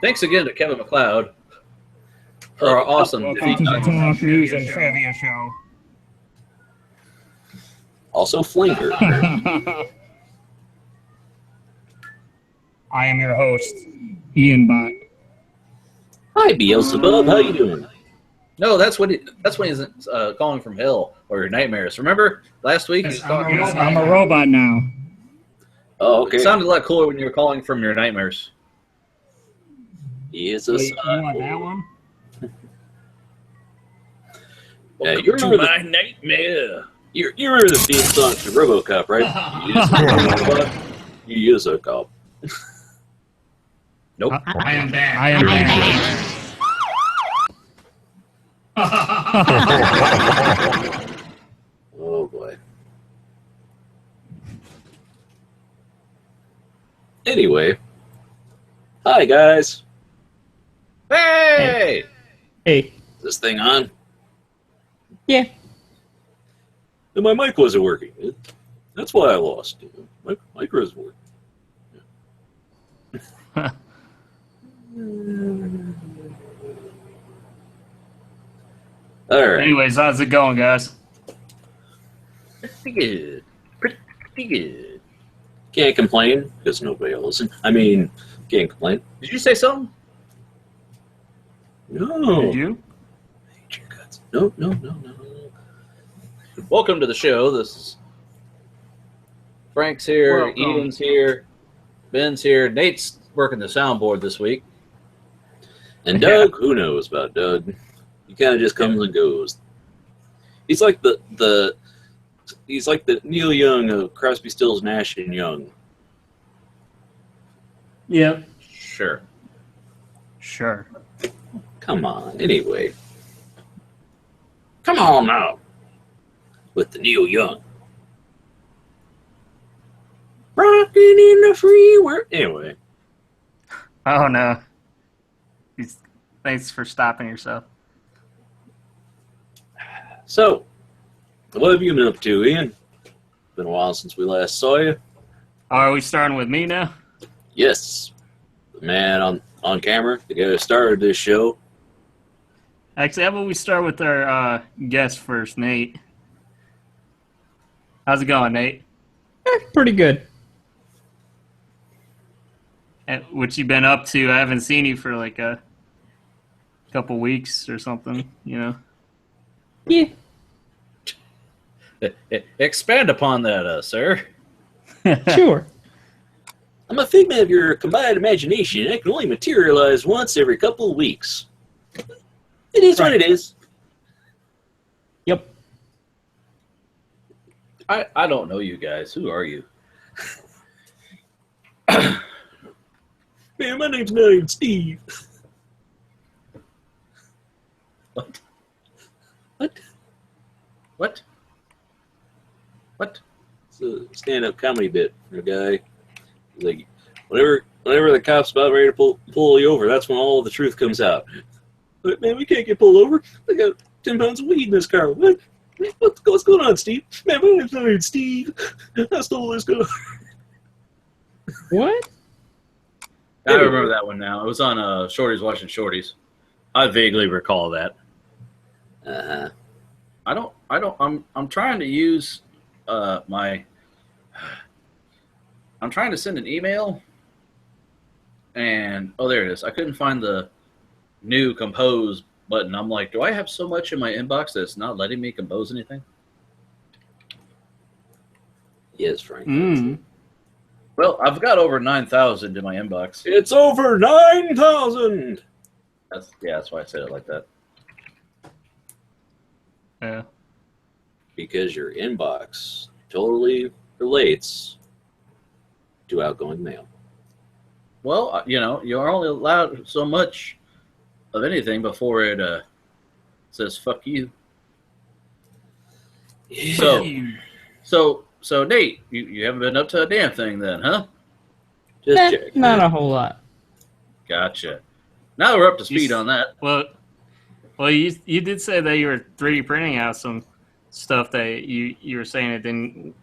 Thanks again to Kevin McLeod for our awesome defeat. Talk News and Trivia Show. Also, Flinker. I am your host, Ian Bot. Hi, Beelzebub. How you doing? No, that's when he's calling from hell or your nightmares. Remember last week? I'm a robot now. Oh, okay. It sounded a lot cooler when you were calling from your nightmares. He is a Wait, you want that one? Yeah, Welcome you remember to my nightmare. You remember the theme song to RoboCop, right? You use a cop. Nope. I am back. I am back. Oh boy. Anyway, hi guys. Hey! Hey. Is this thing on? Yeah. And my mic wasn't working. That's why I lost. My mic wasn't working. All right. Anyways, how's it going, guys? Pretty good. Pretty good. Can't complain because nobody will listen. I mean, can't complain. Did you say something? No. Did you? No. Welcome to the show. This is Frank's here, Welcome. Eden's here, Ben's here, Nate's working the soundboard this week. And Doug, who knows about Doug? He kind of just comes and goes. He's like the Neil Young of Crosby, Stills, Nash and Young. Yeah. Sure. Sure. Come on, anyway. Come on now. With the Neil Young. Rocking in the free world. Anyway. Oh, no. Thanks for stopping yourself. So, what have you been up to, Ian? Been a while since we last saw you. Are we starting with me now? Yes. The man on camera, the guy who started this show. Actually, how about we start with our guest first, Nate? How's it going, Nate? Pretty good. What you been up to? I haven't seen you for like a couple weeks or something, you know? Yeah. Expand upon that, sir. Sure. I'm a figment of your combined imagination, and I can only materialize once every couple of weeks. It is what it is. Yep. I don't know you guys. Who are you? Man, my name's not Steve. What? What? What? What? It's a stand-up comedy bit for a guy. He's like, whenever the cop's about ready to pull you over, that's when all the truth comes out. But man, we can't get pulled over. I got 10 pounds of weed in this car. What's going on, Steve? Man, my name's not Steve. I stole this car. What? I remember that one now. It was on Shorties Watching Shorties. I vaguely recall that. Uh-huh. I'm trying to use I'm trying to send an email, and oh, there it is. I couldn't find the new compose button. I'm like, do I have so much in my inbox that it's not letting me compose anything? Yes, Frank. Well, I've got over 9,000 in my inbox. It's over 9,000. That's why I said it like that. Yeah. Because your inbox totally relates to outgoing mail. Well, you're only allowed so much of anything before it says "fuck you." Yeah. So Nate, you haven't been up to a damn thing then, huh? Just check. Not a whole lot. Gotcha. Now that we're up to speed on that. Well, you did say that you were 3D printing out some stuff that you were saying it didn't.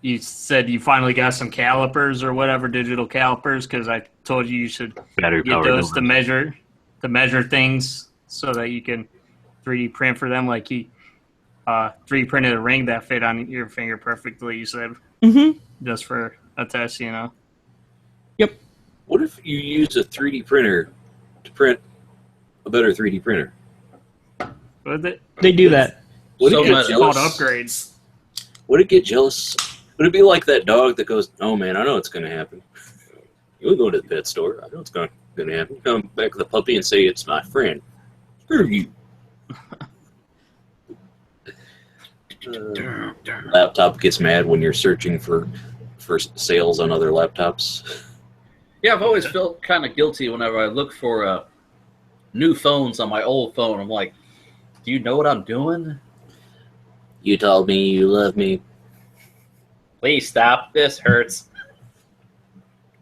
You said you finally got some calipers or whatever, digital calipers, because I told you should Battery get powered those doors. to measure things so that you can 3D print for them. Like he 3D printed a ring that fit on your finger perfectly. You said Mm-hmm. just for a test, you know. Yep. What if you use a 3D printer to print a better 3D printer? Would it They do that. Would So it get much called jealous? upgrades? Would it get jealous? Would it be like that dog that goes, "Oh man, I know it's going to happen. You'll go to the pet store. I know it's going to happen. Come back with the puppy and say it's my friend. Screw you." Laptop gets mad when you're searching for sales on other laptops. Yeah, I've always felt kind of guilty whenever I look for new phones on my old phone. I'm like, do you know what I'm doing? You told me you love me. Please stop. This hurts.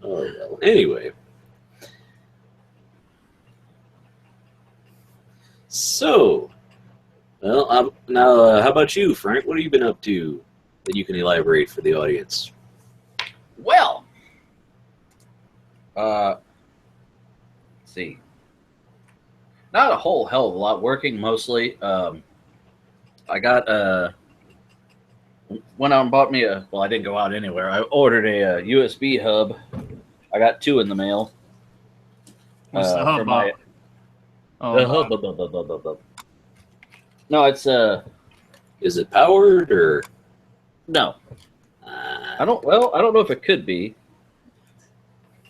Oh well. Anyway. So, well, now how about you, Frank? What have you been up to that you can elaborate for the audience? Well, let's see. Not a whole hell of a lot. Working mostly. I got went out and bought me a. Well, I didn't go out anywhere. I ordered a USB hub. I got 2 in the mail. What's the hub for my- about? Oh, the hub. No, it's Is it powered or? no. I don't know if it could be.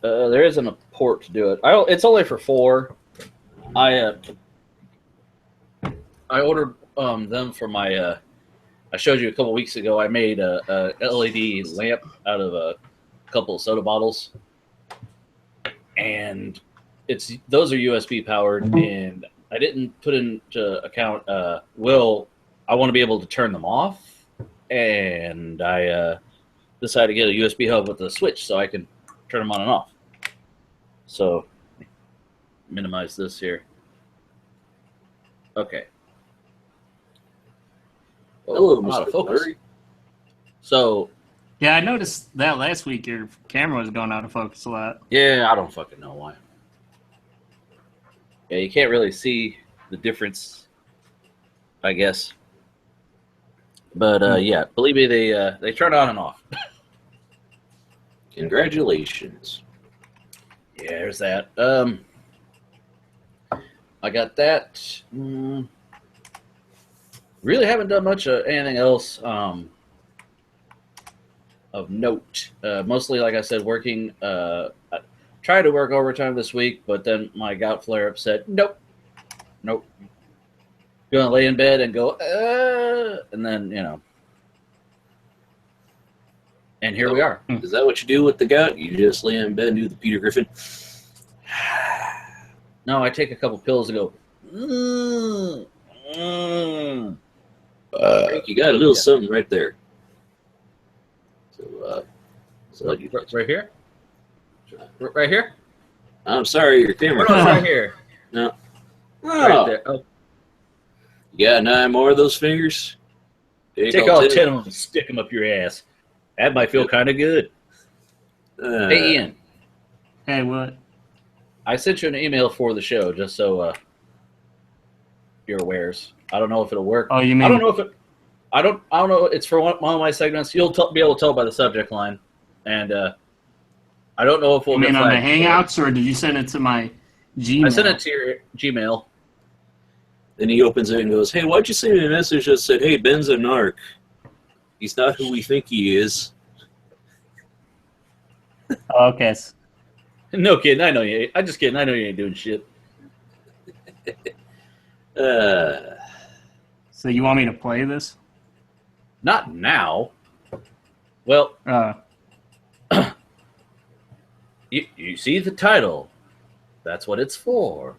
There isn't a port to do it. It's only for 4. I ordered them for my. I showed you a couple weeks ago. I made a LED lamp out of a couple of soda bottles, and those are USB powered. And I didn't put into account. I want to be able to turn them off, and I decided to get a USB hub with a switch so I can turn them on and off. So minimize this here. Okay. Hello, I'm out of Mr. focus. Blurry. So yeah, I noticed that last week your camera was going out of focus a lot. yeah, I don't fucking know why. Yeah, you can't really see the difference, I guess. But yeah, believe me, they turn on and off. Congratulations. Yeah, there's that. I got that. Really haven't done much of anything else of note. Mostly, like I said, working. I tried to work overtime this week, but then my gout flare-up said, nope. Gonna lay in bed and go, and then, and here we are. Is that what you do with the gout? You just lay in bed and do the Peter Griffin? No, I take a couple pills and go, Frank, you got a little something right there. So right here? Right here? I'm sorry, your camera. No, it's right here. No. Right Oh, there. Oh, you got 9 more of those fingers? take all 10 of them and stick them up your ass. That might feel kind of good. Hey, Ian, Hey, what? I sent you an email for the show just so you're awares. I don't know if it'll work. Oh, you mean? I don't know if it. I don't know. It's for one of my segments. You'll be able to tell by the subject line, and I don't know if we'll. You mean get on the flagged. Hangouts, or did you send it to my Gmail? I sent it to your Gmail. Then he opens it and goes, "Hey, why'd you send me a message that said, 'Hey, Ben's a narc. He's not who we think he is.'" Oh, okay. No kidding. I know you ain't. I'm just kidding. I know you ain't doing shit. So you want me to play this? Not now. Well, you see the title. That's what it's for.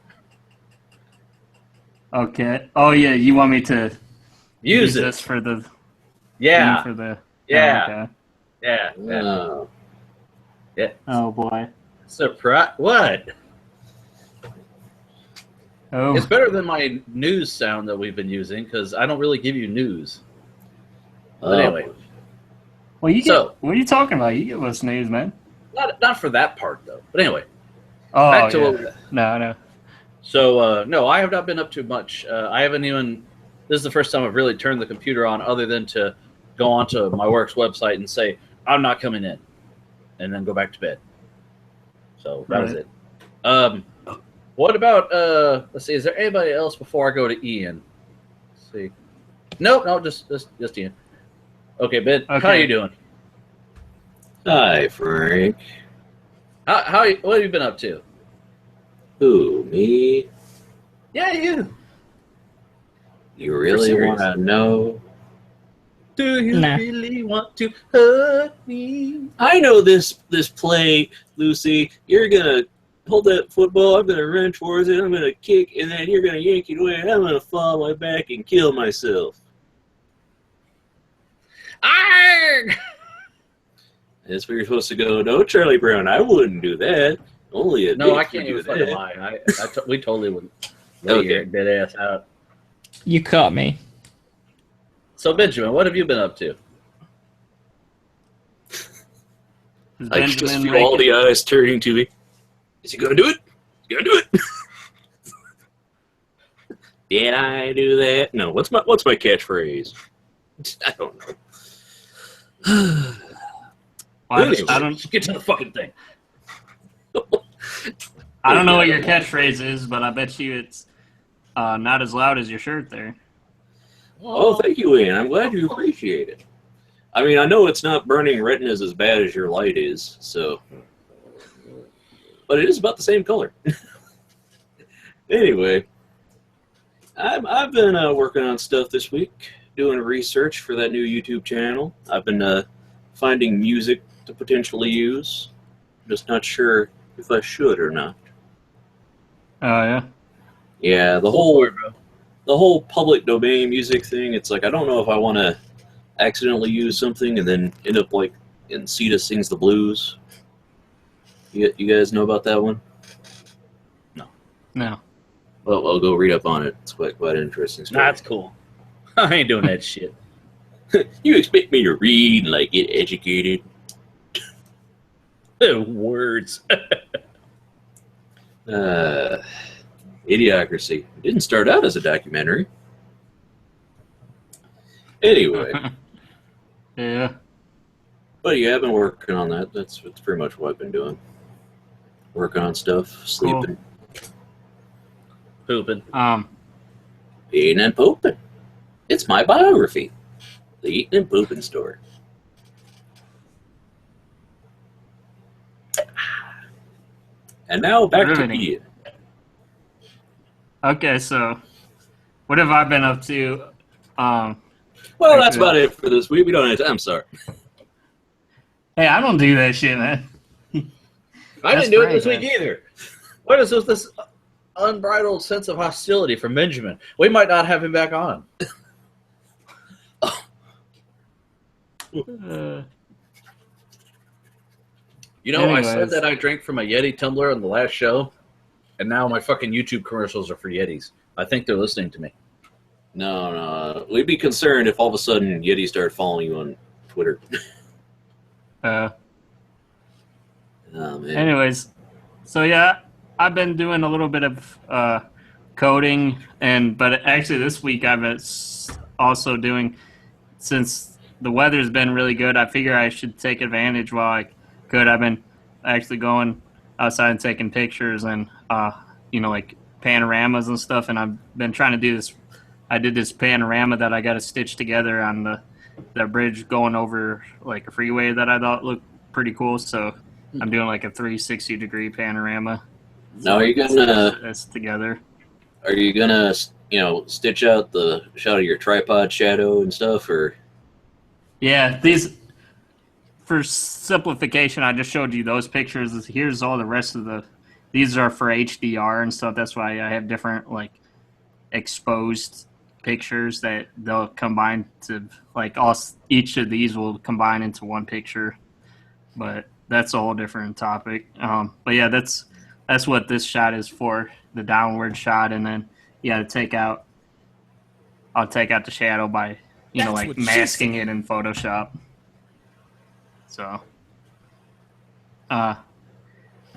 Okay. Oh yeah, you want me to Use it. this for the Yeah. for the Yeah. Oh, okay. Yeah. Yeah. Oh boy. Surprise! What? Oh. It's better than my news sound that we've been using because I don't really give you news. But anyway, Well, you get. So- What are you talking about? You give us news, man. not for that part though. But anyway, Oh, Back to yeah. what, No. so no, I have not been up to much. I haven't even. This is the first time I've really turned the computer on, other than to go onto my work's website and say I'm not coming in, and then go back to bed. So that was Right. it. What about let's see, is there anybody else before I go to Ian? Let's see. No, just Ian. Okay, Ben, how are Okay. you doing? Hi, Frank. What have you been up to? Who, me? Yeah, you. You really serious. want to know? Do you Nah. really want to hurt me? I know this play, Lucy. You're gonna hold that football. I'm gonna run towards it. I'm gonna kick, and then you're gonna yank it away. And I'm gonna fall on my back and kill myself. Arrgh! That's where you're supposed to go. No, Charlie Brown, I wouldn't do that. Only a No, bitch I would can't do even fucking that. lie. We totally wouldn't lay Okay. your dead ass out. You caught me. So, Benjamin, what have you been up to? Is I just Benjamin feel all raking- the eyes turning to me. Is he gonna do it? He's gonna do it. Did I do that? No. What's my catchphrase? I don't know. Well, I don't. Just get to the fucking thing. I don't know what your catchphrase is, but I bet you it's not as loud as your shirt there. Oh, thank you, Ian. I'm glad you appreciate it. I mean, I know it's not burning retinas as bad as your light is, so. But it is about the same color. Anyway, I've been working on stuff this week, doing research for that new YouTube channel. I've been finding music to potentially use. Just not sure if I should or not. Oh yeah. Yeah, the whole public domain music thing, it's like I don't know if I want to accidentally use something and then end up like in Sita Sings the Blues. You guys know about that one? No. Well, I'll go read up on it. It's quite an interesting story. That's cool. I ain't doing that shit. You expect me to read and like get educated? Words. Idiocracy. It didn't start out as a documentary. Anyway, Yeah. but yeah, I've been working on that. That's pretty much what I've been doing. Working on stuff, sleeping, Pooping. eating and pooping. It's my biography, The Eating and Pooping Story. And now back to Riveting. Ian. Okay, so what have I been up to? Well, that's about it for this week. We don't have time. I'm sorry. Hey, I don't do that shit, man. I That's didn't do it this great, week either. What is this unbridled sense of hostility from Benjamin? We might not have him back on. You know, I said Anyways. that I drank from a Yeti tumbler on the last show, and now my fucking YouTube commercials are for Yetis. I think they're listening to me. No. We'd be concerned if all of a sudden Yeti started following you on Twitter. Oh, man. Anyways, so yeah, I've been doing a little bit of coding, but actually this week I've been also doing, since the weather's been really good, I figure I should take advantage while I could. I've been actually going outside and taking pictures and like panoramas and stuff, and I've been trying to do this. I did this panorama that I got to stitch together on the bridge going over like a freeway that I thought looked pretty cool. So I'm doing like a 360-degree panorama. Now, are you gonna That's together. stitch out the shot of your tripod shadow and stuff, or? Yeah, these, for simplification, I just showed you those pictures. Here's all the rest of these are for HDR and stuff. That's why I have different like exposed pictures that they'll combine to like each of these will combine into one picture, but that's a whole different topic. But yeah, that's what this shot is for, the downward shot, and then I'll take out the shadow by like masking it in Photoshop. So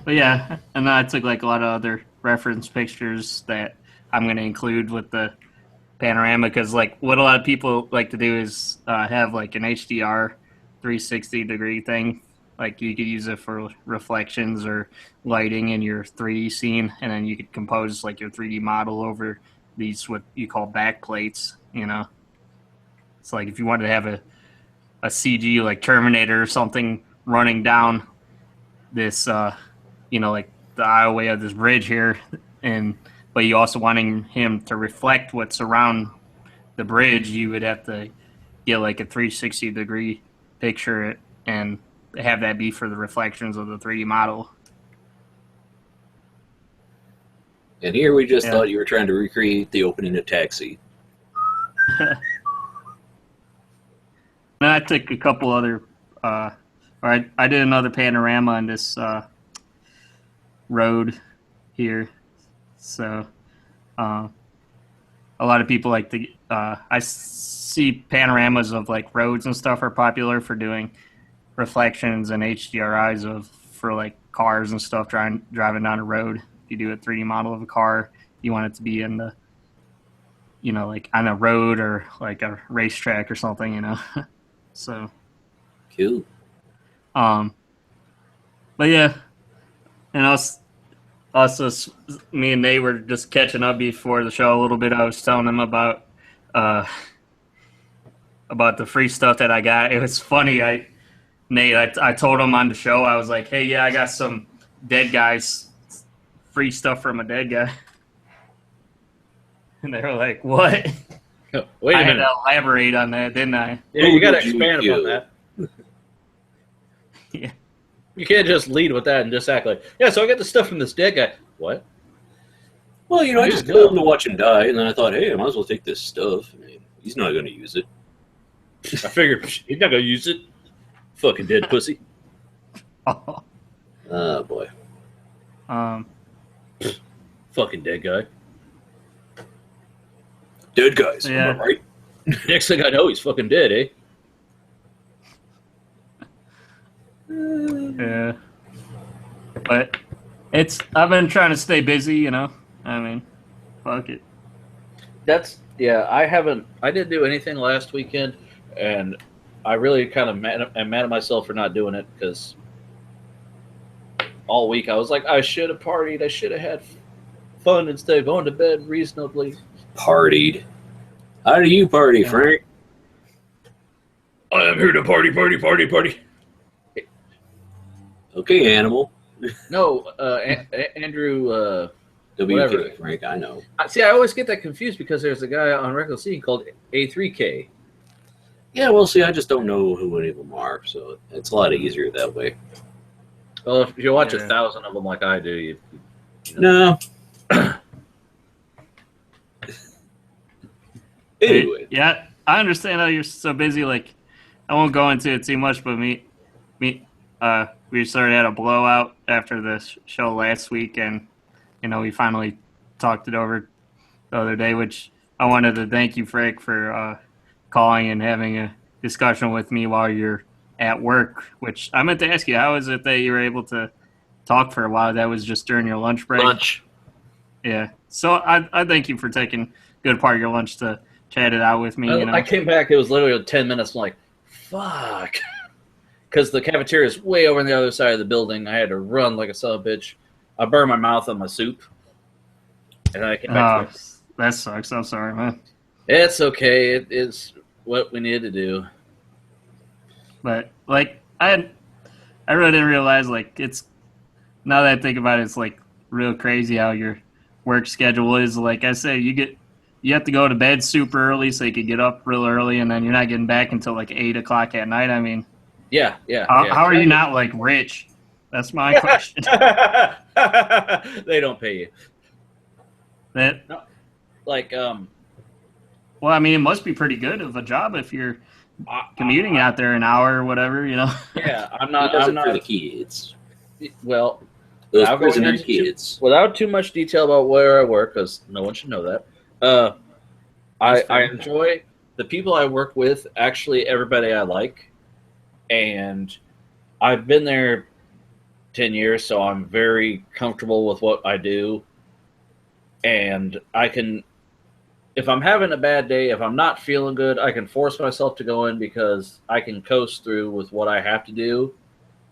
But yeah, and then I took like a lot of other reference pictures that I'm going to include with the panorama, because like what a lot of people like to do is have like an HDR 360-degree thing. Like you could use it for reflections or lighting in your 3D scene, and then you could compose like your 3D model over these what you call backplates. You know, it's like if you wanted to have a CG like Terminator or something running down this, like the aisleway of this bridge here, but you also wanting him to reflect what's around the bridge, you would have to get like a 360-degree picture and have that be for the reflections of the 3D model. And here we just thought you were trying to recreate the opening of Taxi. And I took a couple other, I did another panorama on this road here. So a lot of people like to, I see panoramas of like roads and stuff are popular for doing reflections and HDRIs for like cars and stuff driving down a road. If you do a 3D model of a car, you want it to be in the, like on a road or like a racetrack or something, So Cool. But yeah, and also me and Nate were just catching up before the show a little bit. I was telling him about the free stuff that I got. It was funny. I told him on the show, I was like, hey, yeah, I got some Dead Guys free stuff from a dead guy. And they were like, what? Wait a minute. I had to elaborate on that, didn't I? Yeah, you got to expand upon that. Yeah. You can't just lead with that and just act like, yeah, so I got the stuff from this dead guy. What? Well, I just killed him to watch him die, and then I thought, hey, I might as well take this stuff. I mean, he's not going to use it. I figured he's not going to use it. Fucking dead pussy. Oh, boy. Fucking dead guy. Dead guys, yeah. am I right? Next thing I know, he's fucking dead, eh? Yeah. But I've been trying to stay busy, I mean, fuck it. I didn't do anything last weekend, and I really kind of am mad at myself for not doing it, because all week I was like, I should have partied, I should have had fun instead of going to bed reasonably. Partied. How do you party, Frank? I am here to party. Okay, animal. No, Andrew. WK, Frank, I know. See, I always get that confused because there's a guy on Record Scene called A3K. Yeah, well, see, I just don't know who any of them are, so it's a lot easier that way. Well, if you watch 1,000 of them like I do, you know. No. Anyway. Yeah, I understand how you're so busy. Like, I won't go into it too much, but we sort of had a blowout after the show last week, and we finally talked it over the other day. Which I wanted to thank you, Frank, for calling and having a discussion with me while you're at work. Which I meant to ask you, how is it that you were able to talk for a while? That was just during your lunch break. Lunch. Yeah. So I thank you for taking a good part of your lunch to chat it out with me. I came back. It was literally 10 minutes. I'm like, fuck. Because the cafeteria is way over on the other side of the building. I had to run like a son of a bitch. I burned my mouth on my soup. And I came back to it. That sucks. I'm sorry, man. It's okay. It is what we needed to do. But, like, I really didn't realize, like, it's, now that I think about it, it's, like, real crazy how your work schedule is. Like I said, you have to go to bed super early so you could get up real early, and then you're not getting back until, like, 8 o'clock at night. I mean, yeah. How are you not, like, rich? That's my question. They don't pay you. That, no, like, well, I mean, it must be pretty good of a job if you're commuting out there an hour or whatever, Yeah, I'm not for the kids. Well, those prisoner kids. Without too much detail about where I work, because no one should know that. I enjoy the people I work with. Actually, everybody I like, and I've been there 10 years, so I'm very comfortable with what I do. And I can, if I'm having a bad day, if I'm not feeling good, I can force myself to go in because I can coast through with what I have to do.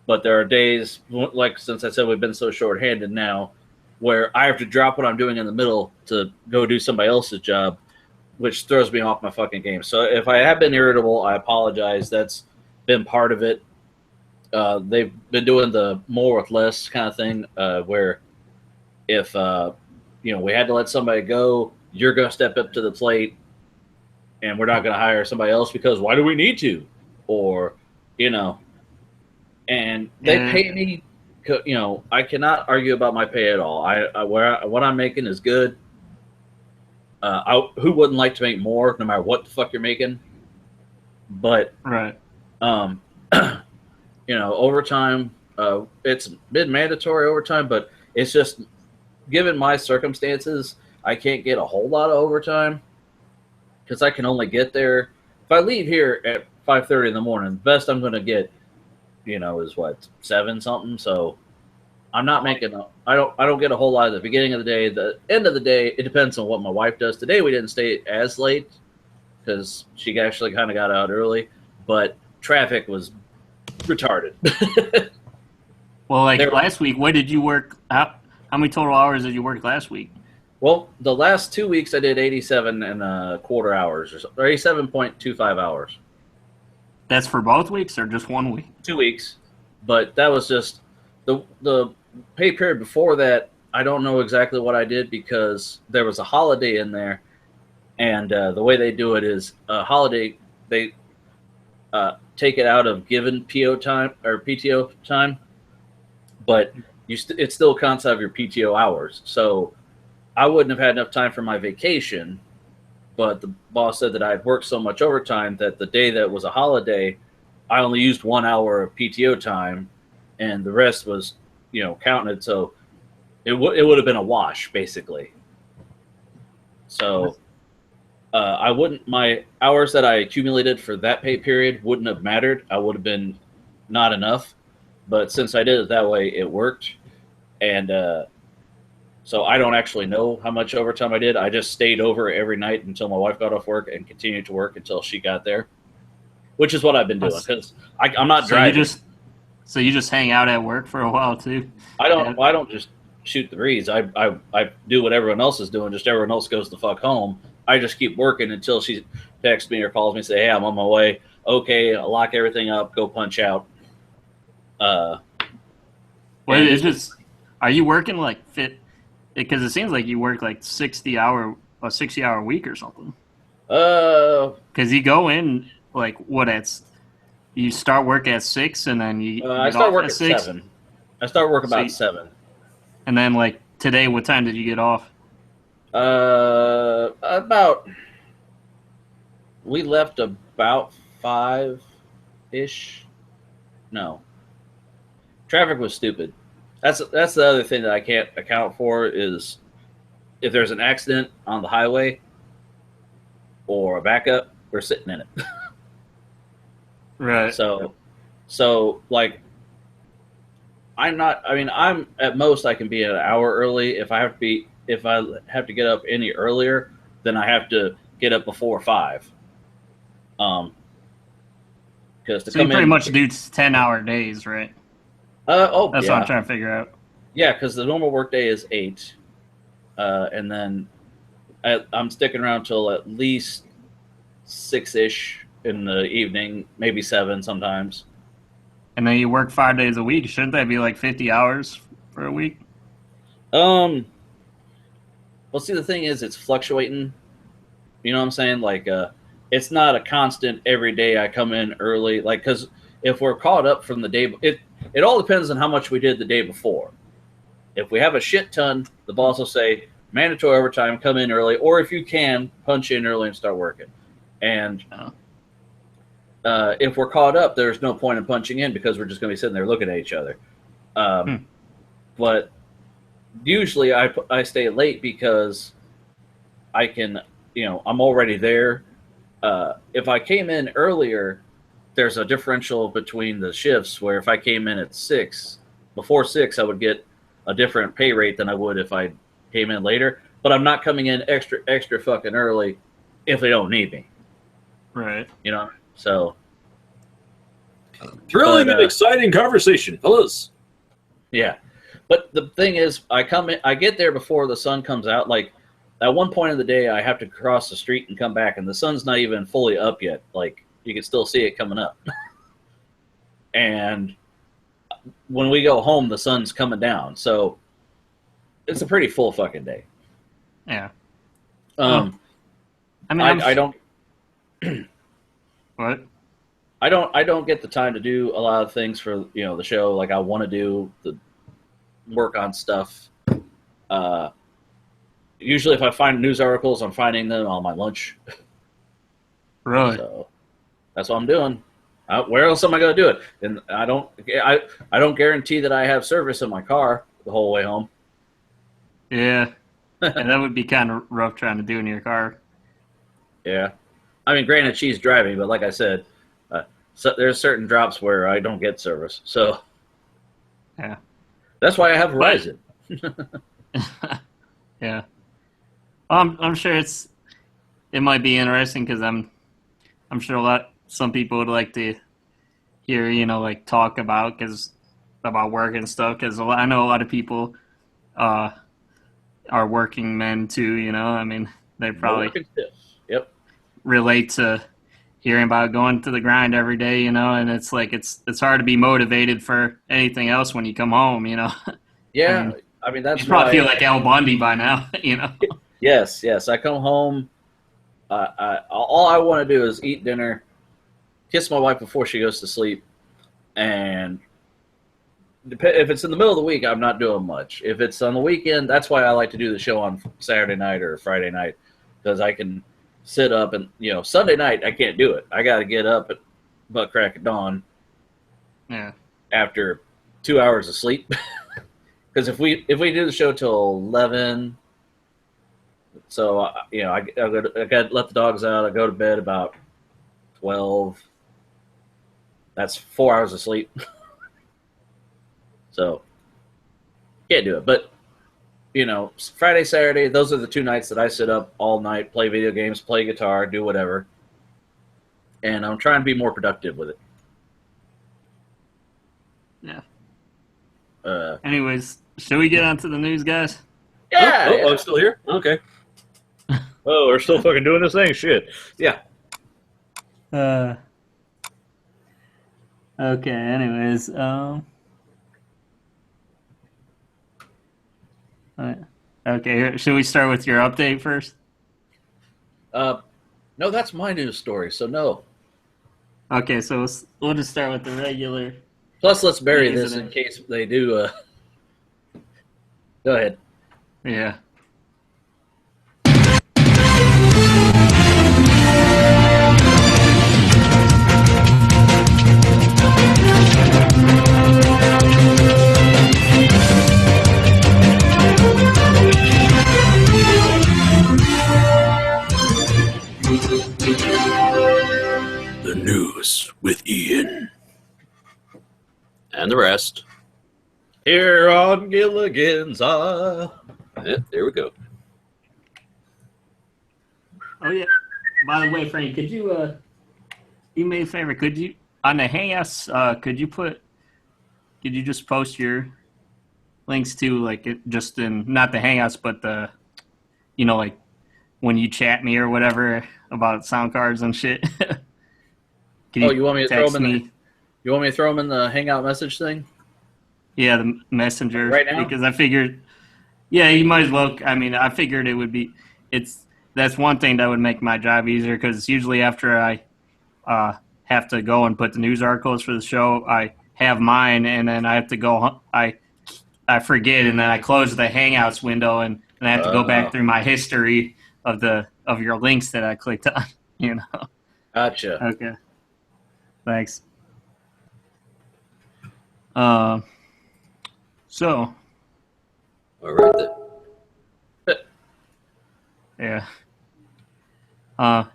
But there are days, like since I said we've been so short-handed now, where I have to drop what I'm doing in the middle to go do somebody else's job, which throws me off my fucking game. So if I have been irritable, I apologize. That's been part of it. They've been doing the more with less kind of thing, where if we had to let somebody go, you're going to step up to the plate, and we're not going to hire somebody else because why do we need to? Or, and they pay me. I cannot argue about my pay at all. What I'm making is good. Who wouldn't like to make more, no matter what the fuck you're making? But right. Overtime. It's been mandatory overtime, but it's just given my circumstances, I can't get a whole lot of overtime because I can only get there. If I leave here at 5:30 in the morning, the best I'm going to get, is what, 7 something. So I'm not making. I don't get a whole lot at the beginning of the day. The end of the day, it depends on what my wife does. Today we didn't stay as late because she actually kind of got out early, but traffic was retarded. Well, last week, what did you work? How many total hours did you work last week? Well, the last 2 weeks I did 87 and a quarter hours, or 87.25 hours. That's for both weeks or just 1 week? 2 weeks, but that was just the pay period before that. I don't know exactly what I did because there was a holiday in there, and the way they do it is a holiday. They take it out of given PO time or PTO time, but it still counts out of your PTO hours. So I wouldn't have had enough time for my vacation, but the boss said that I had worked so much overtime that the day that was a holiday, I only used 1 hour of PTO time, and the rest was, counted. So it would have been a wash, basically. So my hours that I accumulated for that pay period wouldn't have mattered. I would have been not enough. But since I did it that way, it worked. And so I don't actually know how much overtime I did. I just stayed over every night until my wife got off work and continued to work until she got there, which is what I've been doing because I'm not driving. So you just hang out at work for a while too? I don't just shoot the breeze. I do what everyone else is doing. Just everyone else goes the fuck home. I just keep working until she texts me or calls me and say, "Hey, I'm on my way." Okay, I'll lock everything up, go punch out. Are you working like fit? Because it seems like you work like a 60-hour week or something. Because you go in like you start work at 6 and then you I start work at 6. 7. I start work about 7. And then like today, what time did you get off? We left about 5-ish. No. Traffic was stupid. That's the other thing that I can't account for is if there's an accident on the highway or a backup, we're sitting in it. Right. So like I'm at most I can be an hour early. If I have to get up any earlier, then I have to get up before 5. Because so you pretty much do 10-hour days, right? That's what I'm trying to figure out. Yeah, because the normal workday is 8, and then I'm sticking around till at least 6-ish in the evening, maybe 7 sometimes. And then you work 5 days a week. Shouldn't that be like 50 hours for a week? Well, see, the thing is, it's fluctuating. You know what I'm saying? Like, it's not a constant every day I come in early. Like, because if we're caught up from the day, it all depends on how much we did the day before. If we have a shit ton, the boss will say, mandatory overtime, come in early, or if you can, punch in early and start working. And if we're caught up, there's no point in punching in because we're just going to be sitting there looking at each other. But usually I stay late because I can, I'm already there. If I came in earlier, there's a differential between the shifts where if I came in at 6, before 6, I would get a different pay rate than I would if I came in later. But I'm not coming in extra fucking early if they don't need me. Right. You know? So. Thrilling and exciting conversation, fellas. Yeah. But the thing is, I get there before the sun comes out. Like, at one point of the day, I have to cross the street and come back, and the sun's not even fully up yet. Like, you can still see it coming up. And when we go home, the sun's coming down. So it's a pretty full fucking day. Yeah. I mean, I don't. What? I don't get the time to do a lot of things for the show. Like I want to do the work on stuff. Usually, if I find news articles, I'm finding them on my lunch. Really? So that's what I'm doing. Where else am I going to do it? And I don't guarantee that I have service in my car the whole way home. Yeah. And that would be kind of rough trying to do in your car. Yeah. I mean, granted, she's driving, but like I said, so there's certain drops where I don't get service. So yeah, that's why I have Verizon. Yeah. I'm sure it might be interesting because I'm sure some people would like to hear, like talk about work and stuff. Because I know a lot of people are working men too. I mean, they probably relate to hearing about going to the grind every day. And it's like it's hard to be motivated for anything else when you come home. Yeah, I mean that's you probably feel like Al Bundy by now. Yes. I come home. All I want to do is eat dinner, kiss my wife before she goes to sleep, and if it's in the middle of the week, I'm not doing much. If it's on the weekend, that's why I like to do the show on Saturday night or Friday night, because I can sit up and Sunday night I can't do it. I got to get up at butt crack of dawn. Yeah. After 2 hours of sleep, because if we do the show till 11. So, I got to let the dogs out. I go to bed about 12. That's 4 hours of sleep. So, can't do it. But, Friday, Saturday, those are the 2 nights that I sit up all night, play video games, play guitar, do whatever. And I'm trying to be more productive with it. Yeah. Anyways, should we get on to the news, guys? Yeah. Oh, I'm still here? Okay. Oh, we're still fucking doing this thing? Shit. Yeah. Okay, anyways. Okay, should we start with your update first? No, that's my news story, so no. Okay, so we'll just start with the regular. Plus, let's bury this in case they do. Go ahead. Yeah. The news with Ian. And the rest. Here on Gilligan's Isle. Yeah, there we go. Oh yeah. By the way, Frank, could you do me a favor? Could you on the Hangouts? Could you just post your links to just in not the Hangouts, but the like when you chat me or whatever about sound cards and shit. You want me to throw them in? You want me to throw them in the Hangout message thing? Yeah, the messenger. Right now? Because I figured, yeah, you might as well. I mean, I figured it would be. That's one thing that would make my job easier because usually after I have to go and put the news articles for the show, I have mine and then I have to go. I forget and then I close the Hangouts window and I have to go back through my history of your links that I clicked on. Gotcha. Okay. Thanks. So. All right then. Yeah.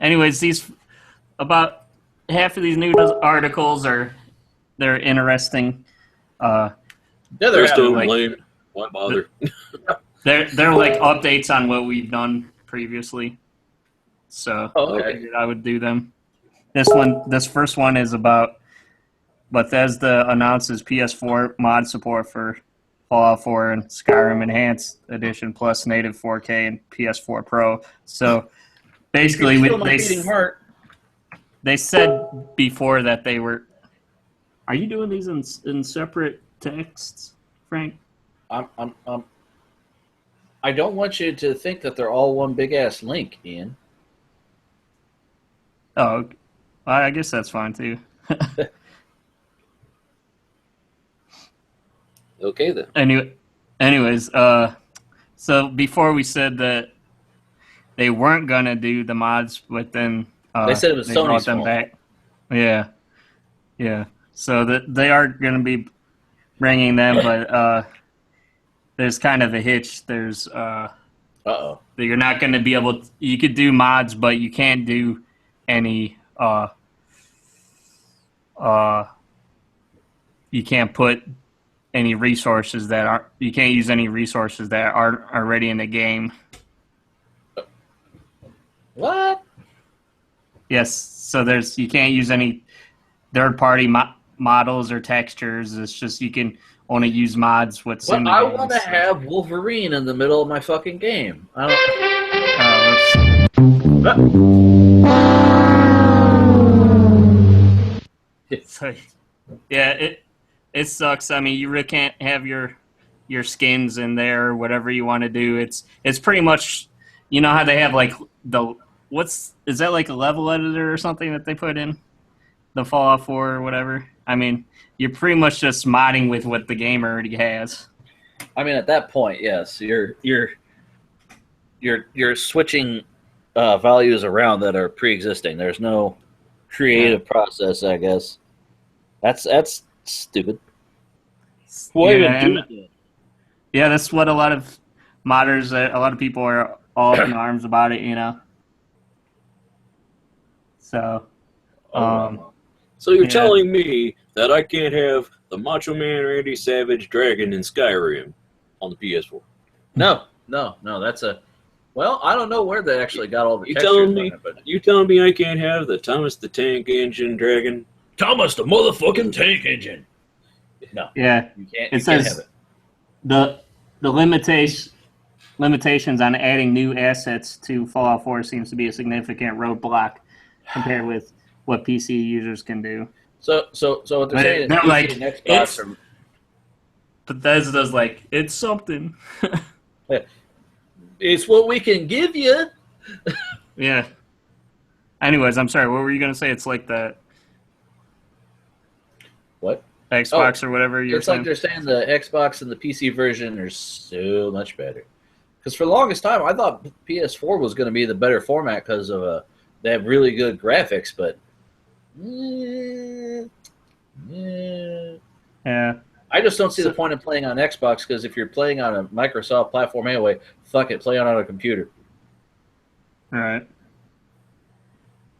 Anyways, about half of these news articles they're interesting. Yeah, They're still like- lame. Why bother? They're like updates on what we've done previously. So Oh, I okay. figured I would do them. This first one is about Bethesda announces PS4 mod support for Fallout 4 and Skyrim Enhanced Edition plus native 4K and PS4 Pro. So basically, You're still my beating heart. they said before that they were. Are you doing these in separate texts, Frank? I don't want you to think that they're all one big ass link, Ian. Oh, I guess that's fine too. Okay then. Anyways, so before we said that they weren't gonna do the mods, but then They said it was brought Sony's them fault. back. Yeah. So that they are gonna be bringing them, but there's kind of a hitch. There's Uh-oh. you're not gonna be able. You could do mods, but you can't do any. You can't put any resources that are. You can't use any resources that aren't already in the game. What? Yes, so you can't use any third-party models or textures. It's just you can only use mods what's in the I game. want to have Wolverine in the middle of my fucking game. I don't. So, yeah, it sucks. I mean, you really can't have your skins in there or whatever you want to do. It's pretty much, you know how they have like is that like a level editor or something that they put in the Fallout 4 or whatever? I mean, you're pretty much just modding with what the game already has. I mean, at that point, yes, you're switching values around that are pre-existing. There's no creative process, I guess. That's stupid. Why even do that? Yeah, that's what a lot of modders, a lot of people are all up in arms about it, you know. So, So you're Yeah. telling me that I can't have the Macho Man Randy Savage Dragon in Skyrim on the PS4? No. That's a. Well, I don't know where they actually got all the You textures telling on me? it, but You telling me I can't have the Thomas the Tank Engine Dragon? Thomas the motherfucking tank engine. No, yeah, you can't. It You says- can't have it. the limitations on adding new assets to Fallout 4 seems to be a significant roadblock compared with what PC users can do. So what they're But saying is they're PC like, and Xbox it's- are. Bethesda's like, it's something. It's what we can give you. Yeah. Anyways, I'm sorry. What were you going to say? It's like the What? Xbox or whatever you're It's saying. like they're saying the Xbox and the PC version are so much better. Because for the longest time, I thought PS4 was going to be the better format because of they have really good graphics, but Yeah. I just don't see the point in playing on Xbox because if you're playing on a Microsoft platform anyway, fuck it, play on a computer. All right.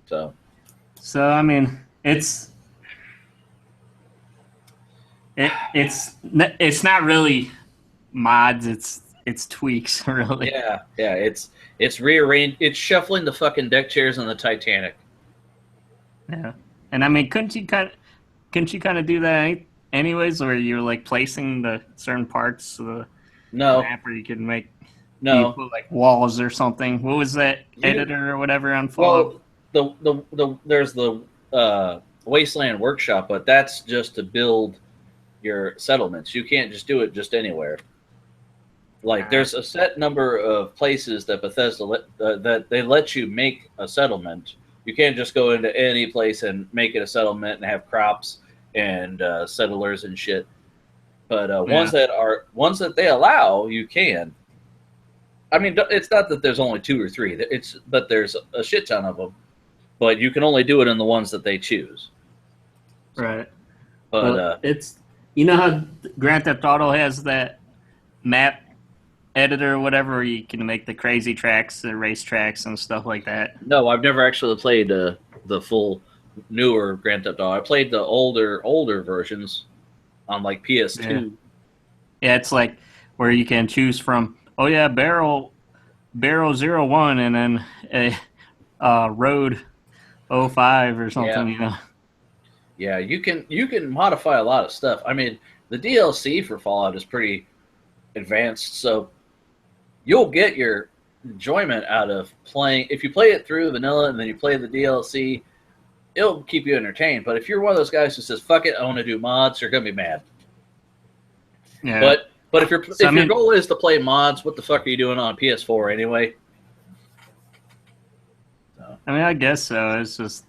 So So I mean, it's not really mods. It's tweaks, really. yeah, it's rearranged. It's shuffling the fucking deck chairs on the Titanic. Yeah. And I mean, couldn't you kind of do that anyways, where you're like placing the certain parts of the No, map where you could make no. you put like walls or something? What was that editor or whatever on Fallout? Well, there's the Wasteland Workshop, but that's just to build your settlements. You can't just do it just anywhere. Like there's a set number of places that Bethesda that they let you make a settlement. You can't just go into any place and make it a settlement and have crops and settlers and shit. But ones that they allow, you can. I mean, it's not that there's only 2 or 3. But there's a shit ton of them. But you can only do it in the ones that they choose. Right. But it's, you know how Grand Theft Auto has that map editor or whatever, where you can make the crazy tracks, the race tracks and stuff like that. no, I've never actually played the full newer Grand Theft Auto. I played the older versions on like PS2. Yeah, it's like where you can choose from. Oh yeah, barrel 01 and then a road 05 or something. Yeah. You know. Yeah, you can modify a lot of stuff. I mean, the DLC for Fallout is pretty advanced, so you'll get your enjoyment out of playing. If you play it through vanilla and then you play the DLC, it'll keep you entertained. But if you're one of those guys who says "fuck it, I want to do mods," you're gonna be mad. Yeah. But if your goal is to play mods, what the fuck are you doing on PS4 anyway? So. I mean, I guess so. It's just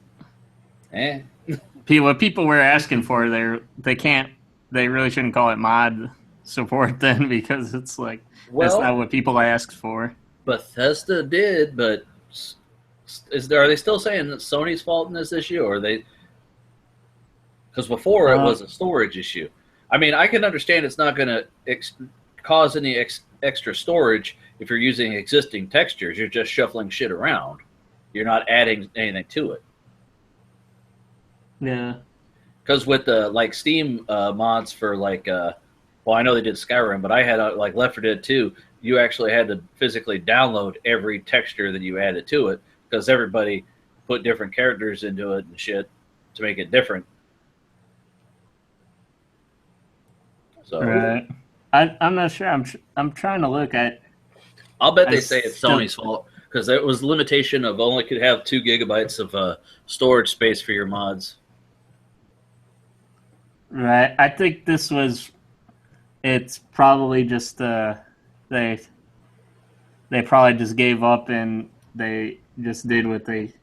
what people were asking for. They really shouldn't call it mod support then, because it's like that's not what people asked for. Bethesda did, but are they still saying that Sony's fault in this issue, or are they? Because before it was a storage issue. I mean, I can understand it's not going to cause any extra storage if you're using existing textures. You're just shuffling shit around. You're not adding anything to it. Yeah. Because with the Steam mods for I know they did Skyrim, but I had like Left 4 Dead 2. You actually had to physically download every texture that you added to it because everybody put different characters into it and shit to make it different. So right. I'm not sure. I'm trying to look at. I'll bet they say it's Sony's fault because it was limitation of only could have 2 gigabytes of storage space for your mods. Right. I think it's probably just they probably just gave up and they just did what they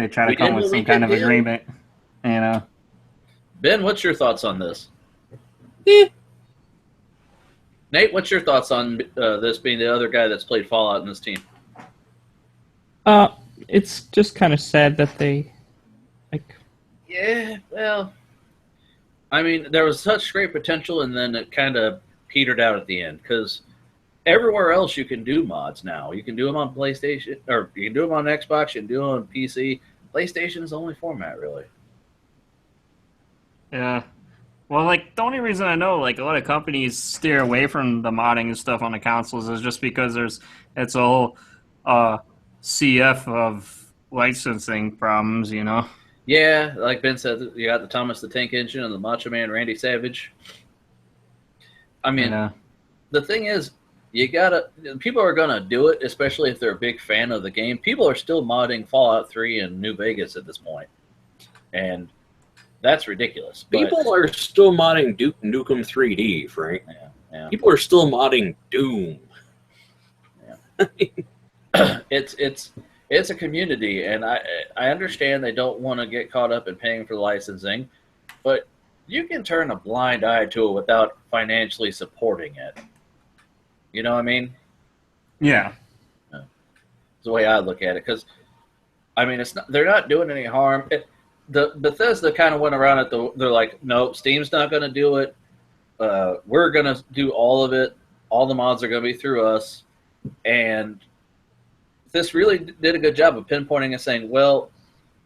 try to come with some kind of agreement, you know. Ben, what's your thoughts on this? Nate, what's your thoughts on this being the other guy that's played Fallout in this team? It's just kind of sad that they Yeah, well, I mean, there was such great potential, and then it kind of petered out at the end because everywhere else you can do mods now. You can do them on PlayStation, or you can do them on Xbox. You can do them on PC. PlayStation's the only format, really. Yeah. Well, the only reason I know, a lot of companies steer away from the modding and stuff on the consoles is just because it's a whole CF of licensing problems, you know? Yeah, like Ben said, you got the Thomas the Tank Engine and the Macho Man Randy Savage. I mean, the thing is, people are going to do it, especially if they're a big fan of the game. People are still modding Fallout 3 and New Vegas at this point. And that's ridiculous. People are still modding Duke Nukem 3D, Frank. Yeah. People are still modding Doom. Yeah. It's a community, and I understand they don't want to get caught up in paying for the licensing, but you can turn a blind eye to it without financially supporting it. You know what I mean? Yeah. That's the way I look at it, because I mean, they're not doing any harm. The Bethesda kind of went around it. They're like, no, Steam's not going to do it. We're going to do all of it. All the mods are going to be through us. And this really did a good job of pinpointing and saying, well,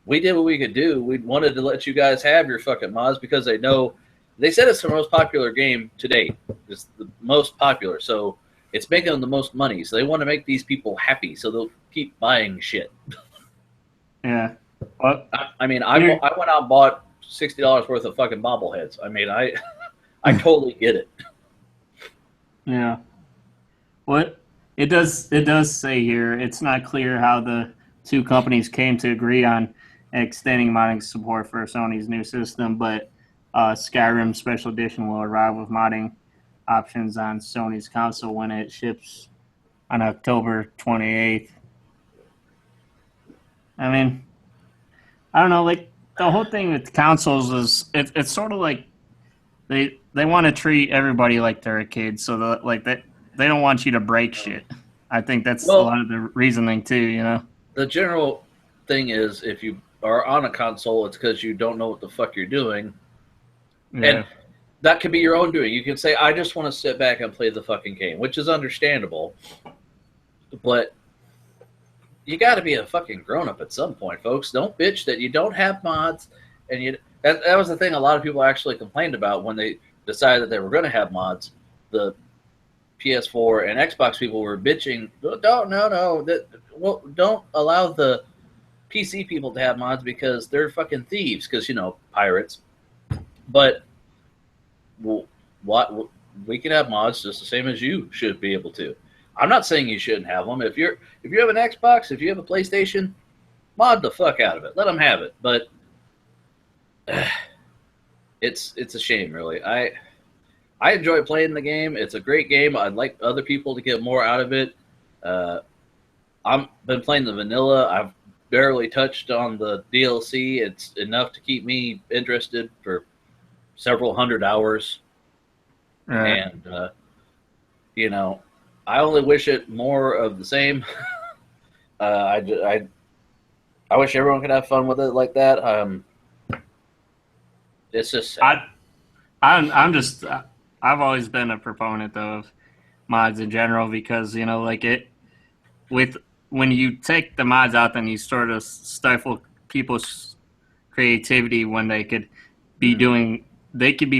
we did what we could do. We wanted to let you guys have your fucking mods because they know. They said it's the most popular game to date. It's the most popular. So it's making them the most money. So they want to make these people happy. So they'll keep buying shit. Yeah. I mean, I went out and bought $60 worth of fucking bobbleheads. I mean, I totally get it. Yeah. What it does say here, it's not clear how the two companies came to agree on extending modding support for Sony's new system, but Skyrim Special Edition will arrive with modding options on Sony's console when it ships on October 28th. I mean, I don't know, the whole thing with consoles is it's sort of like they want to treat everybody like they're a kid, so they don't want you to break shit. I think that's a lot of the reasoning too, you know. The general thing is, if you are on a console, it's because you don't know what the fuck you're doing, and that could be your own doing. You can say, "I just want to sit back and play the fucking game," which is understandable, but you got to be a fucking grown-up at some point, folks. Don't bitch that you don't have mods. And that was the thing a lot of people actually complained about when they decided that they were going to have mods. the PS4 and Xbox people were bitching. Don't allow the PC people to have mods because they're fucking thieves. Because pirates. But what we can have mods just the same as you should be able to. I'm not saying you shouldn't have them. If you have an Xbox, if you have a PlayStation, mod the fuck out of it. Let them have it. But it's a shame, really. I enjoy playing the game. It's a great game. I'd like other people to get more out of it. I've been playing the vanilla. I've barely touched on the DLC. It's enough to keep me interested for several hundred hours. Right. And, I only wish it more of the same. I wish everyone could have fun with it like that. It's just sad. I've always been a proponent of mods in general because when you take the mods out, then you sort of stifle people's creativity when they could be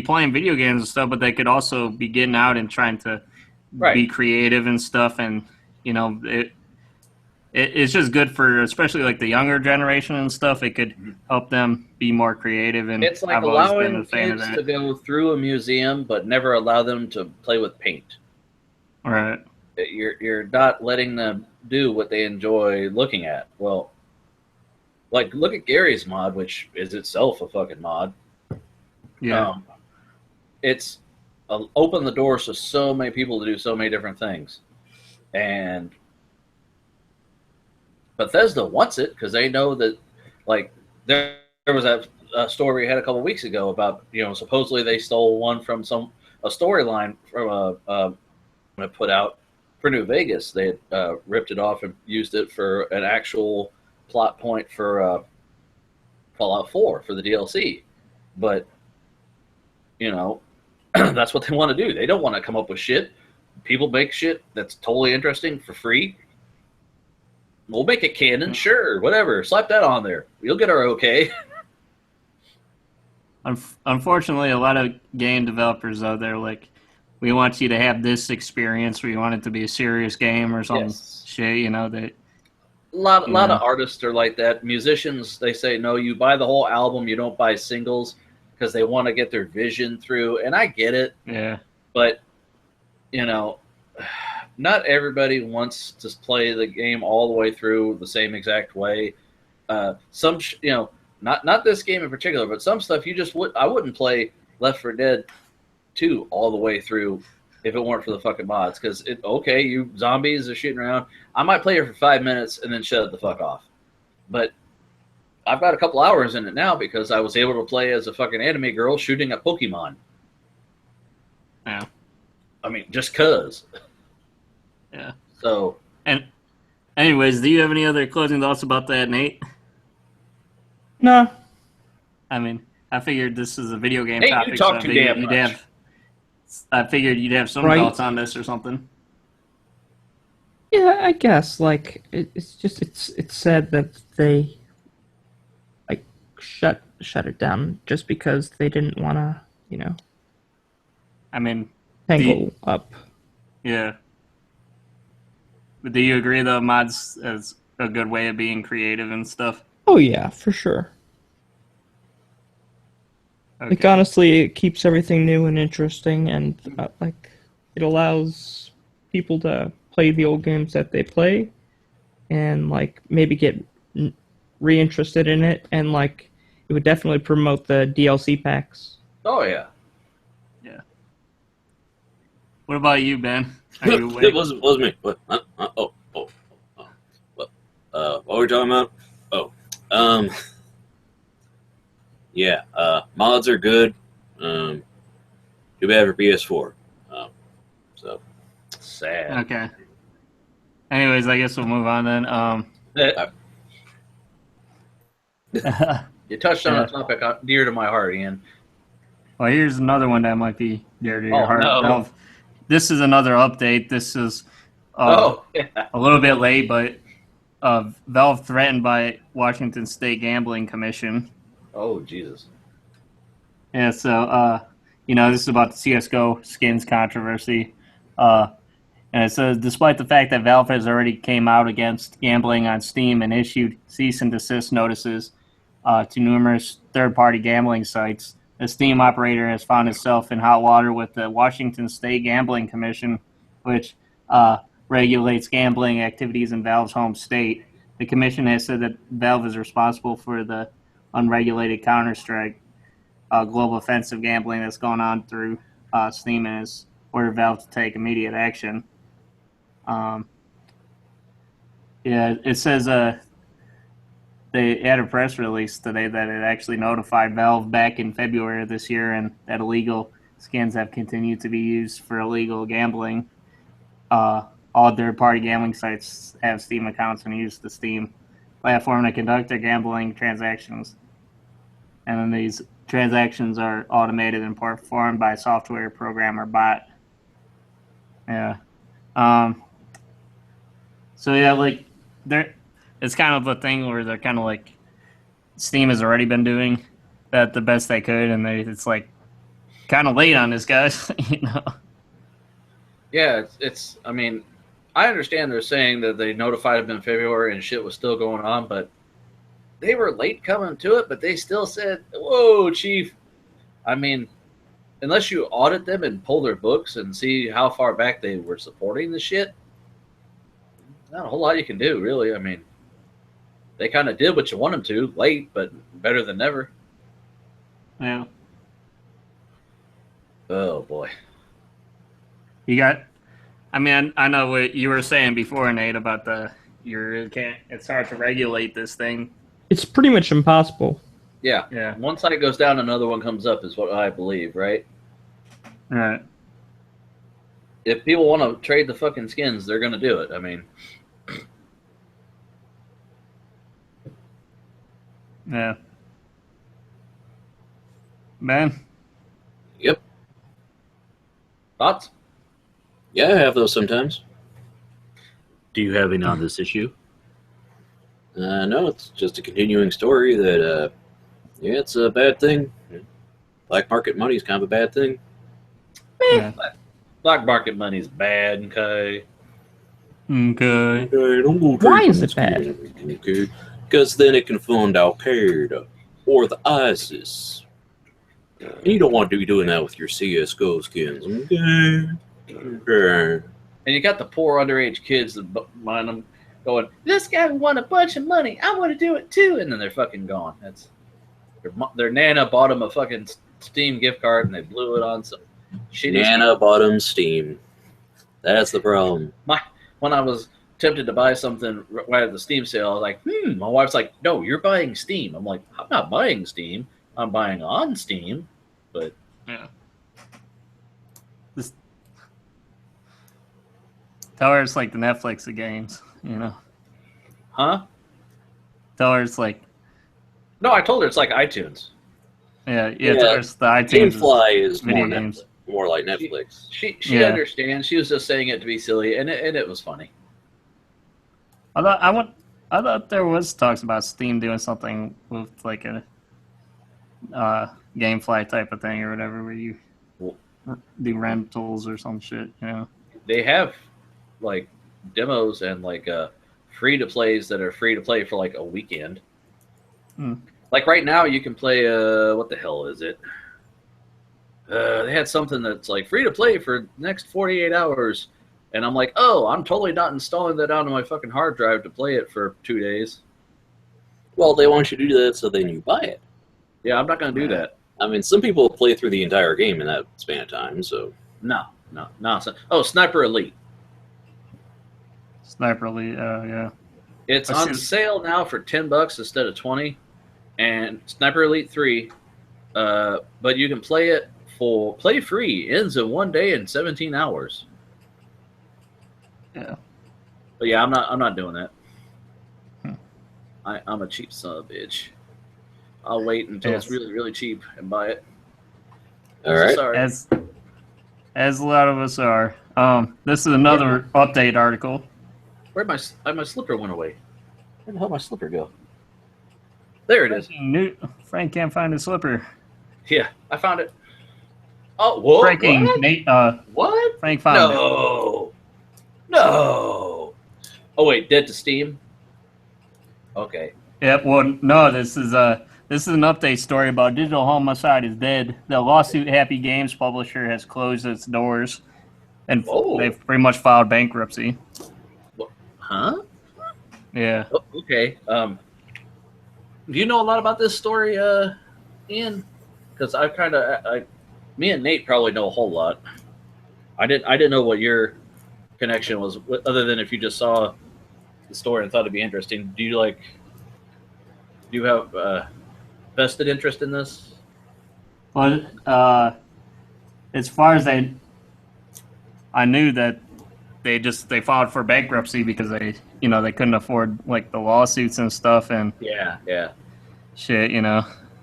playing video games and stuff, but they could also be getting out and trying to be creative and stuff. And it's just good for especially like the younger generation and stuff. It could help them be more creative. And it's like I've always been allowing a fan of kids that. to go through a museum, but never allow them to play with paint. Right. You're not letting them do what they enjoy looking at. Well, like look at Gary's mod, which is itself a fucking mod. Yeah. It's opened the doors to so many people to do so many different things, and Bethesda wants it because they know that, like, there was a story we had a couple weeks ago about supposedly they stole one from a storyline from a put out for New Vegas. They had ripped it off and used it for an actual plot point for Fallout 4 for the DLC, but that's what they want to do. They don't want to come up with shit. People make shit that's totally interesting for free. We'll make it canon, sure, whatever. Slap that on there. You'll get our okay. Unfortunately, a lot of game developers, though, they're like, we want you to have this experience. We want it to be a serious game or some shit, that... A lot of artists are like that. Musicians, they say, no, you buy the whole album, you don't buy singles, because they want to get their vision through. And I get it. Yeah. But, not everybody wants to play the game all the way through the same exact way. Not this game in particular, but some stuff I wouldn't play Left 4 Dead 2 all the way through if it weren't for the fucking mods. Because you zombies are shooting around. I might play it for 5 minutes and then shut it the fuck off. But I've got a couple hours in it now because I was able to play as a fucking anime girl shooting at Pokemon. Yeah. I mean, just cause. Yeah. So. And anyways, do you have any other closing thoughts about that, Nate? No. I mean, I figured this is a video game Nate, topic. you talk too damn much. I figured you'd have some thoughts on this or something. Yeah, I guess. Like, it's said that they shut it down just because they didn't want to, I mean, tangle up. Yeah. But do you agree, though, mods as a good way of being creative and stuff? Oh, yeah, for sure. Okay. Like, honestly, it keeps everything new and interesting, and, it allows people to play the old games that they play, and, maybe get reinterested in it, and, it would definitely promote the DLC packs. Oh, yeah. Yeah. What about you, Ben? It wasn't me. What? What were we talking about? Yeah. Mods are good. Too bad for PS4. So sad. Okay. Anyways, I guess we'll move on then. You touched on a topic dear to my heart, Ian. Well, here's another one that might be dear to your heart. No. This is another update. This is a little bit late, but Valve threatened by Washington State Gambling Commission. Oh, Jesus. Yeah, so this is about the CS:GO skins controversy. And it says, despite the fact that Valve has already came out against gambling on Steam and issued cease and desist notices to numerous third-party gambling sites, the Steam operator has found itself in hot water with the Washington State Gambling Commission, which regulates gambling activities in Valve's home state. The commission has said that Valve is responsible for the unregulated Counter-Strike global offensive gambling that's going on through Steam, and has ordered Valve to take immediate action. It says they had a press release today that it actually notified Valve back in February of this year, and that illegal skins have continued to be used for illegal gambling. All third-party gambling sites have Steam accounts and use the Steam platform to conduct their gambling transactions. And then these transactions are automated and performed by a software program or bot. Yeah. So yeah, like it's kind of a thing where they're kind of like Steam has already been doing that the best they could, and it's like kind of late on this, guys. Yeah, it's. I mean, I understand they're saying that they notified them in February and shit was still going on, but they were late coming to it. But they still said, "Whoa, Chief." I mean, unless you audit them and pull their books and see how far back they were supporting the shit, not a whole lot you can do, really. I mean, they kind of did what you want them to, late, but better than never. Yeah. Oh boy. You got. I mean, I know what you were saying before, Nate, about it's hard to regulate this thing. It's pretty much impossible. Yeah. Yeah. One site goes down, another one comes up, is what I believe, right? Right. If people want to trade the fucking skins, they're going to do it. I mean, yeah. Man. Yep. Thoughts? Yeah, I have those sometimes. Do you have any on this issue? No, it's just a continuing story that, it's a bad thing. Black market money is kind of a bad thing. Yeah. Black market money is bad, okay? Okay. Don't go Why is it trading bad? skins, okay? Because then it can fund Al Qaeda or the ISIS. And you don't want to be doing that with your CS:GO skins, okay? Okay. And you got the poor underage kids that mind them going, this guy won a bunch of money. I want to do it too. And then they're fucking gone. That's their Nana bought them a fucking Steam gift card and they blew it on some shitty Nana bought 'em Steam. That's the problem. When I was tempted to buy something right at the Steam sale, I was like, my wife's like, no, you're buying Steam. I'm like, I'm not buying Steam. I'm buying on Steam. But Yeah. Tell her it's like the Netflix of games, huh? Tell her it's like, No, I told her it's like iTunes. yeah. Tell her it's the iTunes Gamefly is video games. more like Netflix. She understands. She was just saying it to be silly, and it was funny. I thought there was talks about Steam doing something with like a GameFly type of thing or whatever, where you do rentals or some shit. They have like demos and like free to plays that are free to play for like a weekend. Like right now, you can play what the hell is it? They had something that's like free to play for the next 48 hours. And I'm like, oh, I'm totally not installing that onto my fucking hard drive to play it for 2 days. Well, they want you to do that so then you buy it. Yeah, I'm not going to do that. I mean, some people play through the entire game in that span of time, so... No. Oh, Sniper Elite. Sniper Elite, yeah. It's on sale now for $10 instead of 20, and Sniper Elite 3. But you can play it play free. Ends in 1 day and 17 hours. Yeah. But yeah, I'm not doing that. I'm a cheap son of a bitch. I'll wait until it's really, really cheap and buy it. All right. Sorry. As a lot of us are. This is another update article. Where'd my slipper went away? Where the hell did my slipper go? There it is. Frank can't find his slipper. Yeah, I found it. Oh, whoa, Breaking, what? Nate. What? Frank found it. No. Oh wait, dead to Steam. Okay. Yep. Well, no. This is an update story about Digital Homicide is dead. The lawsuit Happy Games publisher has closed its doors, and Whoa. they've pretty much filed bankruptcy. Huh? Yeah. Oh, okay. Do you know a lot about this story, Ian? Because me and Nate probably know a whole lot. I didn't know what your connection was, other than if you just saw the story and thought it'd be interesting. Do you have vested interest in this? But as far as I knew that they filed for bankruptcy because they couldn't afford like the lawsuits and stuff and Yeah. shit,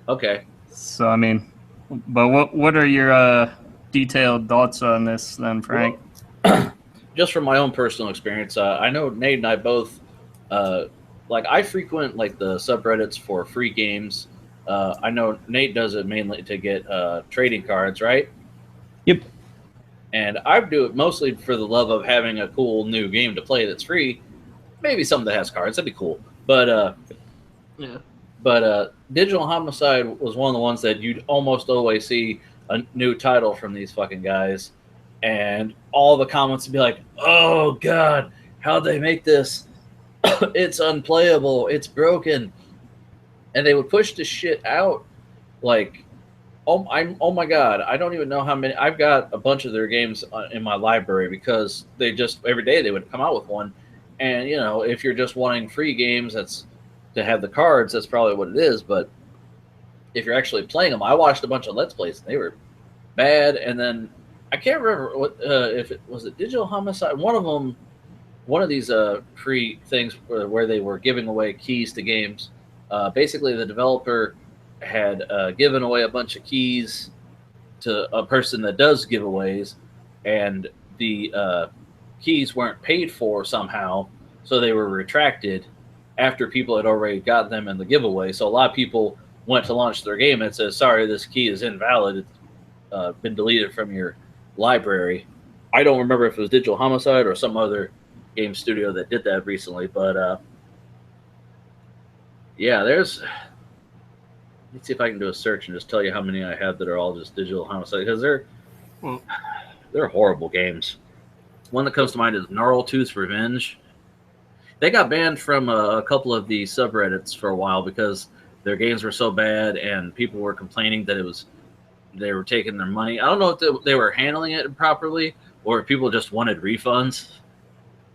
Okay. So I mean, but what are your detailed thoughts on this then, Frank? Well, just from my own personal experience, I know Nate and I both like I frequent like the subreddits for free games. I know Nate does it mainly to get trading cards, right? Yep. And I do it mostly for the love of having a cool new game to play that's free. Maybe something that has cards, that'd be cool. But Yeah. But Digital Homicide was one of the ones that you'd almost always see a new title from these fucking guys, and all the comments would be like, "Oh God, how'd they make this? It's unplayable. It's broken." And they would push this shit out like, oh my God, I don't even know how many. I've got a bunch of their games in my library because they just every day they would come out with one, and if you're just wanting free games, that's to have the cards, that's probably what it is. But if you're actually playing them, I watched a bunch of Let's Plays and they were bad. And then I can't remember what if it was Digital Homicide. One of these free things where they were giving away keys to games. Basically, the developer had given away a bunch of keys to a person that does giveaways, and the keys weren't paid for somehow, so they were retracted after people had already got them in the giveaway. So a lot of people went to launch their game and it says, "Sorry, this key is invalid. It's been deleted from your library." I don't remember if it was Digital Homicide or some other game studio that did that recently, but yeah, let's see if I can do a search and just tell you how many I have that are all just Digital Homicide, because they're horrible games. One that comes to mind is Gnarletooth's Revenge. They got banned from a couple of the subreddits for a while because their games were so bad and people were complaining that they were taking their money. I don't know if they were handling it improperly or if people just wanted refunds,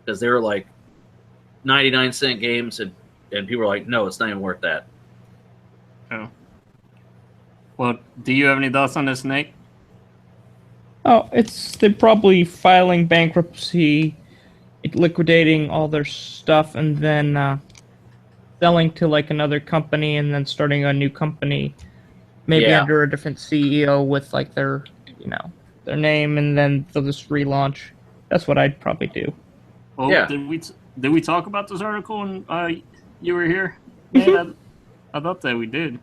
because they were like 99-cent games and people were like, "No, it's not even worth that." Oh. Well, do you have any thoughts on this, Nate? Oh, they're probably filing bankruptcy, liquidating all their stuff, and then selling to like another company, and then starting a new company, maybe under a different CEO with like their name, and then they'll just relaunch. That's what I'd probably do. Well, Yeah. Did we talk about this article when you were here? Yeah, I thought that we did.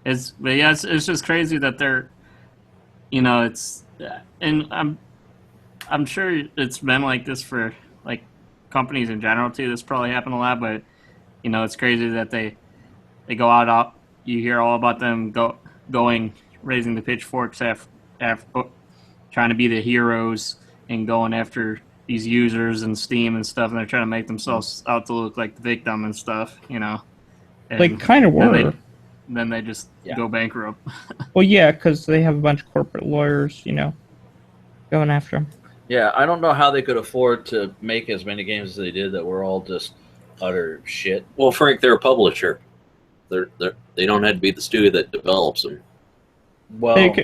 It's just crazy that they're, and I'm sure it's been like this for like companies in general too. This probably happened a lot, but it's crazy that they go out. You hear all about them raising the pitchforks after trying to be the heroes and going after these users and Steam and stuff, and they're trying to make themselves out to look like the victim and stuff. And They kind of were. Then they just go bankrupt. Well, yeah, because they have a bunch of corporate lawyers, going after them. Yeah, I don't know how they could afford to make as many games as they did that were all just utter shit. Well, Frank, they're a publisher. They don't have to be the studio that develops them. Well,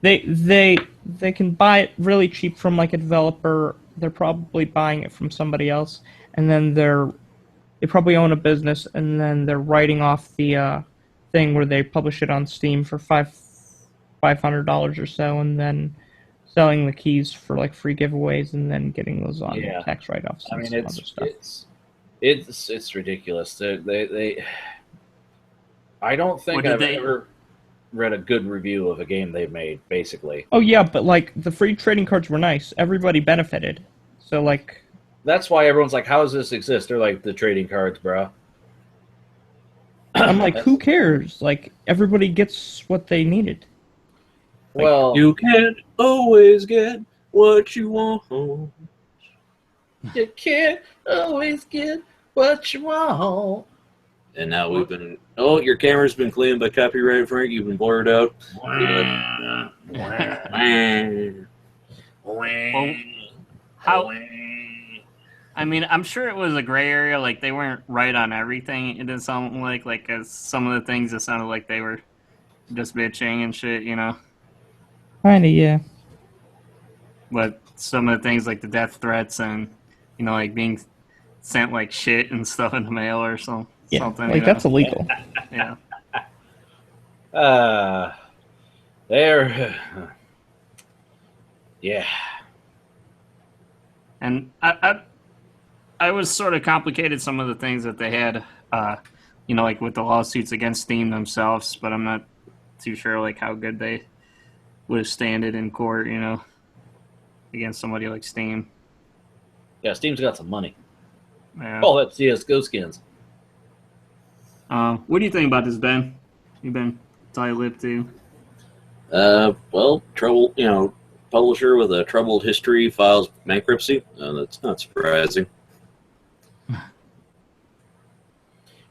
they can buy it really cheap from like a developer. They're probably buying it from somebody else, and then they probably own a business, and then they're writing off the thing where they publish it on Steam for $500 or so, and then selling the keys for like free giveaways, and then getting those on tax write-offs. I mean, other stuff. it's ridiculous. They I don't think I've ever. read a good review of a game they've made, basically. Oh yeah, but like the free trading cards were nice. Everybody benefited. So like That's why everyone's like, how does this exist? They're like, the trading cards, bro. I'm like, who cares? Like everybody gets what they needed. Well, You can't always get what you want. you can't always get what you want. And now we've been... Oh, your camera's been claimed by copyright, Frank. You've been blurred out. Well, how? I mean, I'm sure it was a gray area. Like they weren't right on everything. It did sound like some of the things it sounded like they were just bitching and shit, you know. Kinda, yeah. But some of the things like the death threats and you know like being sent like shit and stuff in the mail or something. Like you know? that's illegal. Yeah. There. Yeah. And I was sort of complicated some of the things that they had, you know, like with the lawsuits against Steam themselves, but I'm not too sure like how good they would stand it in court, you know, against somebody like Steam. Yeah, Steam's got some money. Yeah. Oh, that's CSGO skins. What do you think about this, Ben? You've been tight-lipped too. Well, publisher with a troubled history files bankruptcy. That's not surprising.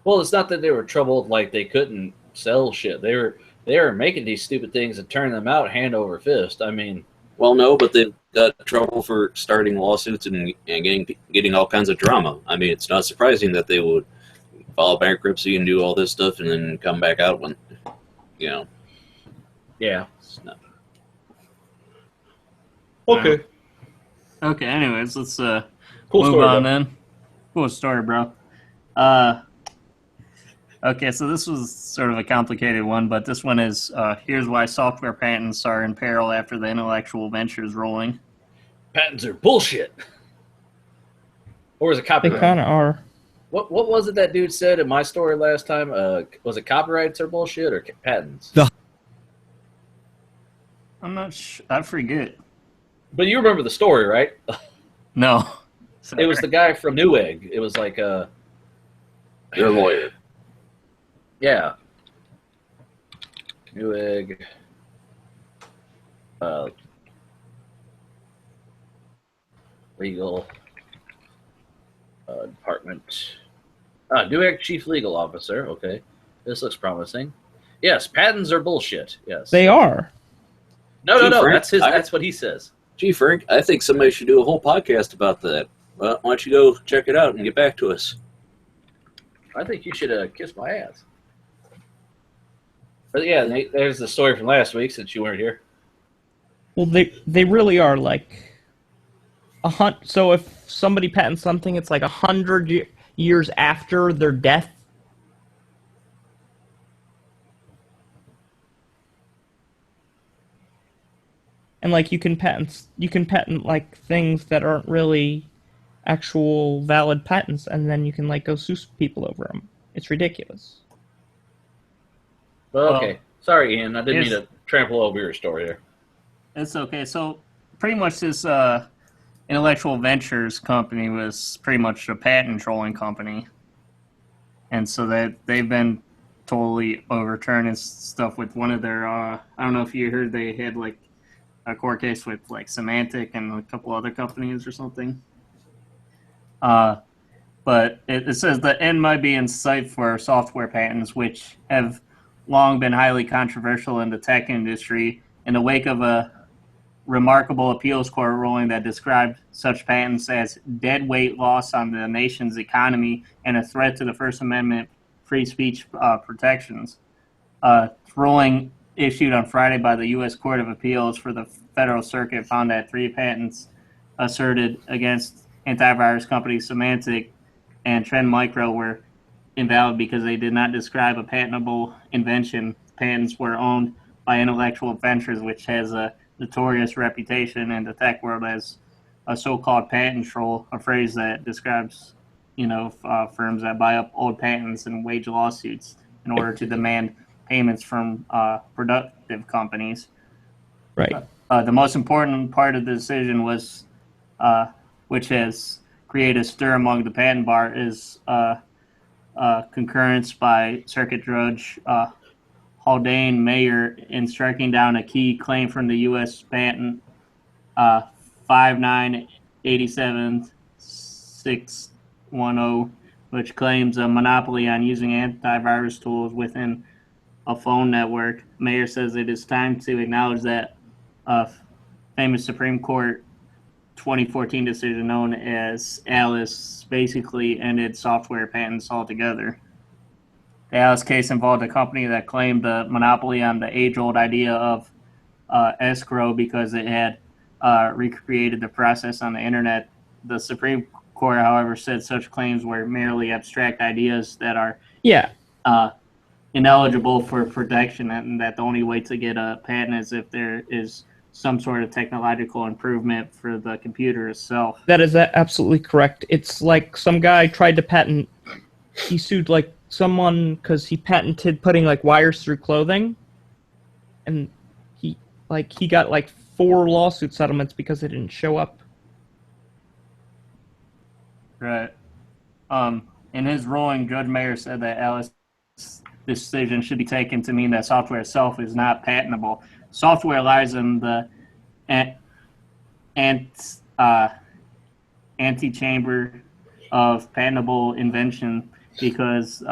Well, it's not that they were troubled like they couldn't sell shit. They were making these stupid things and turning them out hand over fist. I mean, Well, no, but they've got trouble for starting lawsuits and getting all kinds of drama. I mean, it's not surprising that they would file bankruptcy and do all this stuff and then come back out when, you know. yeah. It's not... Okay. Okay, anyways, let's Cool move story, on bro. then. Cool story, bro. Okay, so this was sort of a complicated one, but this one is, here's why software patents are in peril after the intellectual ventures ruling. Patents are bullshit. Or is it They copyright? kind of are. What was it that dude said in my story last time? Was it copyrights are bullshit or patents? I'm not I forget. But you remember the story, right? No. It was the guy from Newegg. It was like You're a lawyer. yeah. Newegg. Legal department. Newegg chief legal officer. Okay. This looks promising. Yes, patents are bullshit. Yes. They are. No. Frank, That's what he says. Gee, Frank, I think somebody should do a whole podcast about that. Well, why don't you go check it out and get back to us? I think you should kiss my ass. But yeah, Nate, there's the story from last week since you weren't here. Well, they really are like so if somebody patents something, it's like 100 years after their death. And like you can patent like things that aren't really actual valid patents, and then you can like go sue people over them. It's ridiculous. Well, okay. Sorry, Ian. I didn't mean Here's- to trample over your story here. It's okay. So pretty much this intellectual ventures company was pretty much a patent trolling company. And so that they've been totally overturning stuff with one of their, I don't know if you heard they had like a court case with like Symantec and a couple other companies or something. But it says the end might be in sight for software patents, which have long been highly controversial in the tech industry in the wake of a remarkable appeals court ruling that described such patents as dead weight loss on the nation's economy and a threat to the First Amendment free speech protections. Ruling issued on Friday by the U.S. Court of Appeals for the Federal Circuit found that 3 patents asserted against antivirus companies Symantec and Trend Micro were invalid because they did not describe a patentable invention. Patents were owned by Intellectual Ventures, which has a notorious reputation in the tech world as a so-called patent troll, a phrase that describes, firms that buy up old patents and wage lawsuits in order to demand payments from productive companies. Right. The most important part of the decision was, which has created a stir among the patent bar, is concurrence by Circuit Judge Haldane Mayer in striking down a key claim from the U.S. patent 5987610, which claims a monopoly on using antivirus tools within a phone network. Mayer says it is time to acknowledge that famous Supreme Court 2014 decision known as Alice basically ended software patents altogether. The Alice case involved a company that claimed a monopoly on the age-old idea of escrow because it had recreated the process on the internet. The Supreme Court, however, said such claims were merely abstract ideas that are ineligible for protection, and that the only way to get a patent is if there is some sort of technological improvement for the computer itself. That is absolutely correct. It's like some guy tried to patent. He sued like someone because he patented putting like wires through clothing, and he got like 4 lawsuit settlements because it didn't show up. Right. In his ruling, Judge Mayer said that Alice's decision should be taken to mean that software itself is not patentable. Software lies in the antechamber of patentable invention because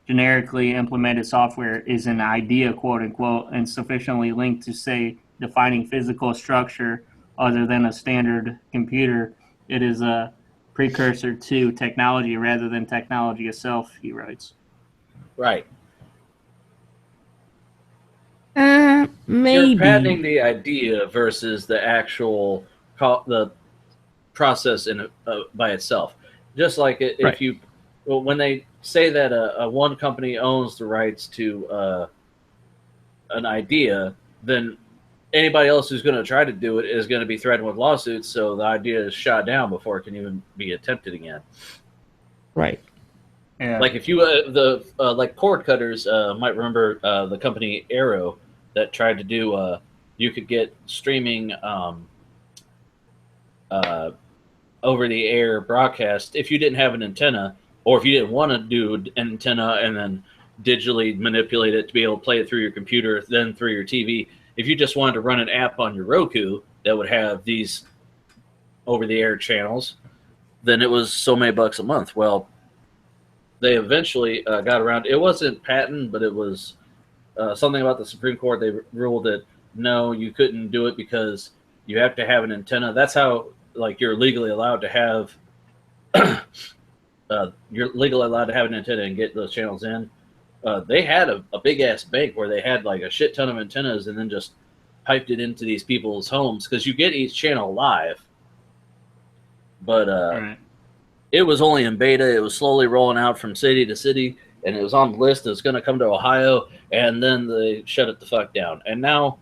generically implemented software is an idea, quote unquote, and sufficiently linked to, say, defining physical structure other than a standard computer. It is a precursor to technology rather than technology itself, he writes. Right. Maybe. You're patenting the idea versus the actual the process by itself. Just like if you, when they say that one company owns the rights to an idea, then anybody else who's going to try to do it is going to be threatened with lawsuits. So the idea is shot down before it can even be attempted again. Right. Yeah. Like if you like cord cutters might remember the company Arrow that tried to do you could get streaming over the air broadcast if you didn't have an antenna, or if you didn't want to do an antenna and then digitally manipulate it to be able to play it through your computer, then through your TV. If you just wanted to run an app on your Roku that would have these over the air channels, then it was so many bucks a month. Well, they eventually got around. It wasn't patent, but it was something about the Supreme Court. They ruled that no, you couldn't do it because you have to have an antenna. That's how, like, you're legally allowed to have an antenna and get those channels in. They had a big ass bank where they had like a shit ton of antennas and then just piped it into these people's homes because you get each channel live. But Right. It was only in beta. It was slowly rolling out from city to city, and it was on the list. It was going to come to Ohio, and then they shut it the fuck down. And now,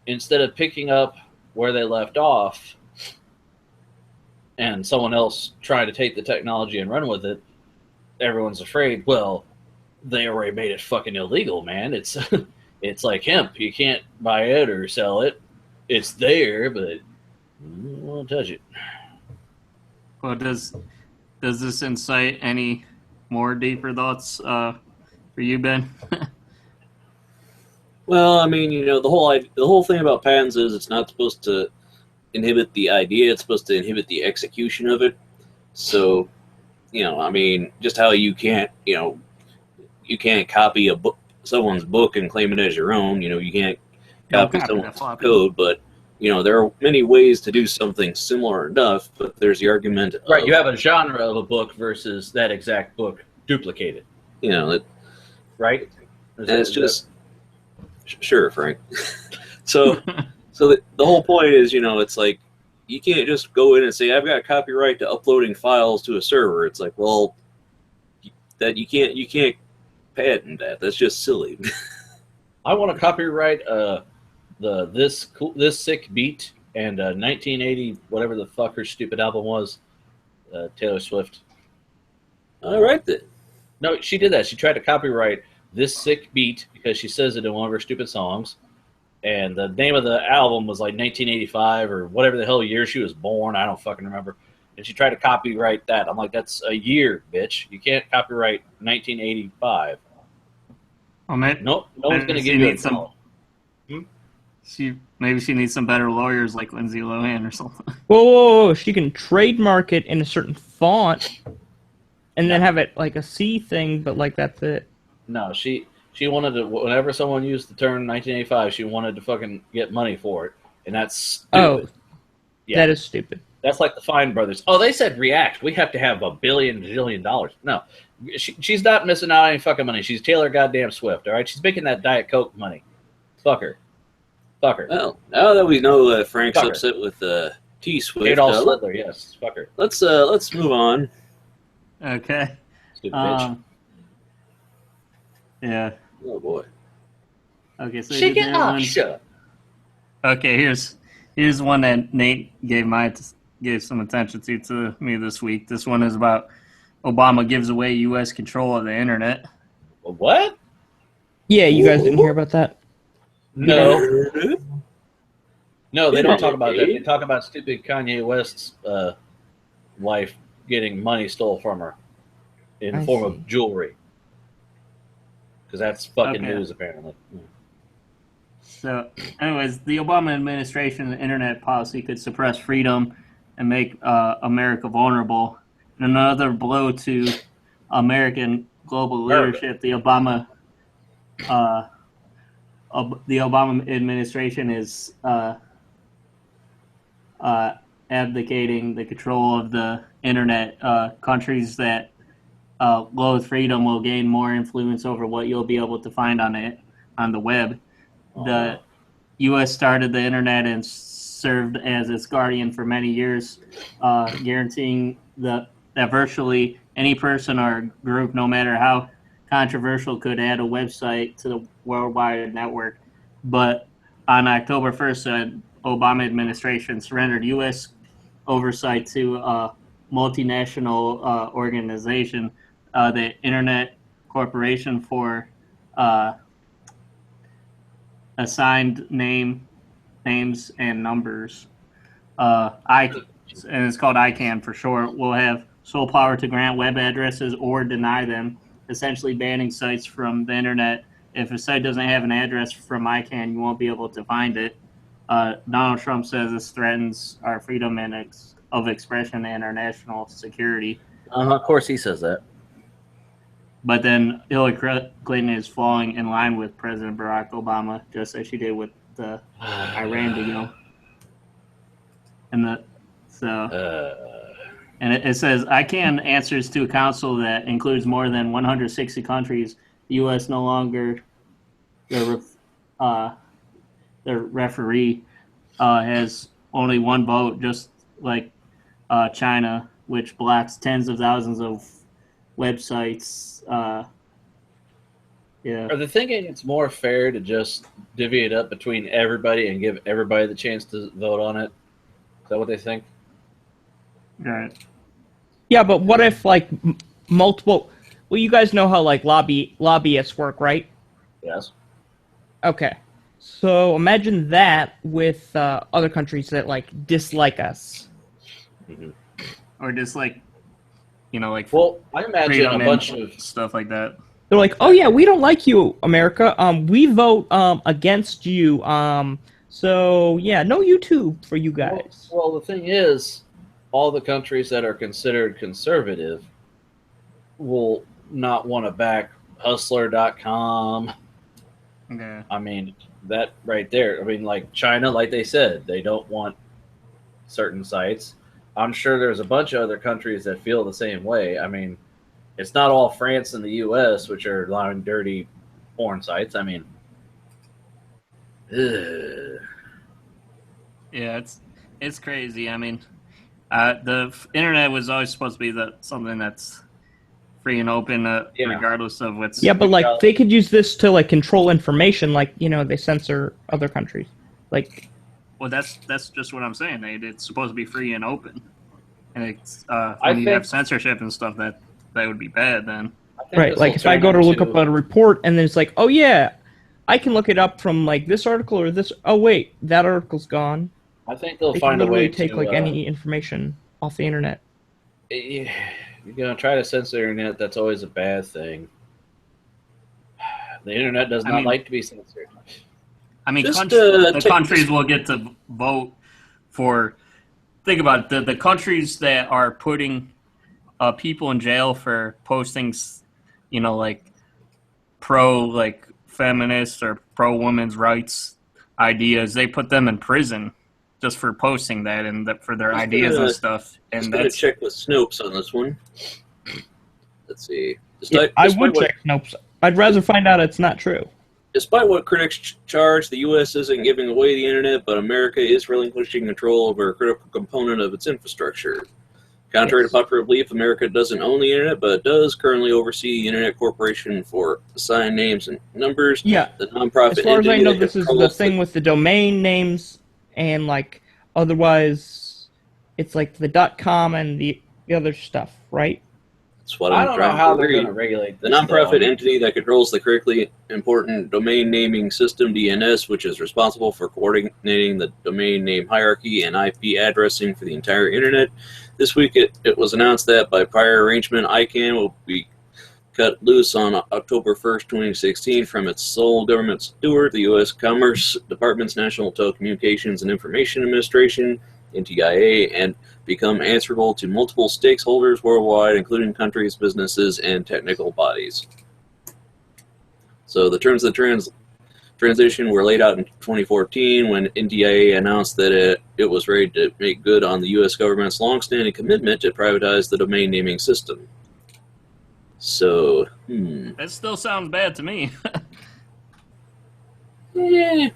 instead of picking up where they left off and someone else trying to take the technology and run with it, everyone's afraid, well, they already made it fucking illegal, man. It's it's like hemp. You can't buy it or sell it. It's there, but you won't touch it. Well, does this incite any more deeper thoughts for you, Ben? Well, I mean, the whole thing about patents is it's not supposed to inhibit the idea; it's supposed to inhibit the execution of it. So, I mean, just how you can't copy someone's book and claim it as your own. You can't copy someone's code, but there are many ways to do something similar enough. But there's the argument, right? You have a genre of a book versus that exact book duplicated. Right? And it's just sure, Frank. so the whole point is, it's like you can't just go in and say I've got copyright to uploading files to a server. It's like, well, that you can't patent that. That's just silly. I want to copyright this sick beat and 1980 whatever the fuck her stupid album was, Taylor Swift. All right then. No, she did that. She tried to copyright This Sick Beat because she says it in one of her stupid songs. And the name of the album was like 1985 or whatever the hell year she was born. I don't fucking remember. And she tried to copyright that. I'm like, that's a year, bitch. You can't copyright 1985. Well, maybe, No one's going to give you some. Maybe she needs some better lawyers like Lindsay Lohan or something. Whoa. She can trademark it in a certain font and then have it like a C thing, but like that's it. No, she wanted to, whenever someone used the term 1985, she wanted to fucking get money for it. And that's stupid. Oh, yeah. That is stupid. That's like the Fine Brothers. Oh, they said React. We have to have $1 billion. No. She's not missing out on any fucking money. She's Taylor goddamn Swift, all right? She's making that Diet Coke money. Fuck her. Well, now that we know Frank's upset with T-Swift. Adolf Slitler, yes. Fuck her. Let's move on. Okay. Stupid bitch. Yeah. Oh, boy. Okay, so Chicken Aksha. Okay, here's one that Nate gave some attention to me this week. This one is about Obama gives away U.S. control of the internet. What? Yeah, you guys didn't hear about that? No. No, they don't talk about that. They talk about stupid Kanye West's wife getting money stole from her in the form of jewelry. Because that's fucking news, apparently. So, anyways, the Obama administration internet policy could suppress freedom and make America vulnerable. And another blow to American global leadership, the Obama administration is abdicating the control of the internet. Countries that loathe freedom will gain more influence over what you'll be able to find on the web. The U.S. started the internet and served as its guardian for many years, guaranteeing that virtually any person or group, no matter how controversial, could add a website to the worldwide network. But on October 1st, the Obama administration surrendered U.S. oversight to a multinational organization, the Internet Corporation for Assigned Names and Numbers. And it's called ICANN for short. Will have sole power to grant web addresses or deny them, essentially banning sites from the internet. If a site doesn't have an address from ICANN, you won't be able to find it. Donald Trump says this threatens our freedom of expression and our national security. Of course he says that. But then Hillary Clinton is falling in line with President Barack Obama, just as she did with the Iran deal. And it says ICANN answers to a council that includes more than 160 countries. The U.S. no longer the referee has only one vote, just like China, which blocks tens of thousands of websites. Are they thinking it's more fair to just divvy it up between everybody and give everybody the chance to vote on it? Is that what they think? Right. Yeah, but what if like multiple? Well, you guys know how like lobbyists work, right? Yes. Okay. So imagine that with other countries that like dislike us, or dislike, like. Well, I imagine a bunch of stuff like that. They're like, oh yeah, we don't like you, America. We vote against you. So yeah, no YouTube for you guys. Well, the thing is, all the countries that are considered conservative will not want to back Hustler.com. Yeah. I mean, that right there. I mean, like China, like they said, they don't want certain sites. I'm sure there's a bunch of other countries that feel the same way. I mean, it's not all France and the U.S., which are allowing dirty porn sites. I mean, ugh. Yeah, it's crazy. I mean, the internet was always supposed to be something that's free and open, regardless of what's. Yeah, but like they could use this to like control information, like they censor other countries, like. Well, that's just what I'm saying. It's supposed to be free and open, and it's when you have censorship and stuff that would be bad. Then I Right, like if I go to look up a report and then it's like, oh yeah, I can look it up from like this article or this. Oh wait, that article's gone. I think they'll They find can a way literally take to like any information off the internet. You're gonna try to censor the internet. That's always a bad thing. The internet does not like to be censored. I mean, the countries will get to vote for. Think about it, the countries that are putting people in jail for posting, like pro feminist or pro women's rights ideas. They put them in prison just for posting that and for their ideas and stuff. And I'm gonna check with Snopes on this one. Let's see. I would check Snopes. I'd rather find out it's not true. Despite what critics charge, the U.S. isn't giving away the internet, but America is relinquishing control over a critical component of its infrastructure. Contrary to popular belief, America doesn't own the internet, but it does currently oversee the Internet Corporation for assigned names and numbers. Yeah. The nonprofit as far as I know, this is the thing with the domain names, and like otherwise, it's like the .com and the other stuff, right? That's what I don't know how they're going to regulate this. The nonprofit entity that controls the critically important domain naming system, DNS, which is responsible for coordinating the domain name hierarchy and IP addressing for the entire internet. This week, it was announced that by prior arrangement, ICANN will be cut loose on October 1st, 2016 from its sole government steward, the U.S. Commerce Department's National Telecommunications and Information Administration, NTIA, and become answerable to multiple stakeholders worldwide, including countries, businesses, and technical bodies. So the terms of the transition were laid out in 2014 when NTIA announced that it was ready to make good on the U.S. government's longstanding commitment to privatize the domain naming system. So, That still sounds bad to me. Yeah.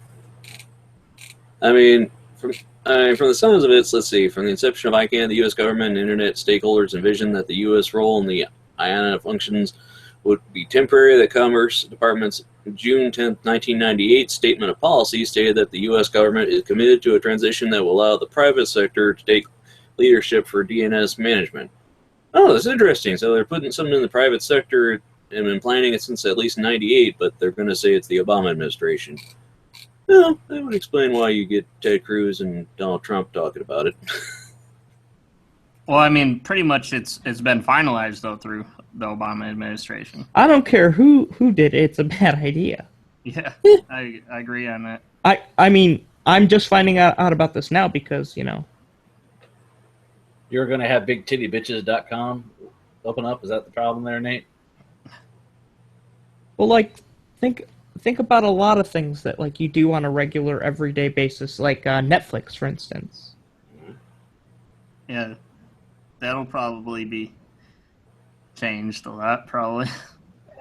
I mean, from the sounds of it, let's see, from the inception of ICANN, the U.S. government and internet stakeholders envisioned that the U.S. role in the IANA functions would be temporary. The Commerce Department's June 10, 1998 Statement of Policy stated that the U.S. government is committed to a transition that will allow the private sector to take leadership for DNS management. Oh, that's interesting. So they're putting something in the private sector and been planning it since at least 98, but they're going to say it's the Obama administration. Well, that would explain why you get Ted Cruz and Donald Trump talking about it. Well, I mean, pretty much it's been finalized, though, through the Obama administration. I don't care who did it. It's a bad idea. Yeah, I agree on that. I mean, I'm just finding out about this now because, You're going to have bigtittybitches.com open up? Is that the problem there, Nate? Well, think about a lot of things that, you do on a regular, everyday basis, like Netflix, for instance. Yeah, that'll probably be changed a lot, probably.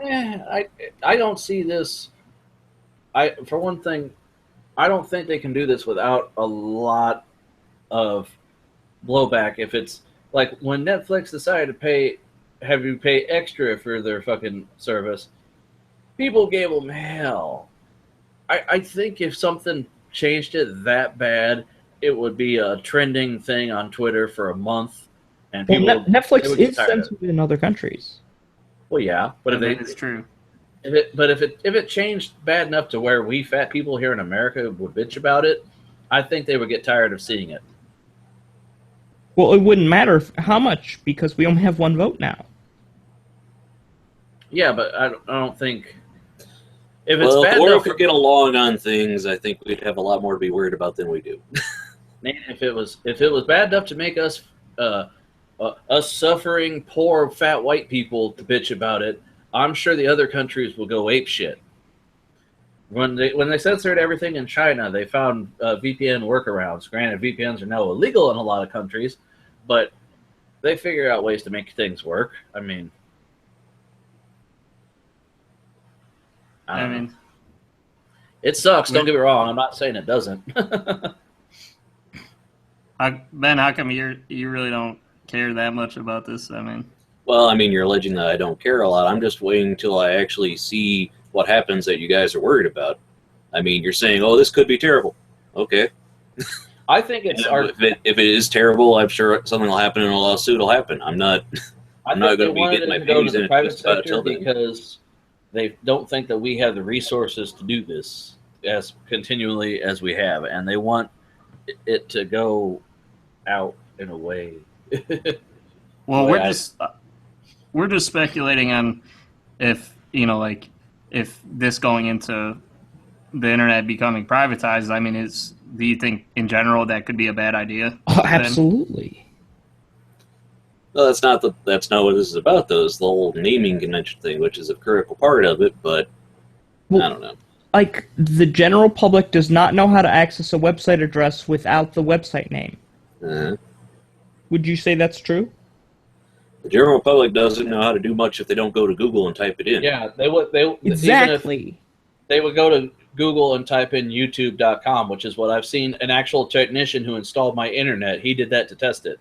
I don't see this. For one thing, I don't think they can do this without a lot of blowback. If it's like when Netflix decided to have you pay extra for their fucking service, people gave them hell. I think if something changed it that bad, it would be a trending thing on Twitter for a month, and people. Netflix is censored in other countries. Well, yeah, but it's true. If it changed bad enough to where we fat people here in America would bitch about it, I think they would get tired of seeing it. Well, it wouldn't matter how much because we only have one vote now. Yeah, but I don't think if it's bad or enough if we get along on things, I think we'd have a lot more to be worried about than we do. If it was bad enough to make us suffering poor fat white people to bitch about it, I'm sure the other countries will go ape shit. When they censored everything in China, they found VPN workarounds. Granted, VPNs are now illegal in a lot of countries, but they figure out ways to make things work. I mean, it sucks. Don't get me wrong. I'm not saying it doesn't. Ben, how come you really don't care that much about this? Well, you're alleging that I don't care a lot. I'm just waiting until I actually see what happens that you guys are worried about. You're saying, oh, this could be terrible. Okay. I think it's if it is terrible, I'm sure something will happen and a lawsuit will happen. I'm not I'm not going to be getting my panties in a twist about it till then. Because they don't think that we have the resources to do this as continually as we have, and they want it to go out in a way. Well, we're just speculating on if if this going into the internet becoming privatized. I mean, do you think in general that could be a bad idea? Oh, absolutely. Well, that's not what this is about, though. It's the whole naming convention thing, which is a critical part of it, but I don't know. Like, the general public does not know how to access a website address without the website name. Uh-huh. Would you say that's true? The general public doesn't know how to do much if they don't go to Google and type it in. Yeah, they would. Exactly. Even if they would go to Google and type in YouTube.com, which is what I've seen an actual technician who installed my internet. He did that to test it.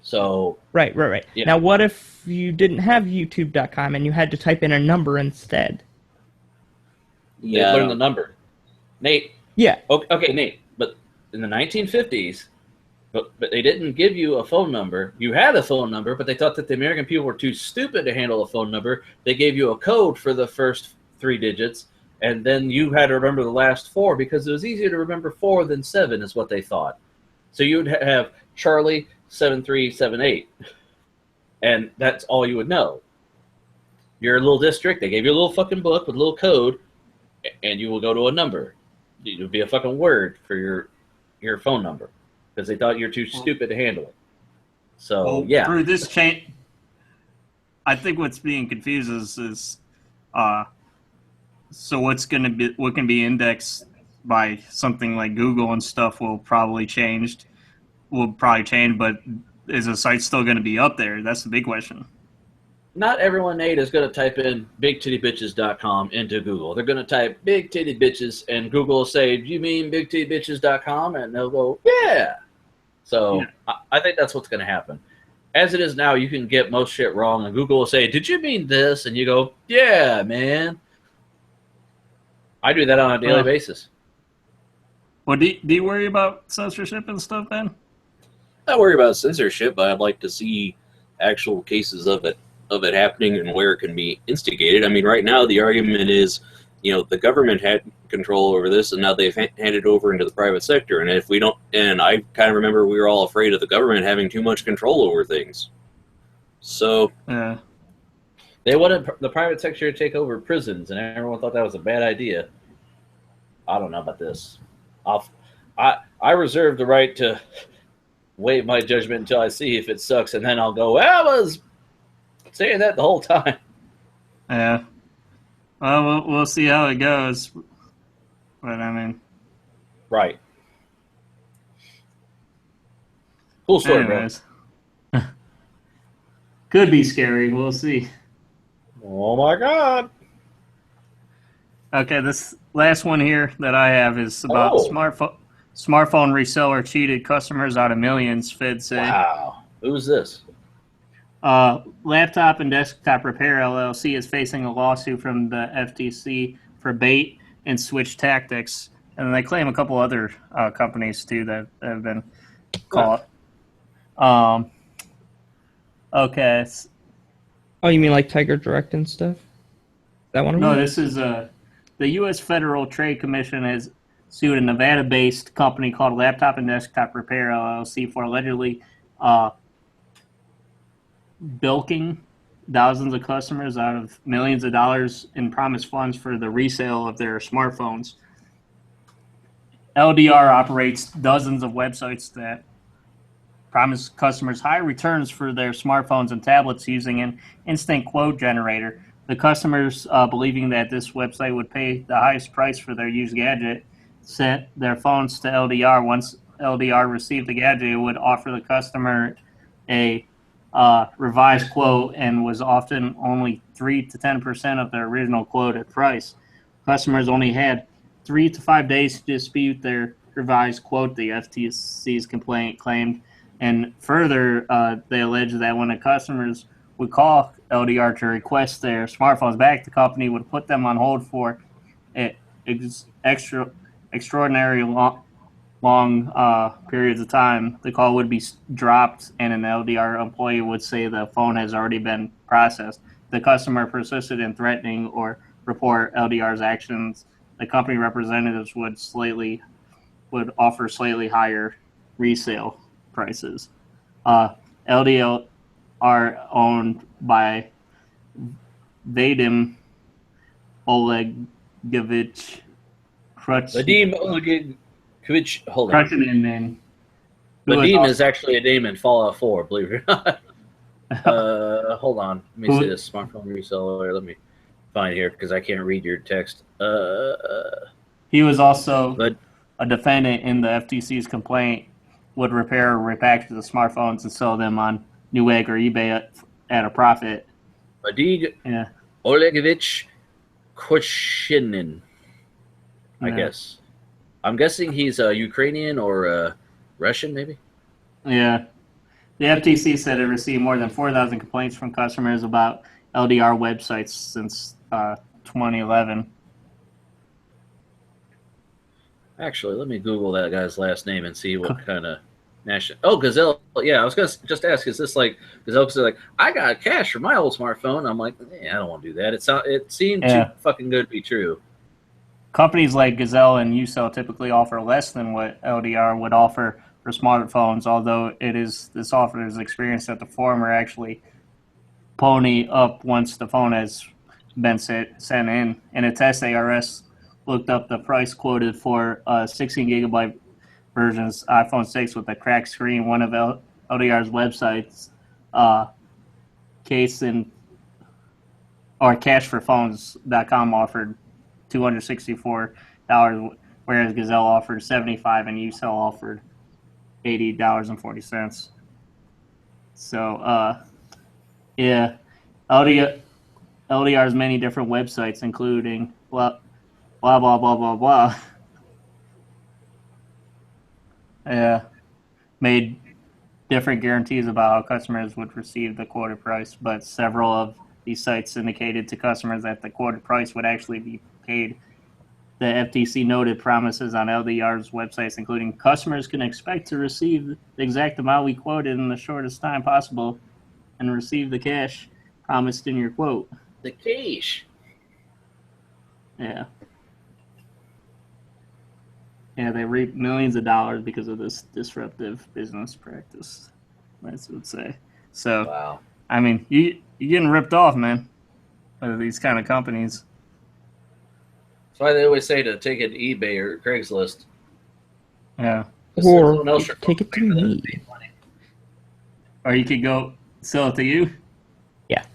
So Right. Yeah. Now, what if you didn't have YouTube.com and you had to type in a number instead? Yeah, learn the number. Nate. Yeah. Okay, Nate. But in the 1950s, but they didn't give you a phone number. You had a phone number, but they thought that the American people were too stupid to handle a phone number. They gave you a code for the first 3 digits, and then you had to remember the last 4 because it was easier to remember 4 than 7 is what they thought. So you would have Charlie 7378, and that's all you would know. Your little district, they gave you a little fucking book with a little code, and you will go to a number. It would be a fucking word for your phone number because they thought you're too stupid to handle it. So yeah, through this chain, I think what's being confused is so what can be indexed by something like Google and stuff will probably change, but is the site still going to be up there? That's the big question. Not everyone, Nate, is going to type in bigtittybitches.com into Google. They're going to type big titty bitches, and Google will say, "Do you mean bigtittybitches.com?" And they'll go, "Yeah." So yeah. I think that's what's going to happen. As it is now, you can get most shit wrong, and Google will say, "Did you mean this?" And you go, "Yeah, man." I do that on a daily basis. Well, do you worry about censorship and stuff, then? I worry about censorship, but I'd like to see actual cases of it happening and where it can be instigated. I mean, right now the argument is, the government had control over this, and now they've handed it over into the private sector. And if we don't, and I kind of remember we were all afraid of the government having too much control over things. So yeah, they wanted the private sector to take over prisons, and everyone thought that was a bad idea. I don't know about this. I reserve the right to waive my judgment until I see if it sucks, and then I'll go, "Well, I was saying that the whole time." Yeah. Well, we'll see how it goes. But I mean, right. Cool story, anyways. Bro. Could be scary. We'll see. Oh my God. Okay, this last one here that I have is about smartphone reseller cheated customers out of millions. Feds say. Wow. Who's this? Laptop and Desktop Repair LLC is facing a lawsuit from the FTC for bait and switch tactics, and they claim a couple other companies too that have been caught. Okay. Oh, you mean like Tiger Direct and stuff? That one? No, this is the U.S. Federal Trade Commission has sued a Nevada-based company called Laptop and Desktop Repair LLC for allegedly bilking thousands of customers out of millions of dollars in promised funds for the resale of their smartphones. LDR operates dozens of websites that promise customers high returns for their smartphones and tablets using an instant quote generator. The customers, believing that this website would pay the highest price for their used gadget, sent their phones to LDR. Once LDR received the gadget, it would offer the customer a revised quote and was often only 3 to 10% of their original quoted price. Customers only had 3 to 5 days to dispute their revised quote, the FTC's complaint claimed. And further, they alleged that when the customers would call LDR to request their smartphones back, the company would put them on hold for an extraordinary long long periods of time, the call would be dropped and an LDR employee would say the phone has already been processed. The customer persisted in threatening or report LDR's actions. The company representatives would offer slightly higher resale prices. LDR are owned by Vadim Olegovich Vadim Olegovich, hold on. Krutchinin. Vadim is actually a name in Fallout 4, believe it or not. Hold on. Let me see this. Smartphone reseller. Let me find here because I can't read your text. He was also a defendant in the FTC's complaint, would repair or repackage the smartphones and sell them on Newegg or eBay at a profit. Vadim Olegovich Krutchinin, I guess. I'm guessing he's Ukrainian or Russian, maybe? Yeah. The FTC said it received more than 4,000 complaints from customers about LDR websites since 2011. Actually, let me Google that guy's last name and see what kind of national. Oh, Gazelle. Yeah, I was going to just ask, is this like Gazelle? Because like, I got cash for my old smartphone. I'm like, I don't want to do that. It seemed too fucking good to be true. Companies like Gazelle and Ucell typically offer less than what LDR would offer for smartphones, although this offer is experienced that the former actually pony up once the phone has been sent in. In a test, ARS looked up the price quoted for 16 gigabyte versions iPhone 6 with a cracked screen. One of LDR's websites, cashforphones.com offered $264, whereas Gazelle offered $75 and Ucell offered $80.40. So, LDR's many different websites, including blah, blah, blah, blah, blah, blah. Made different guarantees about how customers would receive the quoted price, but several of these sites indicated to customers that the quoted price would actually be paid. The FTC noted promises on LDR's websites, including customers can expect to receive the exact amount we quoted in the shortest time possible and receive the cash promised in your quote. The cash. Yeah, they reap millions of dollars because of this disruptive business practice, I would say. So, wow. I mean, you're getting ripped off, man, by these kind of companies. That's why they always say to take it to eBay or Craigslist. Yeah. Or take it to me. Or you could go sell it to you. Yeah.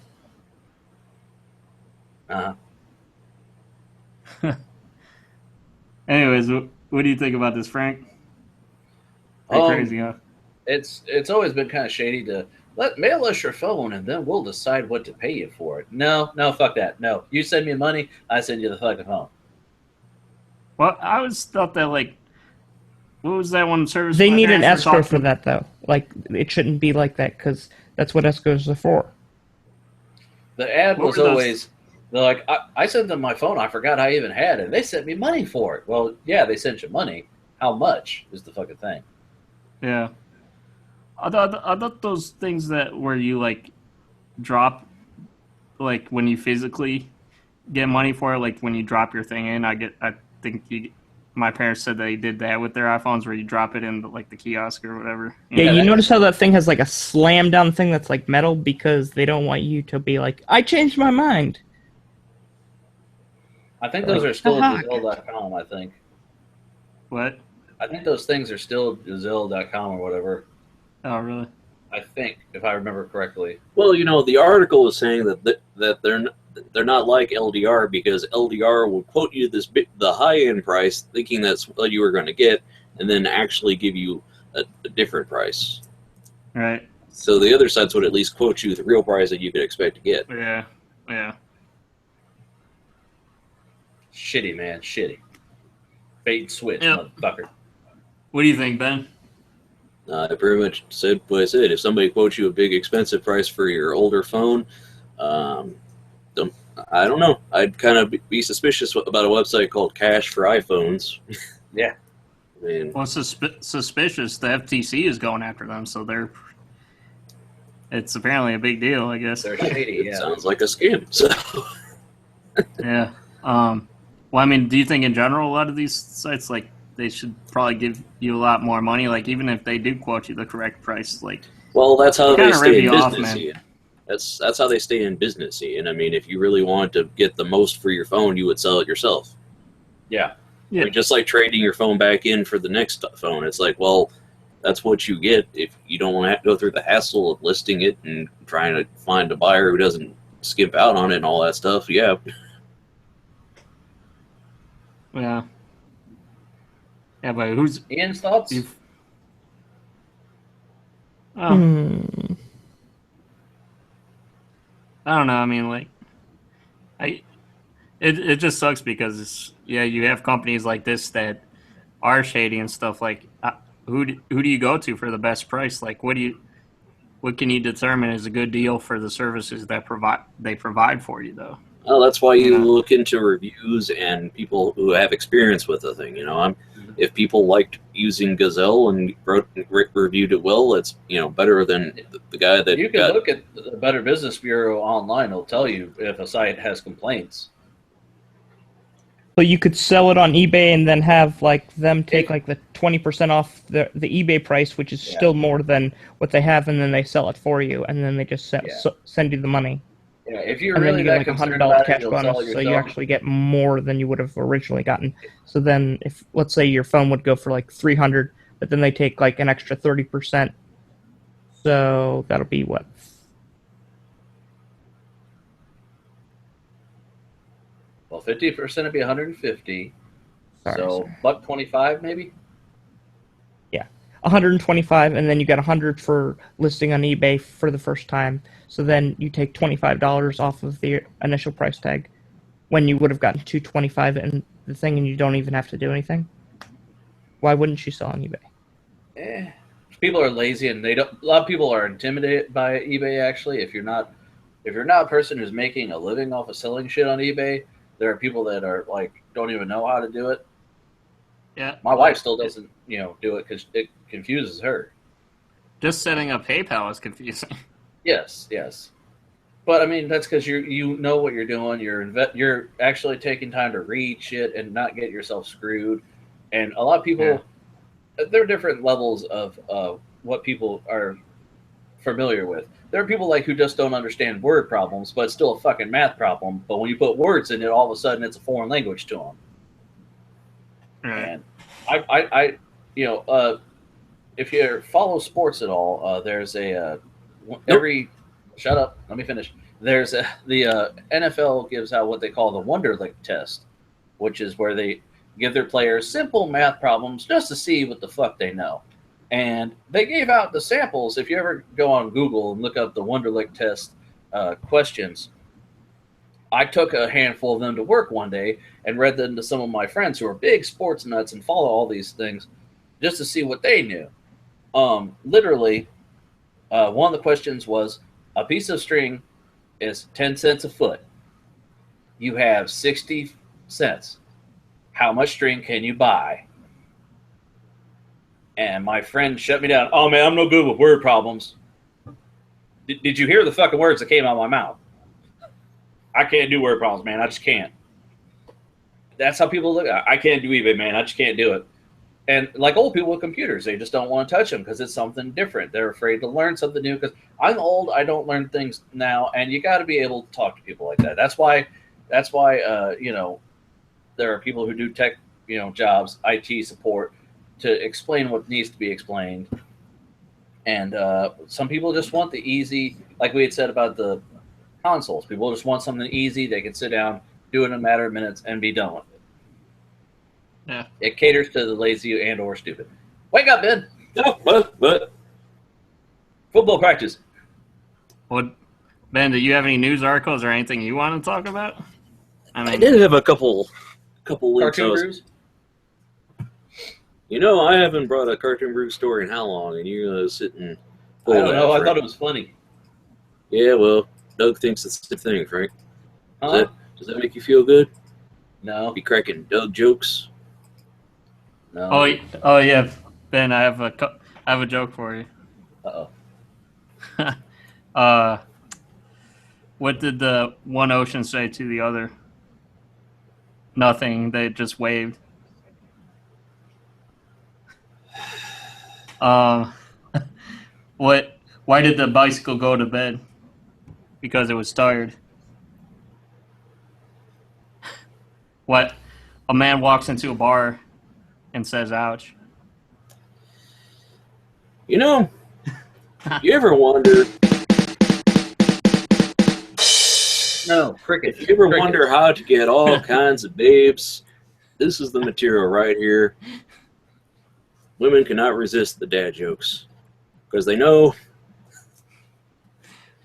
Anyways, what do you think about this, Frank? Crazy, huh? It's always been kind of shady to mail us your phone and then we'll decide what to pay you for it. No, fuck that. No, you send me money, I send you the fucking phone. Well, I always thought that, like, what was that one service? They need an escrow for that, though. Like, it shouldn't be like that because that's what escrows are for. The ad was always, they're like, I sent them my phone, I forgot I even had it. They sent me money for it. Well, yeah, they sent you money. How much is the fucking thing? Yeah. I thought those things that where you, like, drop, like, when you physically get money for it, like, when you drop your thing in, my parents said they did that with their iPhones where you drop it in, like, the kiosk or whatever. Yeah, you notice how that thing has, like, a slam-down thing that's, like, metal because they don't want you to be like, I changed my mind. I think those are still Gazelle.com, I think. What? I think those things are still Gazelle.com or whatever. Oh, really? I think, if I remember correctly. Well, the article is saying that they're not like LDR because LDR will quote you the high-end price thinking that's what you were going to get and then actually give you a different price. Right. So the other sites would at least quote you the real price that you could expect to get. Yeah. Shitty, man. Shitty. Bait and switch, motherfucker. What do you think, Ben? I pretty much said what I said. If somebody quotes you a big expensive price for your older phone, I don't know. I'd kind of be suspicious about a website called Cash for iPhones. Yeah. Man, Well, suspicious. The FTC is going after them, so it's apparently a big deal, I guess. They're shady. it Yeah. sounds like a scam. So Yeah. Well, I mean, do you think in general a lot of these sites, like, they should probably give you a lot more money? Like, even if they do quote you the correct price, like, well, that's how they kinda rip stay in you off, business. man. Ian. That's how they stay in business. Ian. I mean, if you really want to get the most for your phone, you would sell it yourself. Yeah. Yeah. I mean, just like trading your phone back in for the next phone. It's like, well, that's what you get if you don't want to have to go through the hassle of listing it and trying to find a buyer who doesn't skimp out on it and all that stuff. Yeah. Yeah. Yeah, but who's... Ian's thoughts? Oh, Hmm. I don't know. I mean, like, it just sucks because you have companies like this that are shady and stuff. Like, who do you go to for the best price? Like, what can you determine is a good deal for the services that they provide for you, though? Well, that's why you Yeah. look into reviews and people who have experience with the thing. If people liked using Gazelle and reviewed it well, it's better than the guy that You can look at the Better Business Bureau online. It'll tell you if a site has complaints. But you could sell it on eBay and then have like them take like the 20% off the eBay price, which is still more than what they have, and then they sell it for you, and then they just send you the money. Yeah, if you're And then really you get that like concerned $100 about it, cash you'll sell bonus, it so you yourself. actually get more than you would have originally gotten. So then, if let's say your phone would go for like $300, but then they take like an extra 30%, so that'll be what? Well, 50% would be 150. Sorry, So $125 maybe. 125, and then you get 100 for listing on eBay for the first time. So then you take $25 off of the initial price tag, when you would have gotten $225 in the thing, and you don't even have to do anything. Why wouldn't you sell on eBay? People are lazy, and they don't. A lot of people are intimidated by eBay. Actually, if you're not a person who's making a living off of selling shit on eBay, there are people that are like don't even know how to do it. Yeah. My wife still doesn't, do it because it confuses her. Just setting up PayPal is confusing. Yes. But I mean, that's because you know what you're doing. You're actually taking time to read shit and not get yourself screwed. And a lot of people, there are different levels of what people are familiar with. There are people like who just don't understand word problems, but it's still a fucking math problem. But when you put words in it, all of a sudden it's a foreign language to them. Right. And if you follow sports at all, there's shut up, let me finish. There's the NFL gives out what they call the Wonderlic test, which is where they give their players simple math problems just to see what the fuck they know. And they gave out the samples. If you ever go on Google and look up the Wonderlic test questions, I took a handful of them to work one day and read them to some of my friends who are big sports nuts and follow all these things just to see what they knew. Literally, one of the questions was, a piece of string is 10 cents a foot. You have 60 cents. How much string can you buy? And my friend shut me down. Oh, man, I'm no good with word problems. Did you hear the fucking words that came out of my mouth? I can't do word problems, man. I just can't. That's how people look. I can't do eBay, man. I just can't do it. And like old people with computers, they just don't want to touch them because it's something different. They're afraid to learn something new because I'm old. I don't learn things now, and you got to be able to talk to people like that. That's why, there are people who do tech, jobs, IT support, to explain what needs to be explained. And some people just want the easy, like we had said about the consoles. People just want something easy. They can sit down, do it in a matter of minutes, and be done with it. Yeah. It caters to the lazy and or stupid. Wake up, Ben. No, but Football practice. Well, Ben, do you have any news articles or anything you want to talk about? I did have a couple links. Cartoon Brews. I haven't brought a Cartoon Brew story in how long, and you're going to sit and I don't know. I thought it was funny. Yeah, well, Doug thinks it's the thing, Frank. Huh? Does that make you feel good? No. Be cracking Doug jokes? No. Oh yeah, Ben. I have a joke for you. Uh-oh. What did the one ocean say to the other? Nothing. They just waved. What? Why did the bicycle go to bed? Because it was tired. What? A man walks into a bar and says, "Ouch." You know, you ever wonder? No, cricket. If you ever wonder how to get all kinds of babes, this is the material right here. Women cannot resist the dad jokes because they know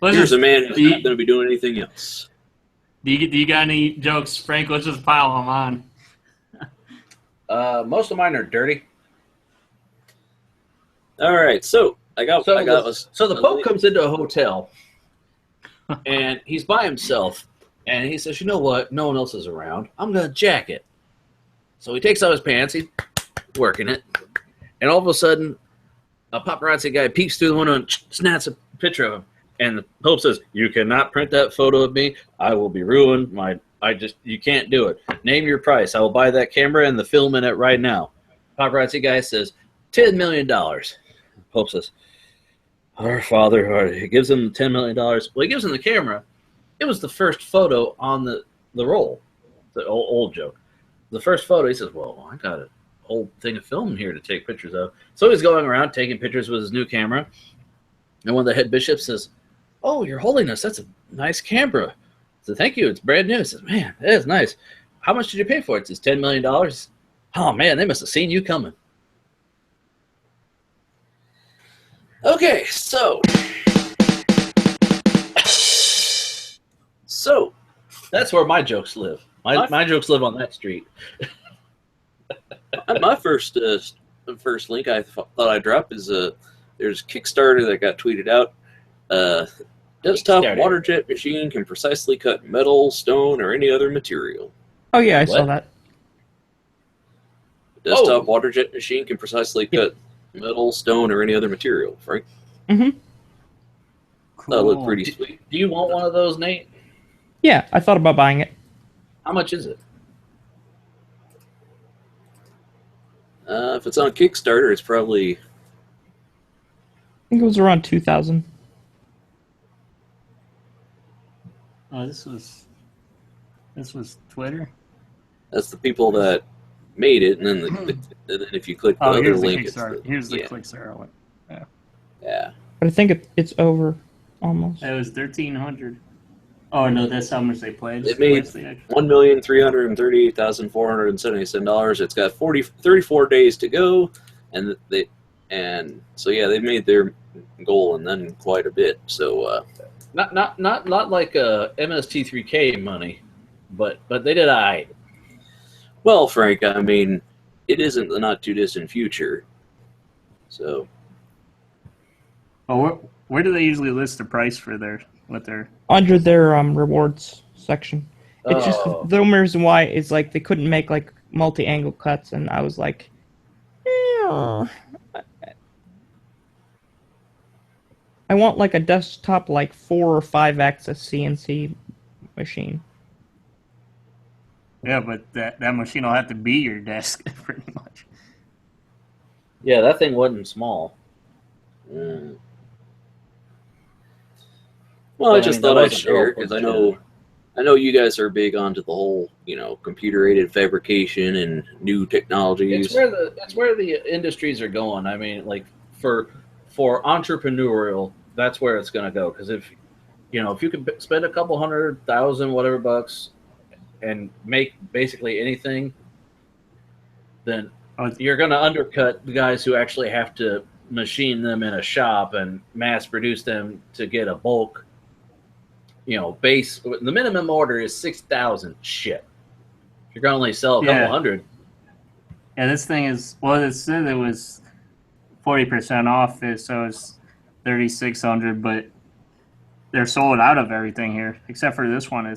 here's a man who's not going to be doing anything else. Do you got any jokes, Frank? Let's just pile them on. Most of mine are dirty. All right, so the Pope comes into a hotel, and he's by himself, and he says, "You know what? No one else is around. I'm gonna jack it." So he takes off his pants, he's working it, and all of a sudden, a paparazzi guy peeks through the window and snaps a picture of him. And the Pope says, "You cannot print that photo of me. I will be ruined. You can't do it. Name your price. I will buy that camera and the film in it right now." Paparazzi guy says, $10 million. Pope says, "Our Father," he gives him $10 million. Well, he gives him the camera. It was the first photo on the roll. The old joke. The first photo, he says, "Well, I got a whole thing of film here to take pictures of." So he's going around taking pictures with his new camera. And one of the head bishops says, "Oh, Your Holiness, that's a nice camera." I said, "Thank you. It's brand new." He says, "Man, that is nice. How much did you pay for it?" It says, $10 million. "Oh, man, they must have seen you coming." Okay, so that's where my jokes live. My jokes live on that street. my first link I thought I'd drop is there's Kickstarter that got tweeted out. Desktop Waterjet machine can precisely cut metal, stone, or any other material. Oh yeah, I saw that. Desktop Waterjet machine can precisely cut metal, stone, or any other material. Frank. Mm-hmm. Cool. That looked pretty sweet. Do you want one of those, Nate? Yeah, I thought about buying it. How much is it? If it's on Kickstarter, it's probably. I think it was around 2,000. Oh, this was Twitter. That's the people that made it, and then and then if you click the other link, here's the Kickstarter link. Yeah. But I think it's over almost. It was 1,300. Oh no, that's how much they played. They made $1,338,477. It's got 34 days to go, and so yeah, they made their goal and then quite a bit. So not like MST3K money, but they did all right. Well, Frank, I mean, it isn't the not too distant future. So. Oh, where do they usually list the price for what they're under their rewards section? It's just the only reason why is like they couldn't make like multi-angle cuts, and I was like, I want like a desktop like 4 or 5 axis CNC machine. Yeah, but that machine will have to be your desk pretty much. Yeah, that thing wasn't small. Mm. Well, I just thought I'd share because I know you guys are big onto the whole, computer-aided fabrication and new technologies. It's where the industries are going. I mean, like for entrepreneurial, that's where it's going to go. Because if you could spend a couple $100,000 whatever bucks and make basically anything, then you're going to undercut the guys who actually have to machine them in a shop and mass produce them to get a bulk. Base. The minimum order is 6,000. Shit, you're gonna only sell a couple hundred. Yeah, this thing is. Well, it said it was 40% off, so it's 3,600. But they're sold out of everything here, except for this one.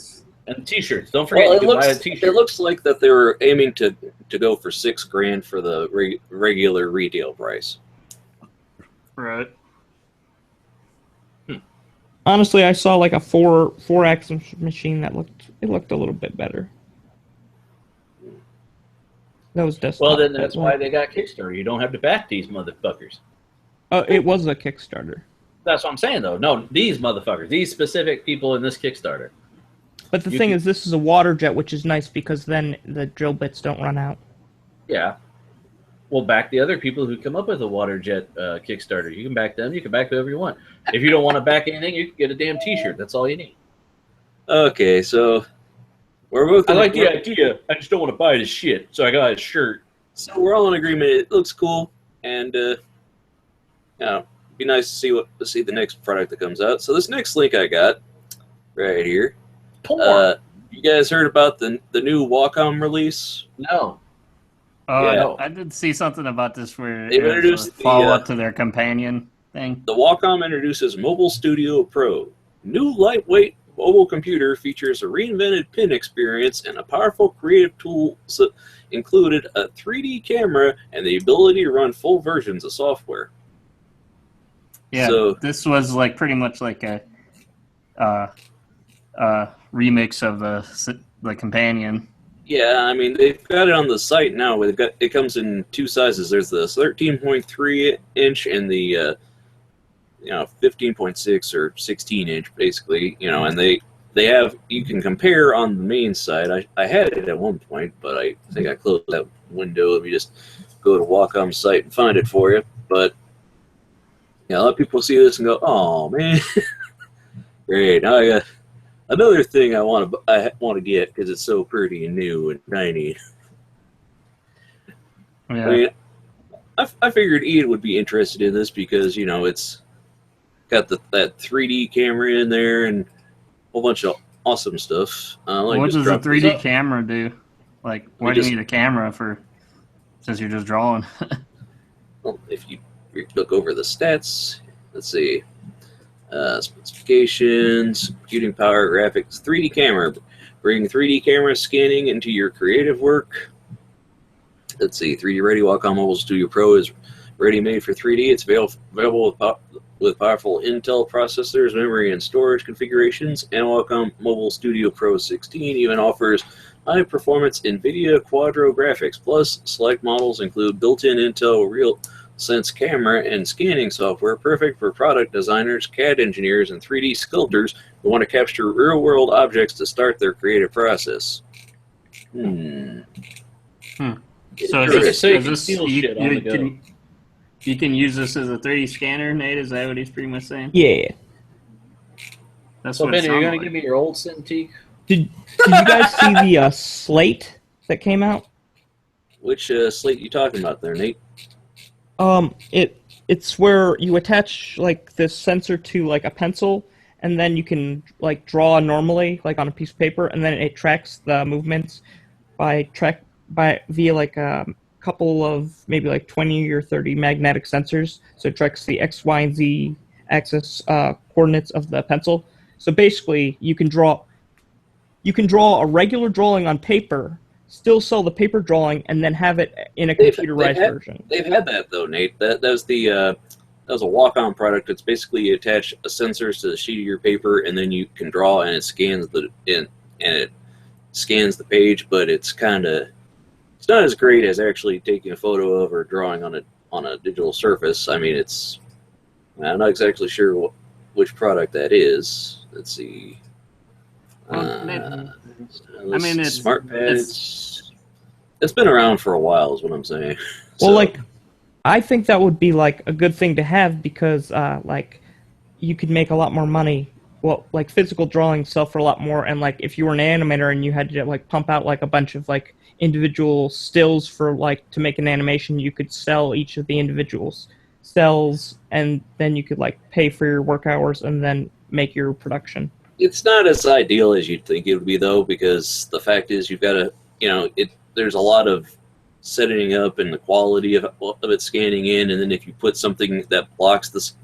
And T-shirts. Don't forget, Well, you can buy a T-shirt. it looks like that they were aiming to go for $6,000 for the regular retail price. Right. Honestly, I saw like a 4-axis machine that looked a little bit better. That was desktop. Well, then that's why they got Kickstarter. You don't have to back these motherfuckers. It was a Kickstarter. That's what I'm saying, though. No, these motherfuckers. These specific people in this Kickstarter. But the thing is, this is a Waterjet, which is nice because then the drill bits don't run out. Yeah. Well, back the other people who come up with a Waterjet Kickstarter. You can back them. You can back whoever you want. If you don't want to back anything, you can get a damn T-shirt. That's all you need. Okay, so we're both. I like the idea. I just don't want to buy this shit, so I got a shirt. So we're all in agreement. It looks cool, and it'd be nice to see the next product that comes out. So this next link I got right here. You guys heard about the new Wacom release? No. Yeah. I did see something about this where They've it was introduced a follow-up to their companion thing. The Wacom introduces MobileStudio Pro. New lightweight mobile computer features a reinvented pin experience and a powerful creative tool included a 3D camera and the ability to run full versions of software. Yeah, so this was like pretty much like a remix of the companion. Yeah, I mean they've got it on the site now. It comes in two sizes. There's the 13.3 inch and the 15.6 or 16 inch basically. And they have, you can compare on the main site. I had it at one point, but I think I closed that window. Let me just go to Wacom's site and find it for you. But a lot of people see this and go, "Oh man, great!" Now I got another thing I want to get because it's so pretty and new and shiny. Yeah. I mean, I figured Ian would be interested in this because it's got that 3D camera in there and a whole bunch of awesome stuff. What does a 3D camera do? Like, why do you need a camera for? Since you're just drawing. Well, if you look over the stats, let's see. Specifications, computing power, graphics, 3D camera. Bring 3D camera scanning into your creative work. Let's see, 3D Ready Wacom MobileStudio Pro is ready-made for 3D. It's available with powerful Intel processors, memory, and storage configurations. And Wacom MobileStudio Pro 16 even offers high-performance NVIDIA Quadro graphics. Plus, select models include built-in Intel RealSense camera and scanning software, perfect for product designers, CAD engineers, and 3D sculptors who want to capture real-world objects to start their creative process. So you can use this as a 3D scanner, Nate? Is that what he's pretty much saying? Yeah. That's So, what Ben, are you going like. to give me your old Cintiq? Did you guys see the slate that came out? Which slate you talking about there, Nate? It's where you attach like this sensor to like a pencil, and then you can like draw normally like on a piece of paper, and then it tracks the movements via like a couple of maybe like 20 or 30 magnetic sensors. So it tracks the X, Y, and Z axis coordinates of the pencil. So basically, you can draw a regular drawing on paper, still sell the paper drawing, and then have it in a computerized version. They've had that though, Nate. That was a Wacom product. It's basically you attach a sensors to the sheet of your paper, and then you can draw, and it scans the page. But it's not as great as actually taking a photo of or drawing on a digital surface. I mean, I'm not exactly sure which product that is. Let's see. It's smart pads. It's been around for a while, is what I'm saying. Well, I think that would be like a good thing to have because you could make a lot more money. Well, like physical drawings sell for a lot more, and like if you were an animator and you had to like pump out like a bunch of like individual stills for like to make an animation, you could sell each of the individual cells, and then you could like pay for your work hours and then make your production. It's not as ideal as you'd think it would be, though, because the fact is you've got to, there's a lot of setting up and the quality of it scanning in, and then if you put something that blocks,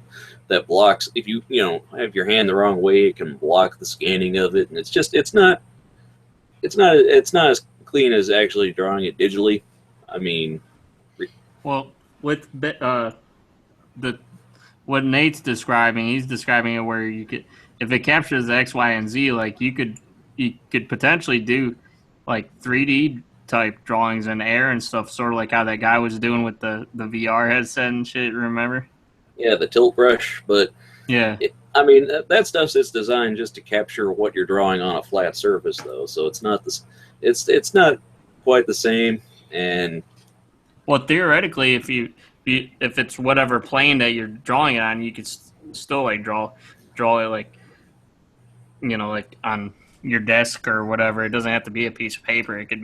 if you have your hand the wrong way, it can block the scanning of it, and it's not it's not as clean as actually drawing it digitally. I mean, Well, with what Nate's describing, he's describing it where you could, if it captures X, Y, and Z, like you could potentially do like 3D type drawings in air and stuff, sort of like how that guy was doing with the VR headset and shit. Remember? yeah, the tilt brush, but Yeah. I mean that stuff's just designed just to capture what you're drawing on a flat surface, though. So it's not this. It's not quite the same. And Well, theoretically, if it's whatever plane that you're drawing it on, you could still like draw it like, you know, like on your desk or whatever. It doesn't have to be a piece of paper. It could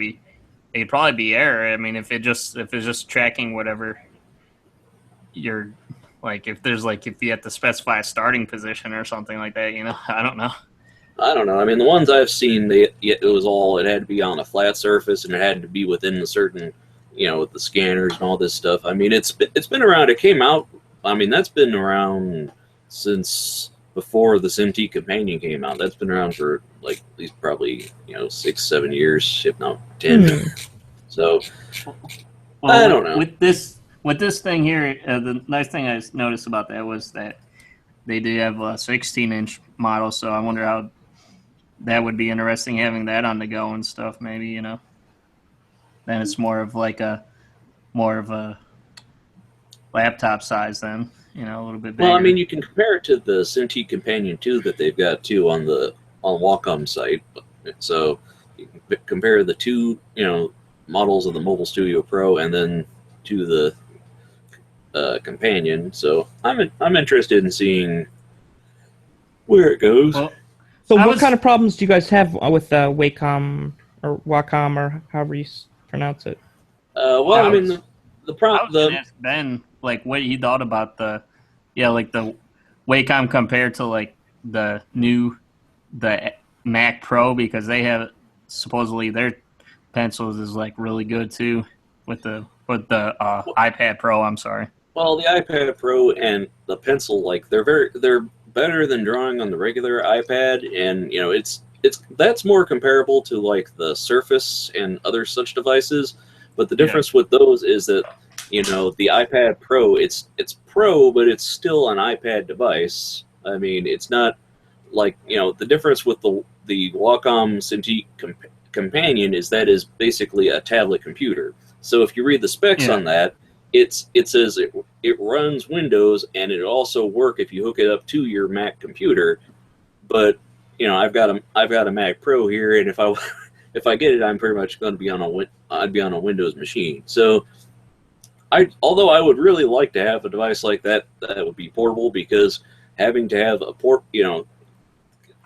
probably be air. I mean, if it's just tracking whatever you're like, if you have to specify a starting position or something like that, you know, I don't know. I don't know. I mean, the ones I've seen, it had to be on a flat surface, and it had to be within a certain, you know, with the scanners and all this stuff. I mean, it's been around. It came out. I mean, that's been around since before the SimT Companion came out. That's been around for like at least probably 6-7 years, if not 10. So Well, I don't know. With this thing here, the nice thing I noticed about that was that they do have a 16-inch model. So I wonder how that would be interesting having that on the go and stuff. Maybe, you know. Then it's more of a laptop size then, you know, a little bit bigger. Well, I mean, you can compare it to the SimT Companion 2 that they've got too on Wacom site. So you can compare the two, models of the MobileStudio Pro and then to the Companion. So I'm interested in seeing where it goes. Well, So what kind of problems do you guys have with Wacom or however you pronounce it? Well, I mean, the problem. I was gonna ask Ben like what he thought about the Wacom compared to like the Mac Pro, because they have supposedly their pencils is like really good too with the iPad Pro. I'm sorry. Well, the iPad Pro and the pencil, like they're better than drawing on the regular iPad, and that's more comparable to like the Surface and other such devices. But the difference with those is that the iPad Pro, it's Pro, but it's still an iPad device. I mean, it's not like the difference with the Wacom SimT Companion is basically a tablet computer. So if you read the specs on that, it says it runs Windows, and it also work if you hook it up to your Mac computer. But I've got a Mac Pro here, and if I get it, I'm pretty much going to be on a Windows machine. So although I would really like to have a device like that would be portable, because having to have a port,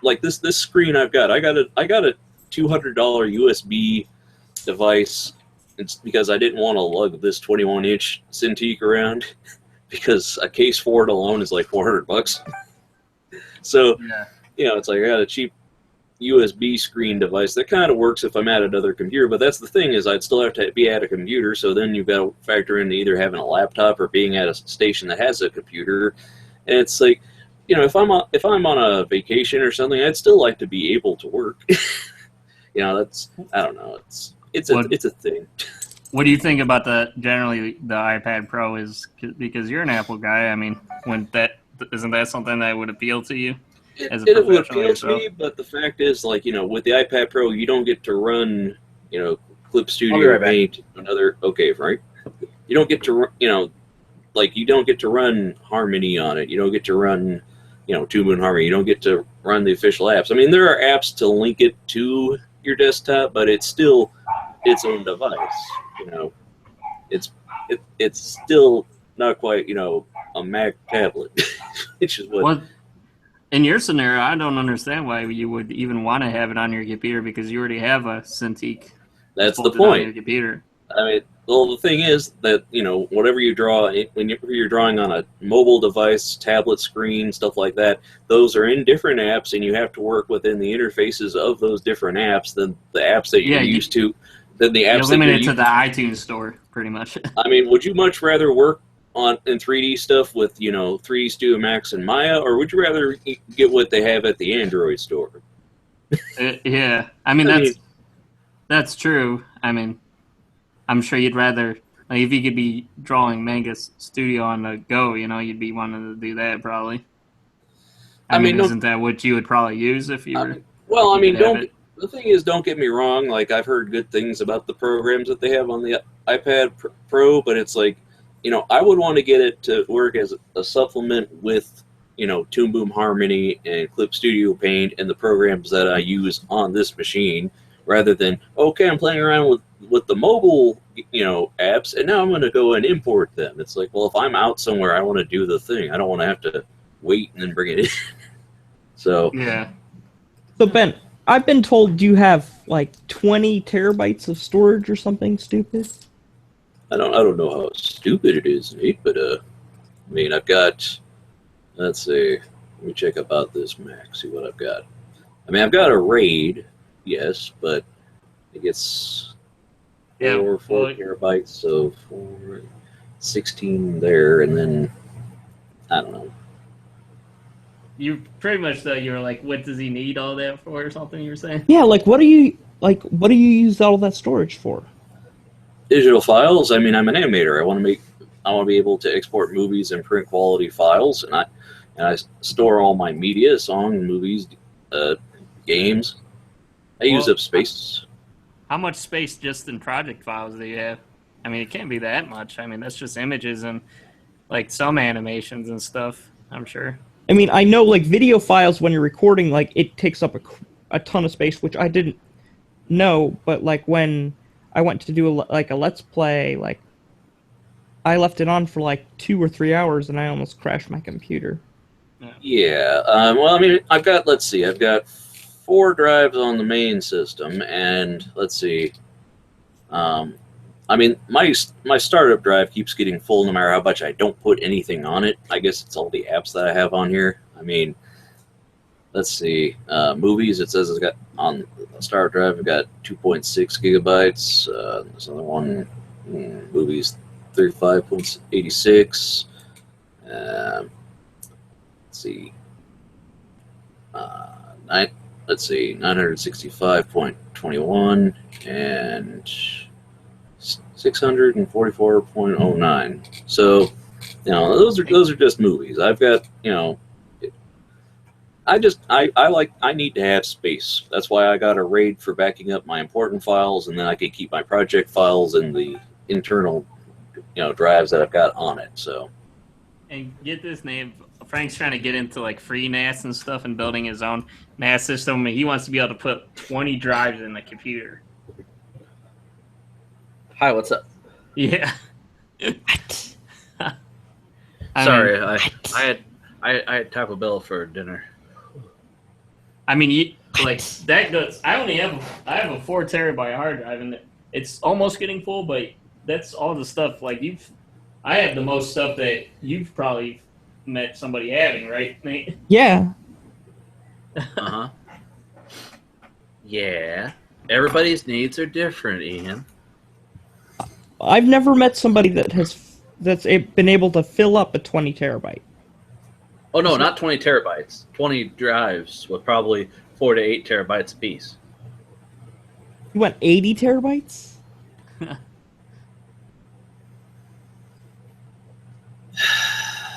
like this screen I got a $200 USB device. It's because I didn't want to lug this 21-inch Cintiq around, because a case for it alone is like $400. So, it's like I got a cheap USB screen device that kind of works if I'm at another computer. But that's the thing, is I'd still have to be at a computer. So then you've got to factor in either having a laptop or being at a station that has a computer. And it's like, if I'm on a vacation or something, I'd still like to be able to work. I don't know. It's a thing. What do you think about generally the iPad Pro is, because you're an Apple guy? I mean, isn't that something that would appeal to you? It would appeal to me, but the fact is, like, with the iPad Pro, you don't get to run, Clip Studio or Paint, another. Okay, right? You don't get to, you don't get to run Harmony on it. You don't get to run, Tune and Harmony. You don't get to run the official apps. I mean, there are apps to link it to your desktop, but it's still its own device. It's still not quite, a Mac tablet, which is what. Well, in your scenario, I don't understand why you would even want to have it on your computer, because you already have a Cintiq. That's the point. On your computer. I mean, well, the thing is that whatever you draw, when you're drawing on a mobile device, tablet screen, stuff like that, those are in different apps, and you have to work within the interfaces of those different apps than the apps that you're used to. Than the apps you're limited to the iTunes store, pretty much. I mean, would you much rather work in 3D stuff with 3D Studio Max and Maya, or would you rather get what they have at the Android store? Yeah, I mean That's true. I mean, I'm sure you'd rather, like, if you could be drawing Manga Studio on the go, you'd be wanting to do that probably. I mean, isn't that what you would probably use if you were? Well, I mean, don't. The thing is, don't get me wrong. Like, I've heard good things about the programs that they have on the iPad Pro, but it's like, I would want to get it to work as a supplement with, Toon Boom Harmony and Clip Studio Paint and the programs that I use on this machine, rather than, okay, I'm playing around with the mobile, apps, and now I'm going to go and import them. It's like, well, if I'm out somewhere, I want to do the thing. I don't want to have to wait and then bring it in. So yeah. So Ben, I've been told you have like 20 terabytes of storage or something stupid. I don't know how stupid it is, Nate, but I mean, I've got. Let's see. Let me check about this Mac. See what I've got. I mean, I've got a RAID, yes, but it gets 4 terabytes, so 16 there, and then I don't know. You pretty much though you were like, what does he need all that for, or something? You were saying? Yeah, what do you use all that storage for? Digital files. I mean, I'm an animator. I want to be able to export movies and print quality files, and I store all my media, songs, movies, games. I use up space. How much space just in project files do you have? I mean, it can't be that much. I mean, that's just images and like some animations and stuff, I'm sure. I mean, I know like video files when you're recording, like it takes up a ton of space, which I didn't know. But like when I went to do a Let's Play, like I left it on for like 2 or 3 hours, and I almost crashed my computer. Yeah. Well, I mean, I've got 4 drives on the main system, and let's see. I mean, my startup drive keeps getting full no matter how much I don't put anything on it. I guess it's all the apps that I have on here. I mean, let's see. Movies, it says it's got on the startup drive, I've got 2.6 gigabytes. There's another one, movies, 35.86. Let's see. Let's see, 965.21 and 644.09. So, those are just movies. I've got, I need to have space. That's why I got a RAID for backing up my important files, and then I can keep my project files in the internal, drives that I've got on it. So. And get this name. Frank's trying to get into like free NAS and stuff and building his own NAS system. He wants to be able to put 20 drives in the computer. Hi, what's up? Yeah. Sorry, I had Taco Bell for dinner. I mean, that goes. I have a 4 terabyte hard drive, and it's almost getting full. But that's all the stuff. Like I have the most stuff that you've probably met somebody having, right, Nate? Yeah. Uh-huh. Yeah. Everybody's needs are different, Ian. I've never met somebody that's been able to fill up a 20 terabyte. Oh no, not 20 terabytes. 20 drives with probably 4 to 8 terabytes apiece. You want 80 terabytes?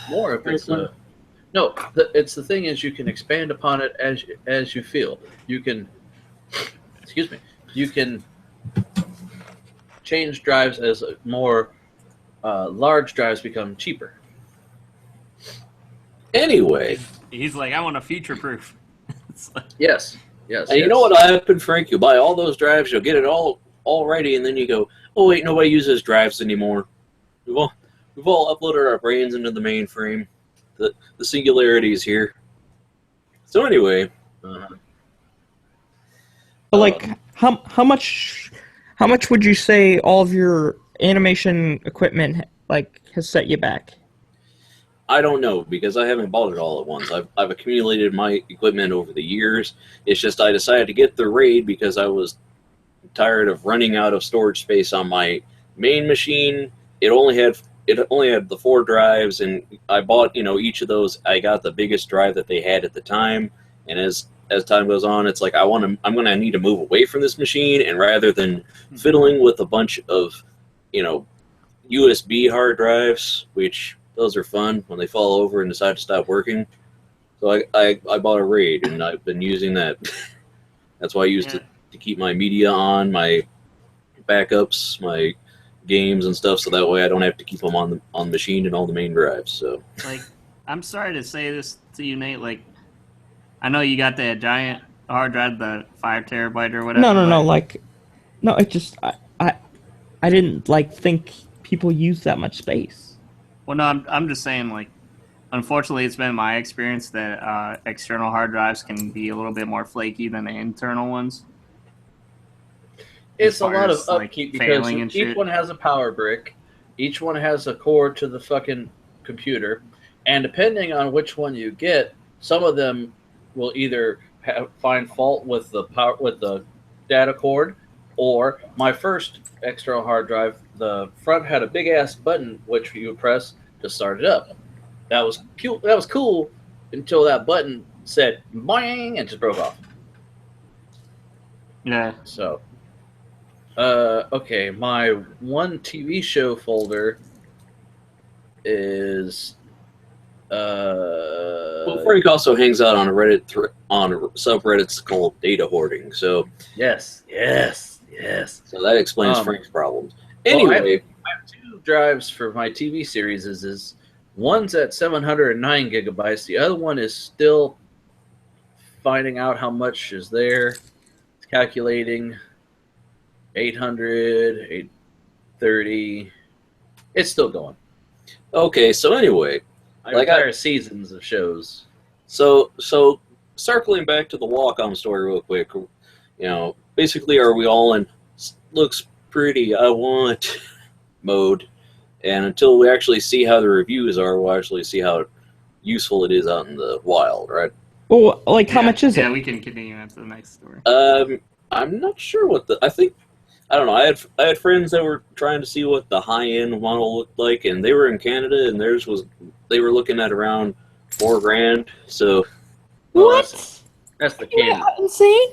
More if it's no. It's the thing is you can expand upon it as you feel. You can, excuse me. You can change drives as more large drives become cheaper. Anyway, he's like, I want a future proof. Yes. And you know what will happen, Frank? You buy all those drives, you'll get it all ready, and then you go, oh wait, nobody uses drives anymore. We've all uploaded our brains into the mainframe. The singularity is here. So anyway, but like, how much would you say all of your animation equipment has set you back? I don't know, because I haven't bought it all at once. I've accumulated my equipment over the years. It's just I decided to get the RAID because I was tired of running out of storage space on my main machine. It only had the 4 drives, and I bought, each of those. I got the biggest drive that they had at the time, and as as time goes on, it's like I'm gonna need to move away from this machine, and rather than fiddling with a bunch of, USB hard drives, which those are fun when they fall over and decide to stop working. So I bought a RAID, and I've been using that. That's why I used it to keep my media on, my backups, my games and stuff, so that way I don't have to keep them on the machine and all the main drives. So, like, I'm sorry to say this to you, Nate. Like, I know you got that giant hard drive, the 5 terabyte or whatever. No. It just I didn't think people use that much space. Well, no, I'm just saying, like, unfortunately, it's been my experience that external hard drives can be a little bit more flaky than the internal ones. It's a lot of upkeep because each one has a power brick, each one has a cord to the fucking computer, and depending on which one you get, some of them will either find fault with the data cord, or my first external hard drive, the front had a big ass button which you would press to start it up. That was cute. That was cool until that button said "boing" and just broke off. Yeah. So, okay, my one TV show folder is. Well, Frank also hangs out on a Reddit on subreddits called data hoarding. So yes. So that explains Frank's problems. Anyway, I have 2 drives for my TV series. Is one's at 709 gigabytes. The other one is still finding out how much is there. It's calculating 800, 830. It's still going. Okay, so anyway, I retire seasons of shows. So circling back to the Wacom story real quick, basically, are we all in looks pretty, I want mode? And until we actually see how the reviews are, we'll actually see how useful it is out in the wild, right? Well, how much is it? Yeah, we can continue on to the next story. I'm not sure what I don't know. I had friends that were trying to see what the high-end model looked like, and they were in Canada, and they were looking at around $4,000. So what? That's the Canada. Insane.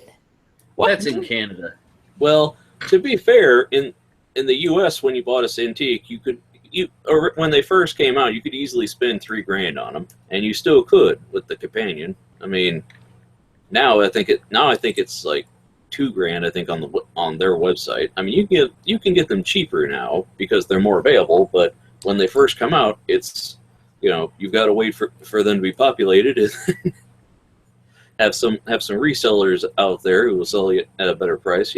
What? That's in Canada. Well, to be fair, in the U.S., when you bought a Cintiq, or when they first came out, you could easily spend $3,000 on them, and you still could with the companion. I mean, now I think it's like $2,000. I think on their website. I mean, you can get them cheaper now because they're more available. But when they first come out, it's you've got to wait for them to be populated and have some resellers out there who will sell you at a better price.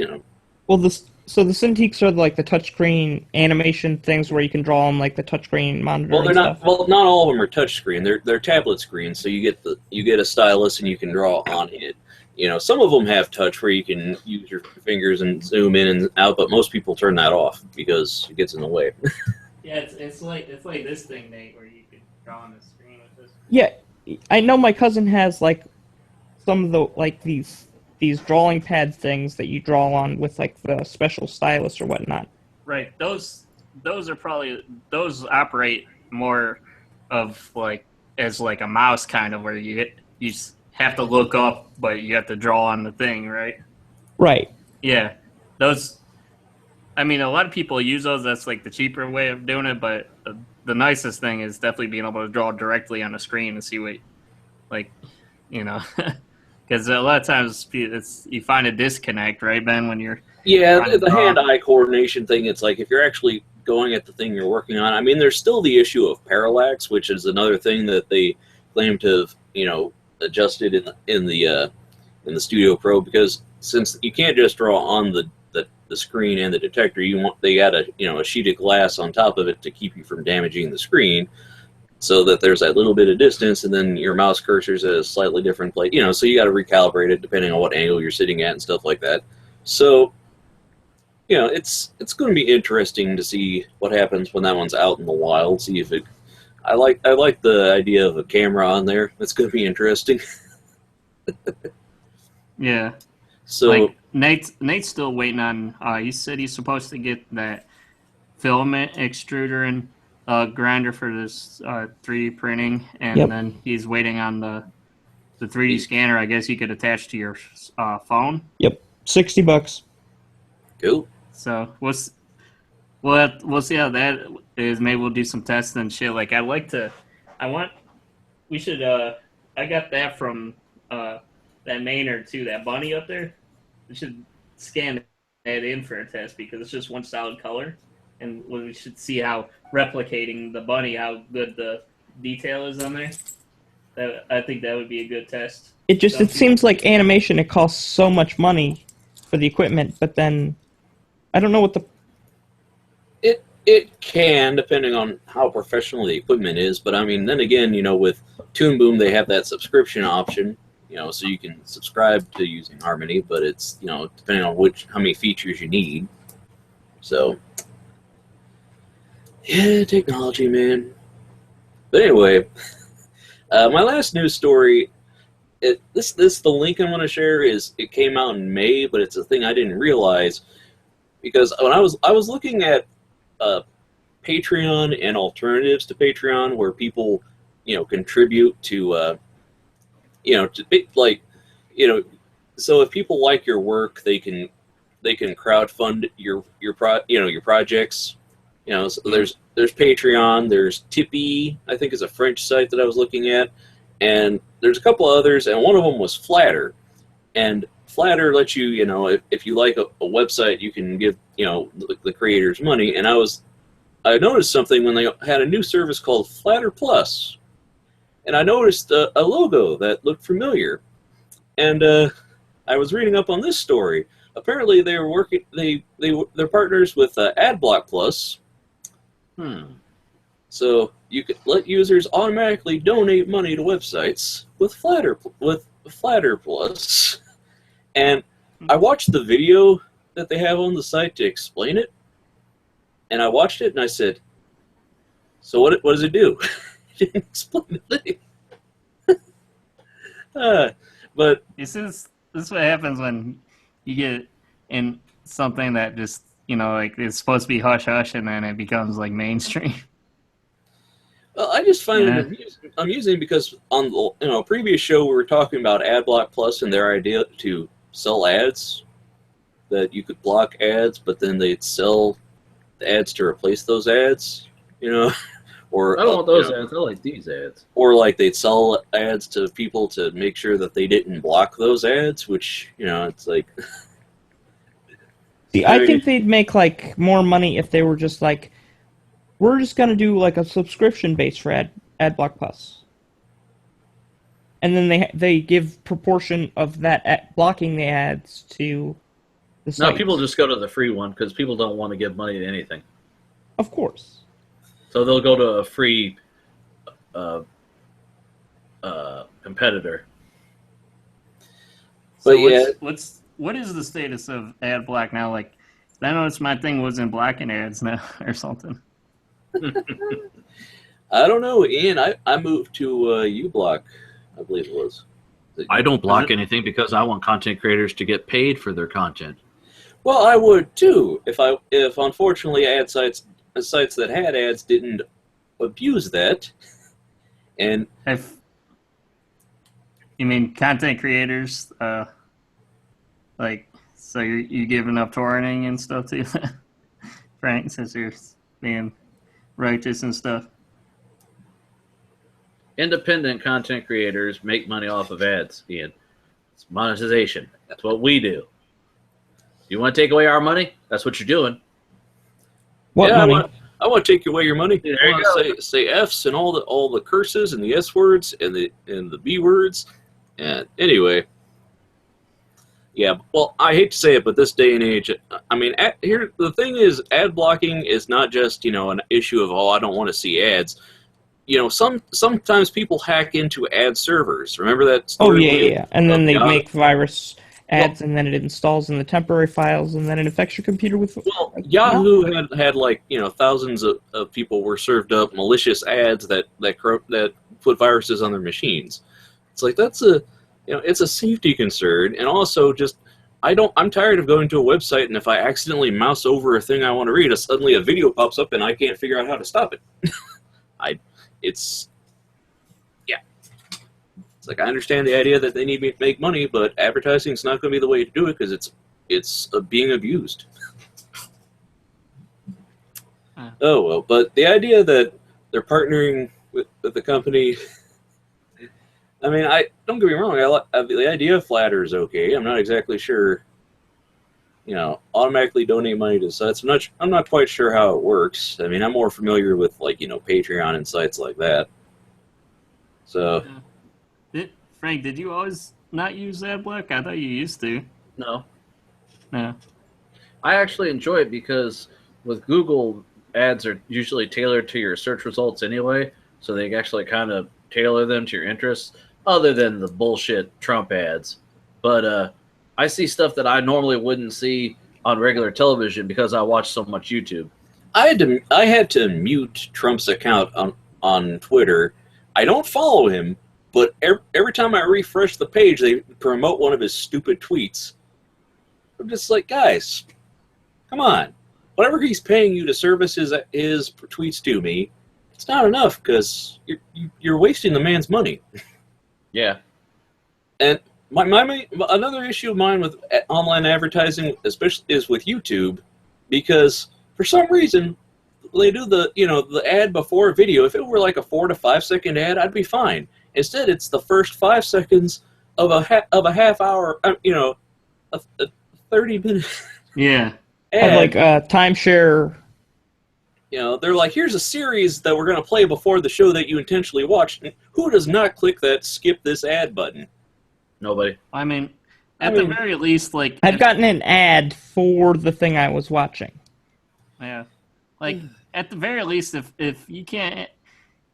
Well, so the Cintiqs are like the touchscreen animation things where you can draw on the touchscreen monitor. Well, they're not. Well, not all of them are touchscreen. They're tablet screens. So you get a stylus and you can draw on it. Some of them have touch where you can use your fingers and zoom in and out, but most people turn that off because it gets in the way. Yeah, it's like this thing, Nate, where you can draw on the screen with this. Yeah, I know my cousin has some of the these drawing pad things that you draw on with the special stylus or whatnot. Right. Those operate more of as a mouse kind of where you have to look up, but you have to draw on the thing, right? Right. Yeah. Those. I mean, a lot of people use those. That's the cheaper way of doing it, but the nicest thing is definitely being able to draw directly on the screen and see what, because a lot of times you find a disconnect, right, Ben, when you're... Yeah, the hand-eye coordination thing, it's if you're actually going at the thing you're working on, I mean, there's still the issue of parallax, which is another thing that they claim to have, adjusted in the Studio Pro, because since you can't just draw on the screen and the detector, they got a sheet of glass on top of it to keep you from damaging the screen, so that there's that little bit of distance, and then your mouse cursor's at a slightly different place, so you got to recalibrate it depending on what angle you're sitting at and stuff like that. So, it's going to be interesting to see what happens when that one's out in the wild. See if I like the idea of a camera on there. It's going to be interesting. Yeah. So Nate's still waiting on. He said he's supposed to get that filament extruder and grinder for this 3D printing, and then he's waiting on the the 3D scanner, I guess you could attach to your phone. Yep, $60. Cool. So we'll see how that is. Maybe we'll do some testing and shit. Like I got that from that Maynard too, that bunny up there. We should scan that in for a test because it's just one solid color, and we should see how replicating the bunny, how good the detail is on there. I think that would be a good test. It seems like animation, it costs so much money for the equipment, but then I don't know what the... It can, depending on how professional the equipment is, but I mean, then again, with Toon Boom, they have that subscription option, so you can subscribe to using Harmony, but it's, depending on how many features you need. So, yeah, technology, man. But anyway... my last news story, the link I'm going to share it came out in May, but it's a thing I didn't realize because when I was looking at Patreon and alternatives to Patreon where people contribute to so if people like your work they can crowdfund your projects. So there's Patreon, there's Tipeee, I think is a French site that I was looking at, and there's a couple others, and one of them was Flatter. And Flatter lets you, if you like a website, you can give, the creators money. And I noticed something when they had a new service called Flatter Plus, and I noticed a logo that looked familiar. And I was reading up on this story. Apparently, they were working. They're partners with AdBlock Plus. So you could let users automatically donate money to websites with Flatter Plus. And I watched the video that they have on the site to explain it. And I watched it and I said, "So what does it do?" It didn't explain the thing. But this is what happens when you get in something that just it's supposed to be hush hush, and then it becomes like mainstream. Well, I just find it amusing because on the previous show we were talking about AdBlock Plus and their idea to sell ads, that you could block ads, but then they'd sell the ads to replace those ads. Or I don't want those ads. I like these ads. Or like they'd sell ads to people to make sure that they didn't block those ads, which it's like. See, I think they'd make more money if they were just we're just gonna do a subscription base for AdBlock Plus, and then they give proportion of that blocking the ads to the site. No, people just go to the free one because people don't want to give money to anything. Of course. So they'll go to a free competitor. But so what is the status of AdBlock now? I noticed my thing wasn't blocking ads now or something. I don't know, Ian. I moved to uBlock, I believe it was. I don't block anything because I want content creators to get paid for their content. Well, I would too if unfortunately sites that had ads didn't abuse that. And you mean content creators? So you giving up torrenting and stuff too, Frank, since you're being righteous and stuff. Independent content creators make money off of ads, Ian. It's monetization. That's what we do. You want to take away our money? That's what you're doing. What money? I want to take away your money. There I want to say F's and all the curses and the S words and the B words. And anyway. Yeah, well, I hate to say it, but this day and age, I mean, here the thing is, ad blocking is not just an issue of I don't want to see ads. Sometimes people hack into ad servers. Remember that story? Oh yeah, and then they make virus ads, and then it installs in the temporary files, and then it infects your computer with. Well, Yahoo had thousands of people were served up malicious ads that put viruses on their machines. It's that's it's a safety concern, and also just I'm tired of going to a website, and if I accidentally mouse over a thing I want to read, suddenly a video pops up, and I can't figure out how to stop it. like, I understand the idea that they need to make money, but advertising is not going to be the way to do it because it's being abused. Oh, well, but the idea that they're partnering with the company, I mean, don't get me wrong, the idea of Flatter is okay. I'm not exactly sure, automatically donate money to sites. I'm not quite sure how it works. I mean, I'm more familiar with, like, Patreon and sites like that. So... Frank, did you always not use AdBlock? I thought you used to. No. No. I actually enjoy it because with Google, ads are usually tailored to your search results anyway, so they actually kind of tailor them to your interests, other than the bullshit Trump ads. But I see stuff that I normally wouldn't see on regular television because I watch so much YouTube. I had to mute Trump's account on Twitter. I don't follow him, but every time I refresh the page, they promote one of his stupid tweets. I'm just like, guys, come on. Whatever he's paying you to service his tweets to me, it's not enough because you're wasting the man's money. Yeah. And another issue of mine with online advertising, especially, is with YouTube, because for some reason they do the ad before a video. If it were like a 4 to 5 second ad, I'd be fine. Instead, it's the first 5 seconds of a half hour, a 30-minute yeah, ad. Like timeshare. They're like, here's a series that we're going to play before the show that you intentionally watched. Who does not click that skip this ad button? Nobody. I mean, at the very least, like... I've gotten an ad for the thing I was watching. Yeah. Like, at the very least, if you can't...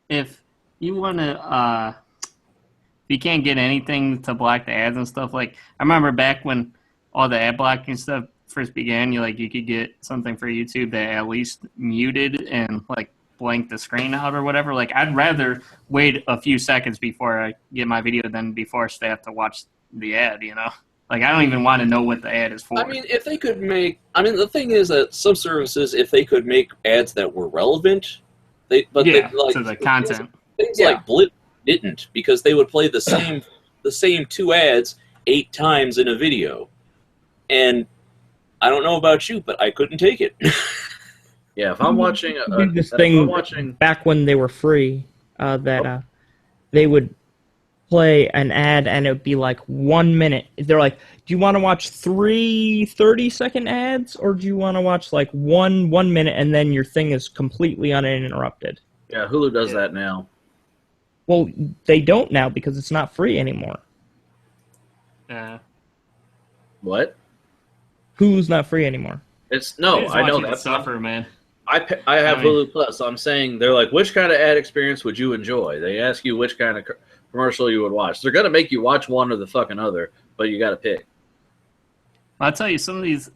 If you want to... If you can't get anything to block the ads and stuff, like... I remember back when all the ad blocking stuff first began, you could get something for YouTube that at least muted and, like, blanked the screen out or whatever. Like, I'd rather wait a few seconds before I get my video than before I have to watch the ad, Like, I don't even want to know what the ad is for. I mean, if they could make... I mean, the thing is that some services, if they could make ads that were relevant... to the content. Things like Blip didn't, because they would play the same 2 ads 8 times in a video. And I don't know about you, but I couldn't take it. Yeah, if I'm watching this thing back when they were free, they would play an ad and it would be like 1 minute. They're like, do you want to watch 3 30-second ads, or do you want to watch like one minute and then your thing is completely uninterrupted? Yeah, Hulu does that now. Well, they don't now because it's not free anymore. Yeah. What? Hulu's not free anymore. I know that. Suffer, man. I have Hulu Plus. I'm saying, they're like, which kind of ad experience would you enjoy? They ask you which kind of commercial you would watch. They're going to make you watch one or the fucking other, but you got to pick. I'll tell you, some of these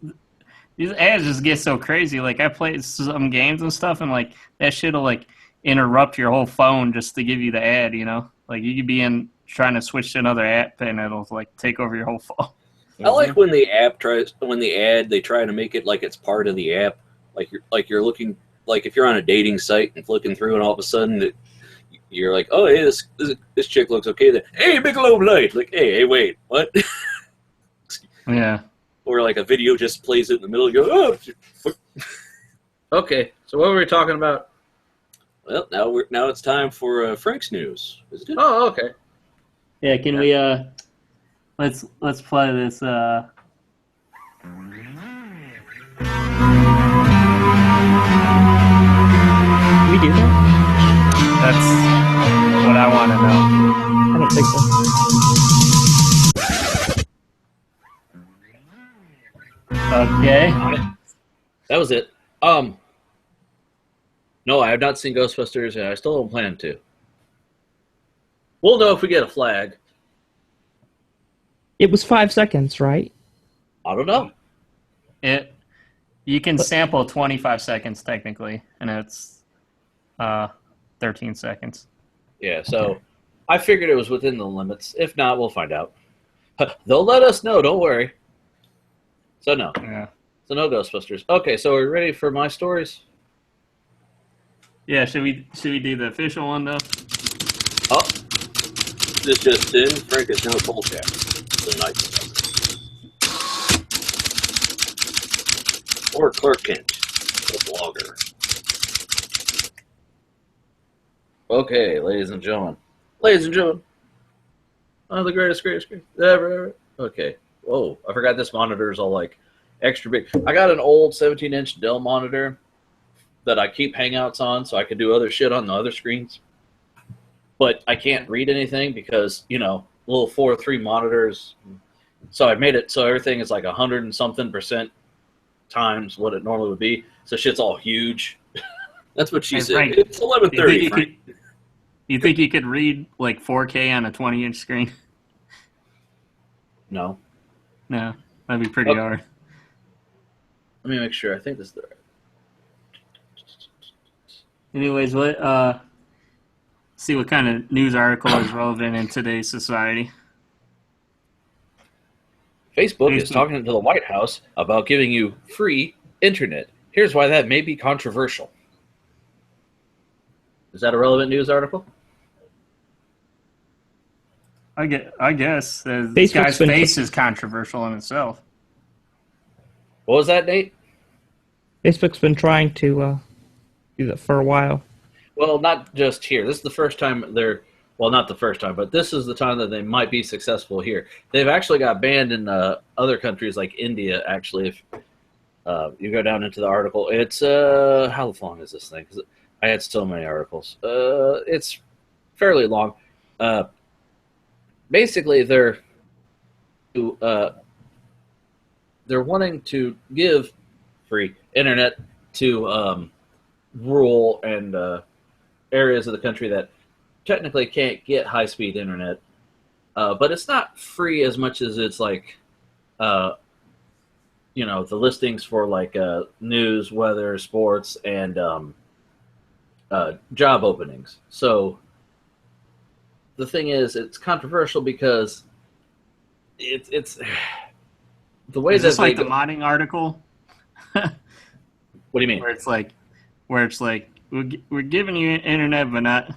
ads just get so crazy. Like, I played some games and stuff, and, like, that shit will, like, interrupt your whole phone just to give you the ad, Like, you could be trying to switch to another app, and it'll, like, take over your whole phone. I like when the ad, they try to make it like it's part of the app. Like you're looking, like if you're on a dating site and flicking through, and all of a sudden you're like, oh, hey, this chick looks okay. Then, hey, Michelob Light. Like, hey, wait, what? Yeah. Or like a video just plays it in the middle. You go, oh. Okay, so what were we talking about? Well, now it's time for Frank's news. Isn't it? Oh, okay. Yeah, can we let's play this We do that? That's what I want to know. I don't think so. Okay. That was it. No, I have not seen Ghostbusters, and I still don't plan to. We'll know if we get a flag. It was 5 seconds, right? I don't know. You can sample 25 seconds technically, and it's 13 seconds. Yeah, so I figured it was within the limits. If not, we'll find out. They'll let us know, don't worry. So no. Yeah. So no Ghostbusters. Okay, so are we ready for my stories? Yeah, should we do the official one though? Oh. This just in, Frank is now a podcast. So nice. Or Clark Kent, the blogger. Okay, ladies and gentlemen. Ladies and gentlemen. Oh, the greatest ever. Okay. Whoa, I forgot this monitor is all like extra big. I got an old 17-inch Dell monitor that I keep Hangouts on so I can do other shit on the other screens. But I can't read anything because, little 4:3 monitors. So I made it so everything is like 100 and something % times what it normally would be. So shit's all huge. That's what she Hey, said. Frank, It's 11:30, Frank. You think you could read like 4K on a 20-inch screen? No. No, that'd be pretty hard. Let me make sure. I think this is the right. Anyways, see what kind of news article is relevant in today's society. Facebook is talking to the White House about giving you free internet. Here's why that may be controversial. Is that a relevant news article? I guess this guy's face is controversial in itself. What was that, Nate? Facebook's been trying to do that for a while. Well, not just here. This is the first time they're... Well, not the first time, but this is the time that they might be successful here. They've actually got banned in other countries like India, actually. If you go down into the article, it's... how long is this thing? 'Cause I had so many articles. It's fairly long. Basically, they're wanting to give free internet to rural and areas of the country that technically can't get high-speed internet, but it's not free as much as it's like, the listings for like news, weather, sports, and job openings. So the thing is, it's controversial because it's the way is that this like the modding article? What do you mean? Where it's like we're giving you internet, but not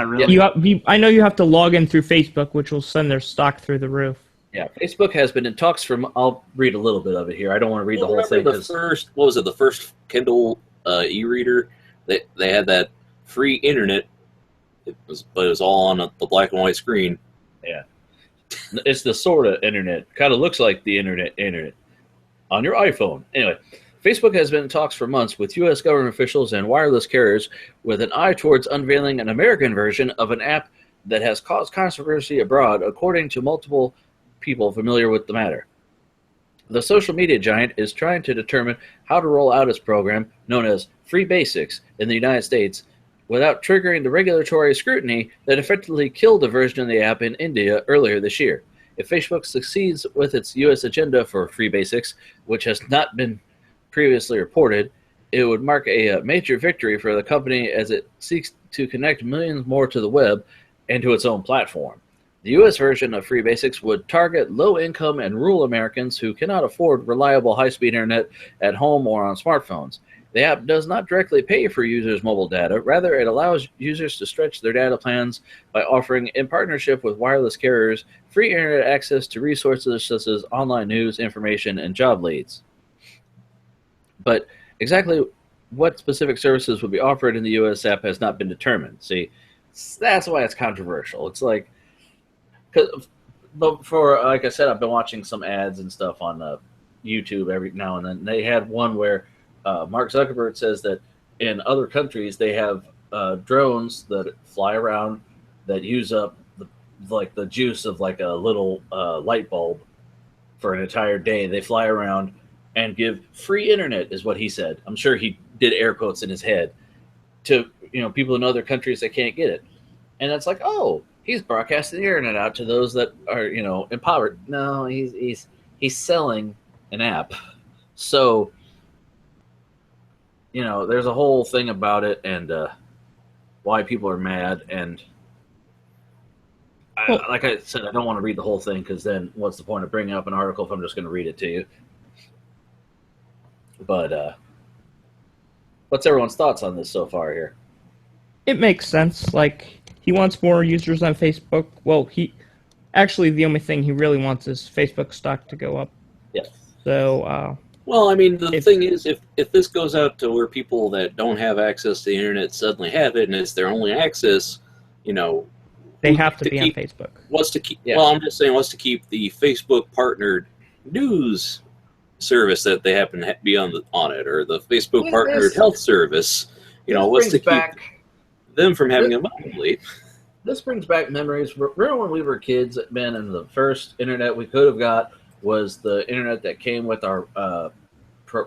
really. I know you have to log in through Facebook, which will send their stock through the roof. Yeah, Facebook has been in talks for... I'll read a little bit of it here. I don't want to read the whole thing. The first Kindle e-reader? They had that free internet, but it was all on the black and white screen. Yeah. It's the sort of internet. Kind of looks like the internet on your iPhone. Anyway, Facebook has been in talks for months with U.S. government officials and wireless carriers with an eye towards unveiling an American version of an app that has caused controversy abroad, according to multiple people familiar with the matter. The social media giant is trying to determine how to roll out its program, known as Free Basics, in the United States, without triggering the regulatory scrutiny that effectively killed a version of the app in India earlier this year. If Facebook succeeds with its U.S. agenda for Free Basics, which has not been previously reported, it would mark a major victory for the company as it seeks to connect millions more to the web and to its own platform. The U.S. version of Free Basics would target low-income and rural Americans who cannot afford reliable high-speed internet at home or on smartphones. The app does not directly pay for users' mobile data. Rather, it allows users to stretch their data plans by offering, in partnership with wireless carriers, free internet access to resources such as online news, information, and job leads. But exactly what specific services would be offered in the U.S. app has not been determined. See, that's why it's controversial. It's like... But like I said, I've been watching some ads and stuff on YouTube every now and then. They had one where Mark Zuckerberg says that in other countries they have drones that fly around that use up the juice of like a little light bulb for an entire day. They fly around and give free internet, is what he said. I'm sure he did air quotes in his head to people in other countries that can't get it. And it's like, oh, he's broadcasting the internet out to those that are, impoverished. No, he's selling an app. So, there's a whole thing about it and why people are mad. And like I said, I don't want to read the whole thing because then what's the point of bringing up an article if I'm just going to read it to you? But what's everyone's thoughts on this so far here? It makes sense. Like, he wants more users on Facebook. Well, the only thing he really wants is Facebook stock to go up. Yes. So, well, I mean, the thing is, if this goes out to where people that don't have access to the internet suddenly have it, and it's their only access, they have to be on Facebook. What's to keep? Yeah. Well, I'm just saying, what's to keep the Facebook partnered news service that they happen to be on it, or the Facebook partnered health service? What's to keep them from having a monopoly? This brings back memories. Remember when we were kids, Ben, and the first internet we could have got was the internet that came with our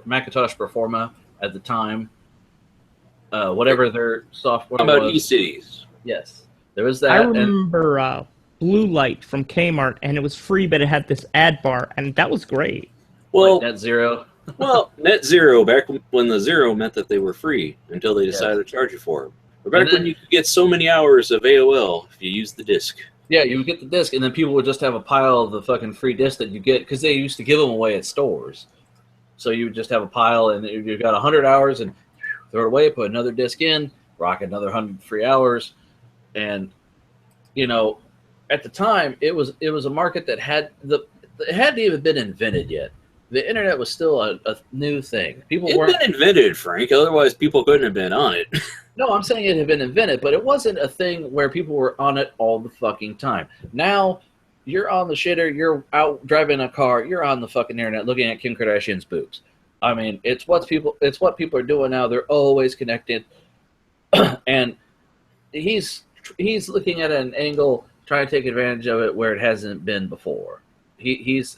Macintosh Performa at the time. Whatever their software was. How about eCities? Yes. There was that. I remember Blue Light from Kmart, and it was free, but it had this ad bar, and that was great. Well, like Net Zero. Well, Net Zero, back when the zero meant that they were free until they decided to charge you for them. But back when you could get so many hours of AOL if you used the disc. Yeah, you would get the disc, and then people would just have a pile of the fucking free disc that you get, because they used to give them away at stores. So you would just have a pile, and you got 100 hours, and throw it away, put another disc in, rock another 100 free hours. And, at the time, it was a market that it hadn't even been invented yet. The internet was still a new thing. It had been invented, Frank. Otherwise, people couldn't have been on it. No, I'm saying it had been invented, but it wasn't a thing where people were on it all the fucking time. Now, you're on the shitter, you're out driving a car, you're on the fucking internet looking at Kim Kardashian's boobs. I mean, it's what people are doing now. They're always connected, and he's looking at an angle, trying to take advantage of it where it hasn't been before. He's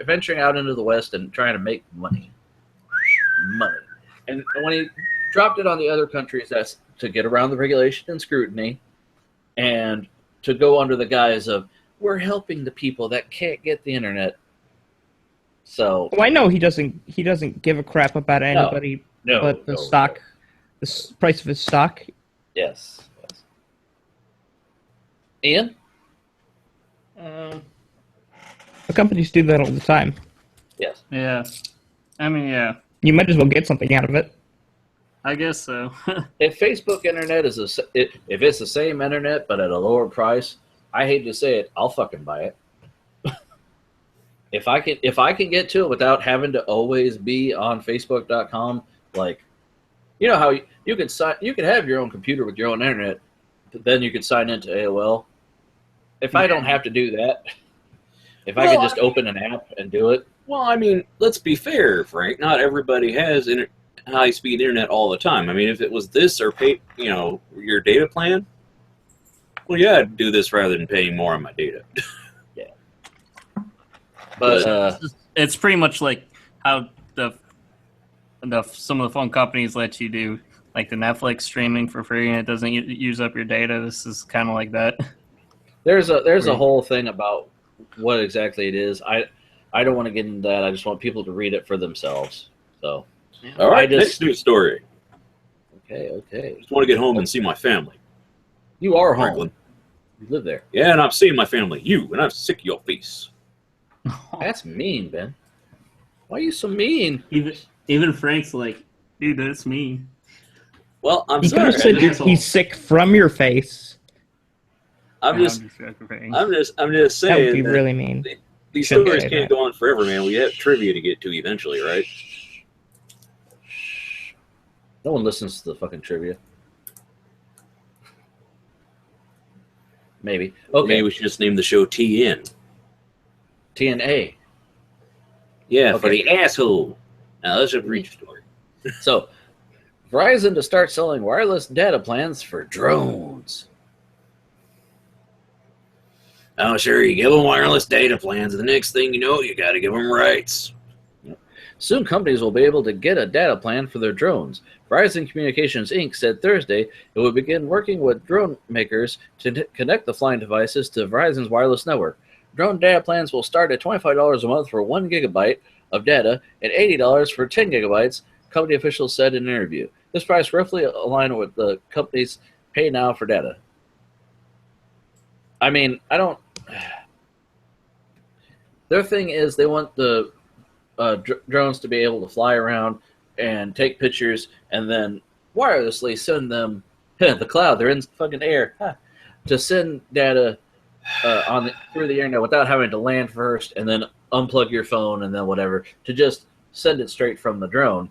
venturing out into the West and trying to make money. And when he dropped it on the other countries, that's to get around the regulation and scrutiny, and to go under the guise of, we're helping the people that can't get the internet. So, well, I know he doesn't give a crap about anybody but the stock, the price of his stock. Yes. Ian? The companies do that all the time. Yes. Yeah. I mean, yeah. You might as well get something out of it. I guess so. If Facebook internet if it's the same internet but at a lower price, I hate to say it, I'll fucking buy it. If I can get to it without having to always be on Facebook.com, like, how you can have your own computer with your own internet, but then you could sign into AOL. If I don't have to do that, if I could just open an app and do it. Well, I mean, let's be fair, Frank. Not everybody has high-speed internet all the time. I mean, if it was this or pay, your data plan, well, yeah, I'd do this rather than paying more on my data. Yeah. But it's pretty much like how some of the phone companies let you do, like the Netflix streaming for free, and it doesn't use up your data. This is kind of like that. There's a whole thing about what exactly it is. I don't want to get into that. I just want people to read it for themselves. So, all right, next news story. Okay. Just want to get home and see my family. You are home. Franklin. You live there. Yeah, and I'm seeing my family. And I'm sick of your face. That's mean, Ben. Why are you so mean? Even Frank's like, dude, that's mean. Well, I'm you sorry. Said he's sick from your face. I'm just saying. That would be really mean. These stories can't go on forever, man. We have trivia to get to eventually, right? No one listens to the fucking trivia. Maybe. Okay. Maybe we should just name the show TN. TNA. Yeah, for the asshole. Now let's just read your story. So, Verizon to start selling wireless data plans for drones. Oh, sure, you give them wireless data plans, and the next thing you know, you got to give them rights. Soon, companies will be able to get a data plan for their drones. Verizon Communications, Inc. said Thursday it would begin working with drone makers to connect the flying devices to Verizon's wireless network. Drone data plans will start at $25 a month for 1 gigabyte of data and $80 for 10 gigabytes, company officials said in an interview. This price roughly aligned with the companies pay now for data. I mean, their thing is they want the drones to be able to fly around and take pictures and then wirelessly send them the cloud. They're in fucking air. to send data through the internet without having to land first and then unplug your phone and then whatever, to just send it straight from the drone.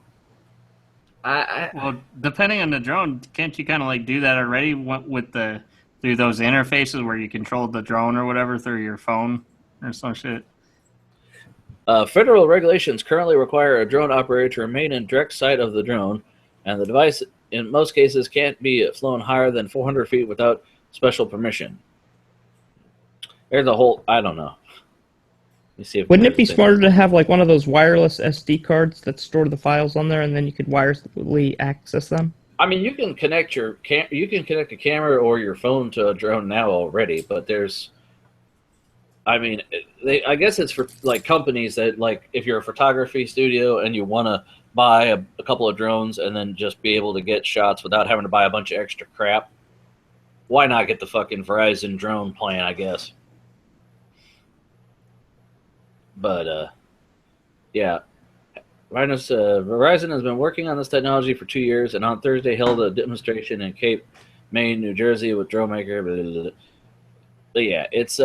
Well, depending on the drone, can't you kind of like do that already with through those interfaces where you control the drone or whatever through your phone or some shit? Federal regulations currently require a drone operator to remain in direct sight of the drone, and the device, in most cases, can't be flown higher than 400 feet without special permission. There's a whole, I don't know. Let me see if Wouldn't it be smarter to have like one of those wireless SD cards that store the files on there, and then you could wirelessly access them? I mean, you can connect a camera or your phone to a drone now already, but there's, I mean, I guess it's for like companies that, like, if you're a photography studio and you want to buy a couple of drones and then just be able to get shots without having to buy a bunch of extra crap, why not get the fucking Verizon drone plan, I guess. But, yeah. Verizon has been working on this technology for 2 years, and on Thursday held a demonstration in Cape May, New Jersey with drone maker. Blah, blah, blah. But yeah, it's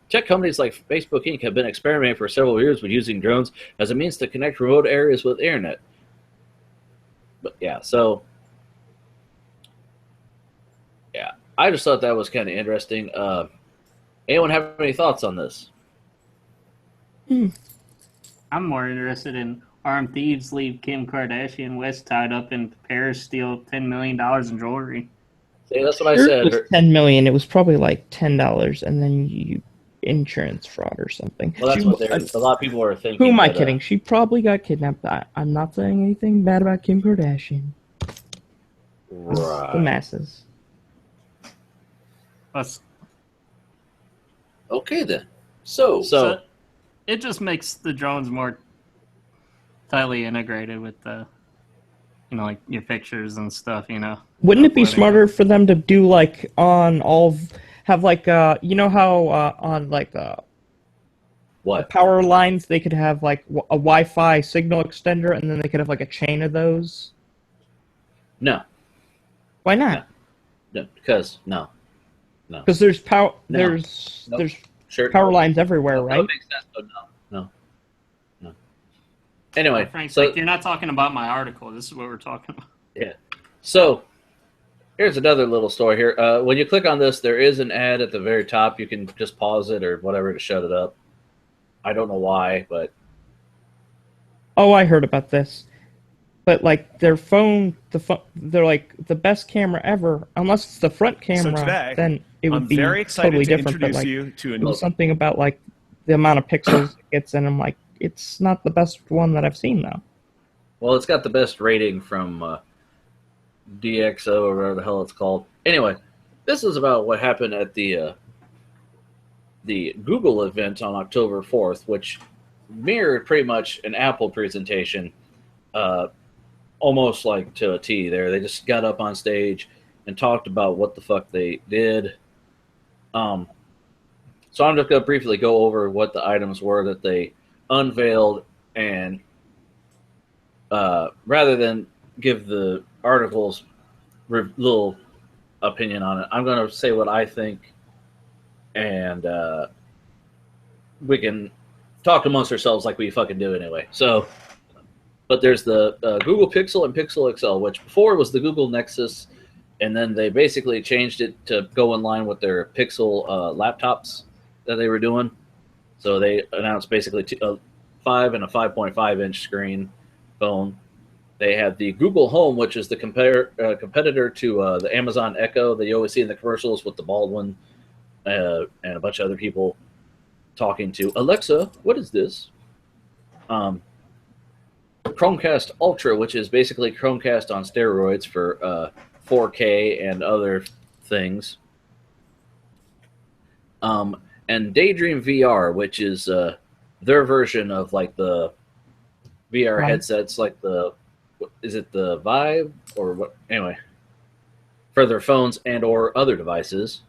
tech companies like Facebook Inc. have been experimenting for several years with using drones as a means to connect remote areas with internet. But yeah, so yeah, I just thought that was kind of interesting. Anyone have any thoughts on this? I'm more interested in armed thieves leave Kim Kardashian West tied up in Paris, steal $10 million in jewelry. See, that's what I said. It was $10 million. It was probably like $10, and then you insurance fraud or something. Well, that's what a lot of people are thinking. Who am I kidding? She probably got kidnapped. I'm not saying anything bad about Kim Kardashian. Right. The masses. Okay then. So it just makes the drones more tightly integrated with the, like your pictures and stuff, Wouldn't it be smarter for them to do like on all, have like, you know how on like what power lines they could have like a Wi-Fi signal extender, and then they could have like a chain of those? No. Why not? No, because no. Because there's power. No. There's Nope. there's Sure. power lines everywhere, right? That makes sense, but no. Anyway, Frank, so you're not talking about my article. This is what we're talking about. yeah. So here's another little story here. When you click on this, there is an ad at the very top. You can just pause it or whatever to shut it up. I don't know why, but Oh, I heard about this. But like their phone, they're like the best camera ever. Unless it's the front camera, today, then it would I'm be very excited totally to different. But introduce like, you to it was something about like the amount of pixels it gets, and I'm like, it's not the best one that I've seen though. well, it's got the best rating from DxO or whatever the hell it's called. Anyway, this is about what happened at the Google event on October 4th, which mirrored pretty much an Apple presentation, almost like to a T there. They just got up on stage and talked about what the fuck they did. So I'm just going to briefly go over what the items were that they unveiled, and rather than give the article's little opinion on it, I'm going to say what I think, and we can talk amongst ourselves like we fucking do anyway. So, but there's the Google Pixel and Pixel XL, which before was the Google Nexus, and then they basically changed it to go in line with their Pixel laptops that they were doing. So they announced basically a 5 and a 5.5 inch screen phone. They have the Google Home, which is the competitor to the Amazon Echo that you always see in the commercials with the Baldwin and a bunch of other people talking to Alexa, what is this? Chromecast Ultra, which is basically Chromecast on steroids for 4K and other things. And Daydream VR, which is their version of like the VR headsets, like is it the Vive or what? Anyway, for their phones and or other devices.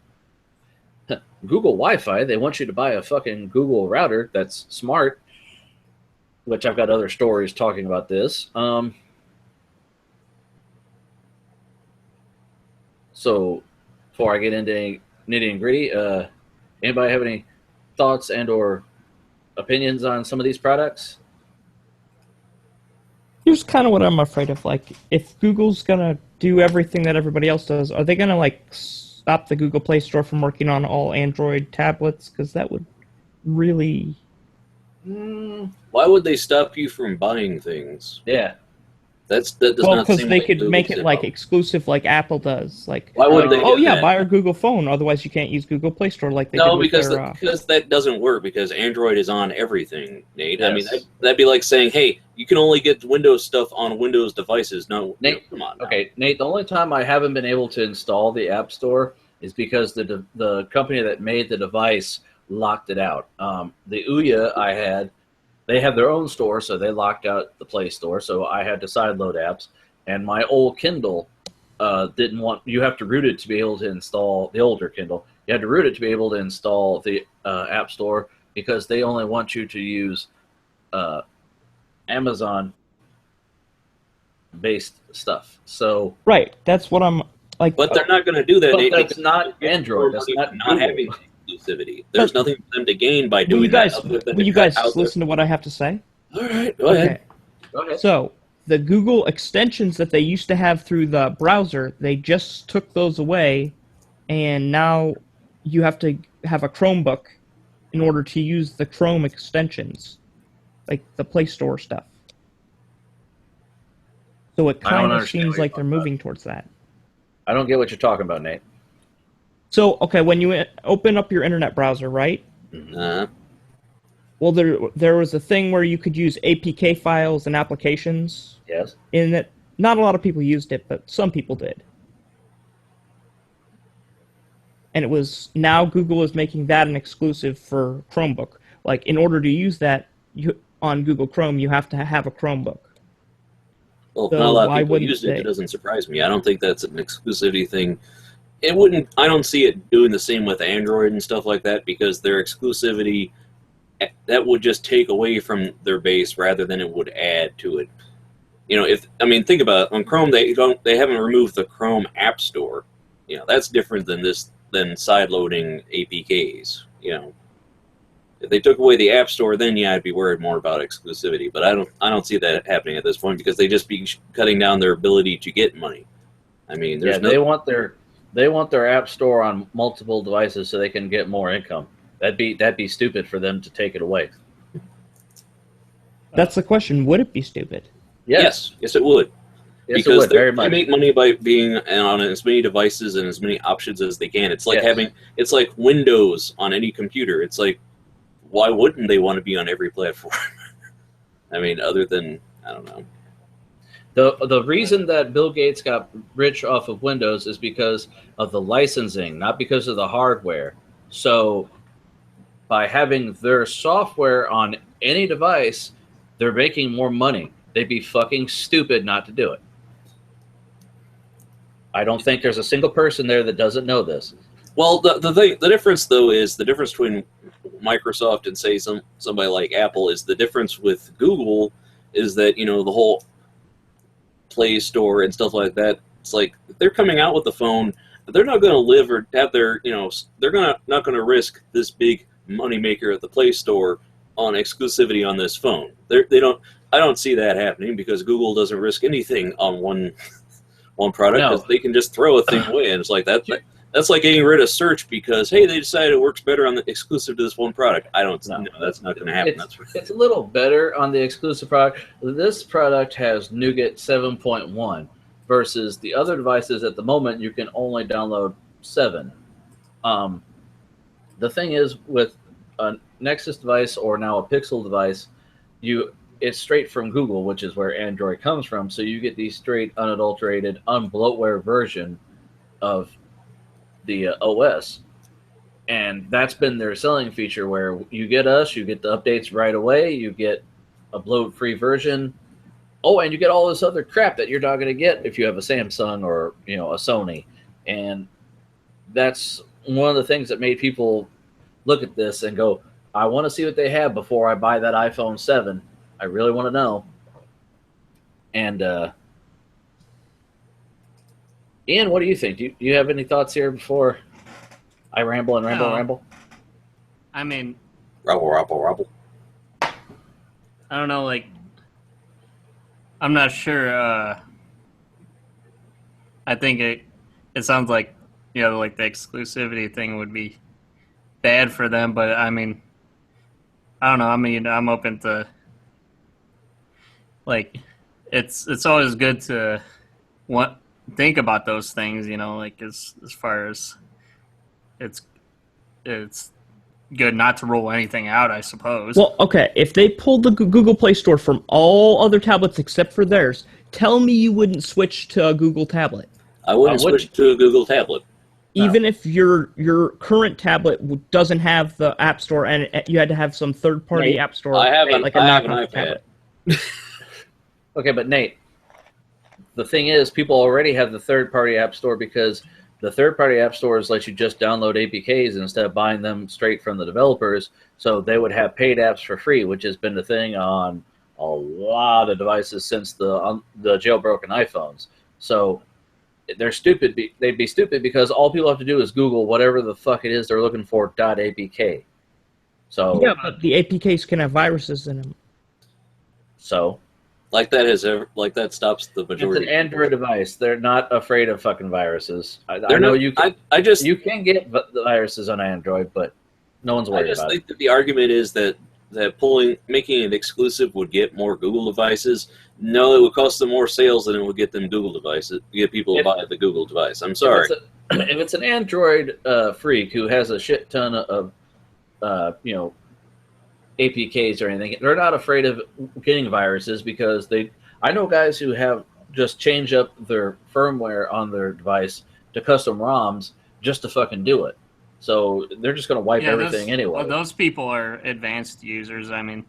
Google Wi-Fi, they want you to buy a fucking Google router that's smart, which I've got other stories talking about this. So before I get into nitty and gritty, anybody have any thoughts and or opinions on some of these products? Here's kind of what I'm afraid of. Like, if Google's gonna do everything that everybody else does, are they gonna like stop the Google Play Store from working on all Android tablets? Because that would really. Why would they stop you from buying things? Yeah. That does Well, not because seem they like could make it Google's like MO. exclusive, like Apple does. Like, Why would they? oh do yeah, that? buy our Google phone. Otherwise, you can't use Google Play Store like they did No, with because their. because that doesn't work because Android is on everything, Nate. I mean, Yes. that'd be like saying, hey, you can only get Windows stuff on Windows devices. No, Nate, come on. Now. Okay, Nate, the only time I haven't been able to install the App Store is because the company that made the device locked it out. The Ouya I had, they have their own store, so they locked out the Play Store, so I had to sideload apps. And my old Kindle didn't want, you have to root it to be able to install, the older Kindle, you had to root it to be able to install the App Store because they only want you to use Amazon based stuff. So Right, that's what I'm like. But they're not going to do that. but Nate, that's because not they're Android. That's not Google. having exclusivity. There's nothing for them to gain by Will doing you guys, that. other than will to you cut guys out listen to what I have to say? All right, go ahead. Go ahead. So the Google extensions that they used to have through the browser, they just took those away, and now you have to have a Chromebook in order to use the Chrome extensions, like the Play Store stuff. So it I don't kind of understand seems what you're like they're talking about. moving towards that. I don't get what you're talking about, Nate. So, okay, when you open up your internet browser, right? Well, there was a thing where you could use APK files and applications Yes. in it. Not a lot of people used it, but some people did. And it was, now Google is making that an exclusive for Chromebook. Like, in order to use that on Google Chrome, you have to have a Chromebook. Well, if So not a lot why of people wouldn't used it, they? it doesn't surprise me. I don't think that's an exclusivity thing. It wouldn't. I don't see it doing the same with Android and stuff like that because their exclusivity that would just take away from their base rather than it would add to it. You know, think about it. On Chrome, they haven't removed the Chrome App Store. You know, that's different than sideloading APKs. You know, if they took away the App Store, then yeah, I'd be worried more about exclusivity. But I don't see that happening at this point because they just be cutting down their ability to get money. I mean, They want their App Store on multiple devices so they can get more income. That'd be stupid for them to take it away. That's the question. Would it be stupid? Yes, it would. Yes, Because it would, very they much. make money by being on as many devices and as many options as they can. It's like Yes. it's like Windows on any computer. It's like, why wouldn't they want to be on every platform? I mean, other than, I don't know. The reason that Bill Gates got rich off of Windows is because of the licensing, not because of the hardware. So by having their software on any device, they're making more money. They'd be fucking stupid not to do it. I don't think there's a single person there that doesn't know this. Well, the difference though is the difference between Microsoft and say somebody like Apple is the difference with Google is that, you know, the whole Play Store and stuff like that. It's like if they're coming out with the phone, they're not going to live or have their, you know, they're not going to risk this big moneymaker at the Play Store on exclusivity on this phone. They don't. I don't see that happening because Google doesn't risk anything on one product because they can just throw a thing away, and it's like that. That's like getting rid of search because hey, they decided it works better on the exclusive to this one product. I don't. No, that's not going to happen. It's a little better on the exclusive product. This product has Nougat 7.1 versus the other devices at the moment you can only download 7. The thing is with a Nexus device or now a Pixel device, it's straight from Google, which is where Android comes from. So you get the straight, unadulterated, unbloatware version of the OS. And that's been their selling feature where you get the updates right away, you get a bloat-free version. Oh, and you get all this other crap that you're not going to get if you have a Samsung or, you know, a Sony. And that's one of the things that made people look at this and go, I want to see what they have before I buy that iPhone 7. I really want to know. And Ian, what do you think? Do you have any thoughts here before I ramble and ramble and ramble? I mean, Rabble. I don't know, like, I'm not sure. I think it sounds like, like the exclusivity thing would be bad for them, but I mean, I don't know. I mean, I'm open to, like, it's always good to think about those things, like as far as it's good not to roll anything out, I suppose. Well, okay, if they pulled the Google Play Store from all other tablets except for theirs, tell me you wouldn't switch to a Google tablet. I wouldn't switch to a Google tablet. Even if your current tablet doesn't have the App Store and you had to have some third-party App Store, I have an knockoff iPad. tablet. Okay, but Nate, the thing is, people already have the third-party App Store because the third-party App Stores let you just download APKs instead of buying them straight from the developers, so they would have paid apps for free, which has been the thing on a lot of devices since the jailbroken iPhones. So they're stupid. They'd be stupid because all people have to do is Google whatever the fuck it is they're looking for .apk. So yeah, but the APKs can have viruses in them. So that stops the majority. It's an Android device. They're not afraid of fucking viruses. I you can get the viruses on Android, but no one's worried about it. I just think that the argument is that making it exclusive would get more Google devices. No, it would cost them more sales than it would get them Google devices. Get people to buy the Google device. I'm sorry. If it's an Android freak who has a shit ton of APKs or anything, they're not afraid of getting viruses because I know guys who have just changed up their firmware on their device to custom ROMs just to fucking do it. So they're just going to wipe everything anyway. Well, those people are advanced users. I mean,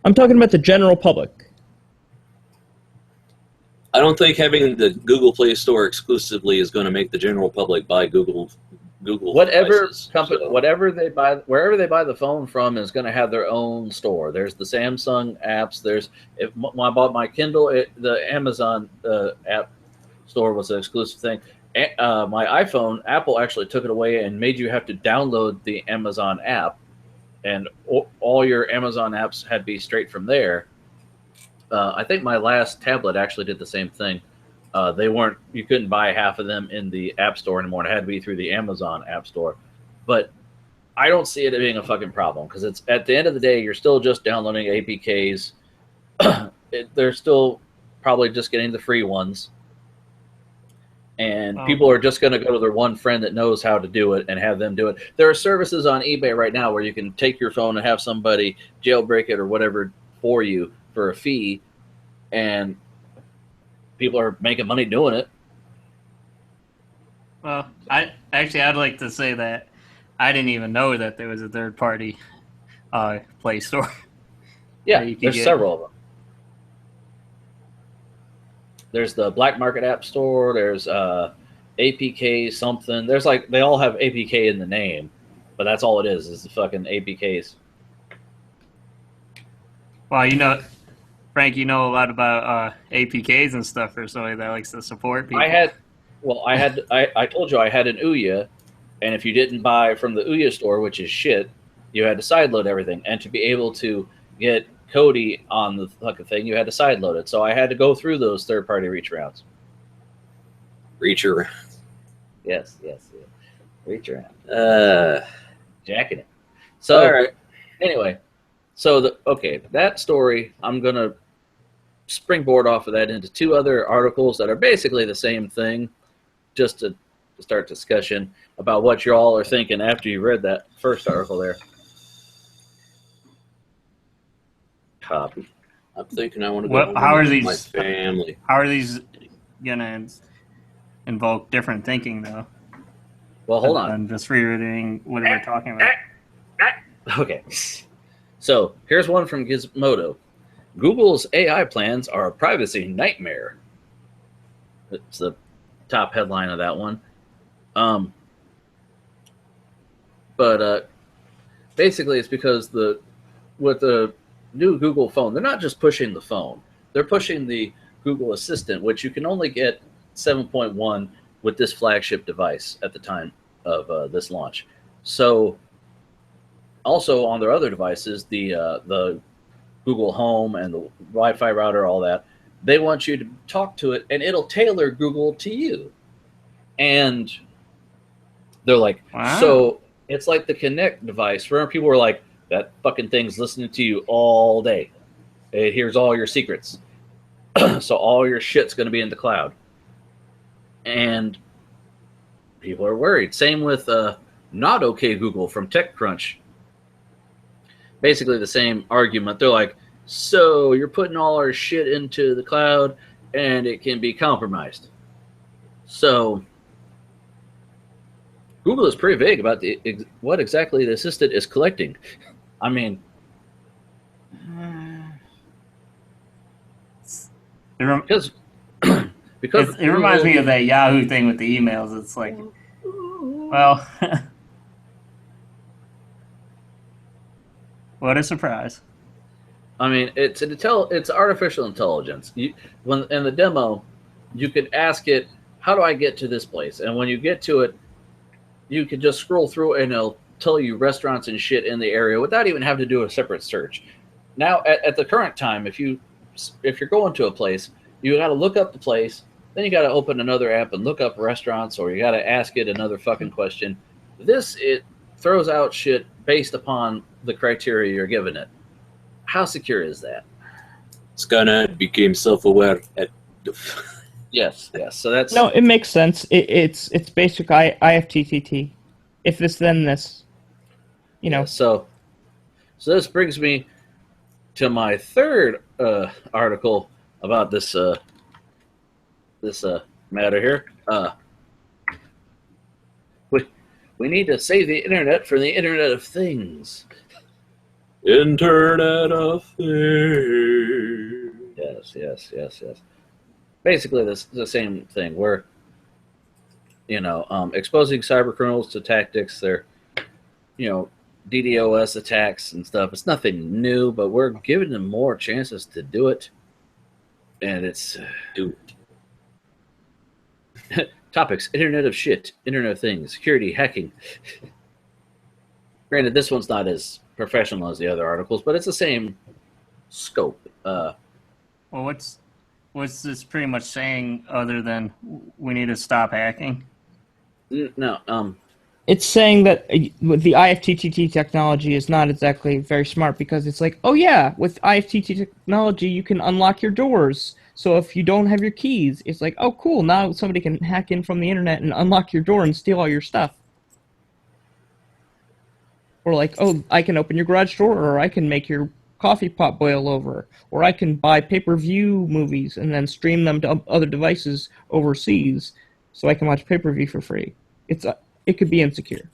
I'm talking about the general public. I don't think having the Google Play Store exclusively is going to make the general public buy Google whatever devices, company, whatever they buy, wherever they buy the phone from is going to have their own store. There's the Samsung apps. When I bought my Kindle, the Amazon app store was an exclusive thing. My iPhone, Apple actually took it away and made you have to download the Amazon app, and all your Amazon apps had to be straight from there. I think my last tablet actually did the same thing. You couldn't buy half of them in the App Store anymore. It had to be through the Amazon App Store. But I don't see it being a fucking problem because it's at the end of the day, you're still just downloading APKs. They're still probably just getting the free ones. And people are just going to go to their one friend that knows how to do it and have them do it. There are services on eBay right now where you can take your phone and have somebody jailbreak it or whatever for you for a fee, and people are making money doing it. Well, I'd like to say that I didn't even know that there was a third-party Play Store. Yeah, there's several of them. There's the Black Market App Store. There's APK something. There's they all have APK in the name, but that's all it is the fucking APKs. Well, Frank, you know a lot about APKs and stuff for somebody that likes to support people. I told you I had an Ouya, and if you didn't buy from the Ouya store, which is shit, you had to sideload everything. And to be able to get Kodi on the fucking thing, you had to sideload it. So I had to go through those third-party reach rounds. Reach around. Yes. Reach around. Jacking it. So, all right. Anyway. So, that story, I'm going to springboard off of that into two other articles that are basically the same thing, just to start discussion about what you all are thinking after you read that first article there. Copy. I'm thinking I want to go home with my family. How are these going to invoke different thinking, though? Well, hold on. I'm just rereading what we're talking about. Okay. So, here's one from Gizmodo. Google's AI plans are a privacy nightmare. It's the top headline of that one. But basically it's because with the new Google phone, they're not just pushing the phone. They're pushing the Google Assistant, which you can only get 7.1 with this flagship device at the time of this launch. So also on their other devices, the Google Home and the Wi-Fi router, all that, they want you to talk to it, and it'll tailor Google to you. And they're like, Wow. So it's like the Kinect device. Remember, people were like, that fucking thing's listening to you all day. It hears all your secrets. So all your shit's going to be in the cloud. And people are worried. Same with Not Okay Google from TechCrunch. Basically the same argument. They're like, so you're putting all our shit into the cloud and it can be compromised. So Google is pretty vague about what exactly the assistant is collecting. I mean, because it reminds me of that Yahoo thing with the emails. It's like, well, what a surprise. I mean, it's artificial intelligence. When in the demo, you could ask it, how do I get to this place? And when you get to it, you can just scroll through and it'll tell you restaurants and shit in the area without even having to do a separate search. Now, at the current time, if you're going to a place, you got to look up the place, then you got to open another app and look up restaurants, or you got to ask it another fucking question. It throws out shit based upon the criteria you're giving it. How secure is that? Skynet became self-aware at Yes. So that's no. It makes sense. It's basic IFTTT. If this, then this. You know. Yeah, so this brings me to my third article about this matter here. We need to save the internet for the Internet of Things. Internet of Things. Yes. Basically, this is the same thing. We're, exposing cyber criminals to tactics. They're, DDoS attacks and stuff. It's nothing new, but we're giving them more chances to do it. And it's topics: Internet of Shit, Internet of Things, security, hacking. Granted, this one's not as professional as the other articles, but it's the same scope. Well, what's this pretty much saying other than we need to stop hacking? No. It's saying that with the IFTTT technology is not exactly very smart, because it's like, oh yeah, with IFTTT technology you can unlock your doors. So if you don't have your keys, it's like, oh cool, now somebody can hack in from the internet and unlock your door and steal all your stuff. Or like, oh, I can open your garage door, or I can make your coffee pot boil over, or I can buy pay-per-view movies and then stream them to other devices overseas so I can watch pay-per-view for free. It could be insecure.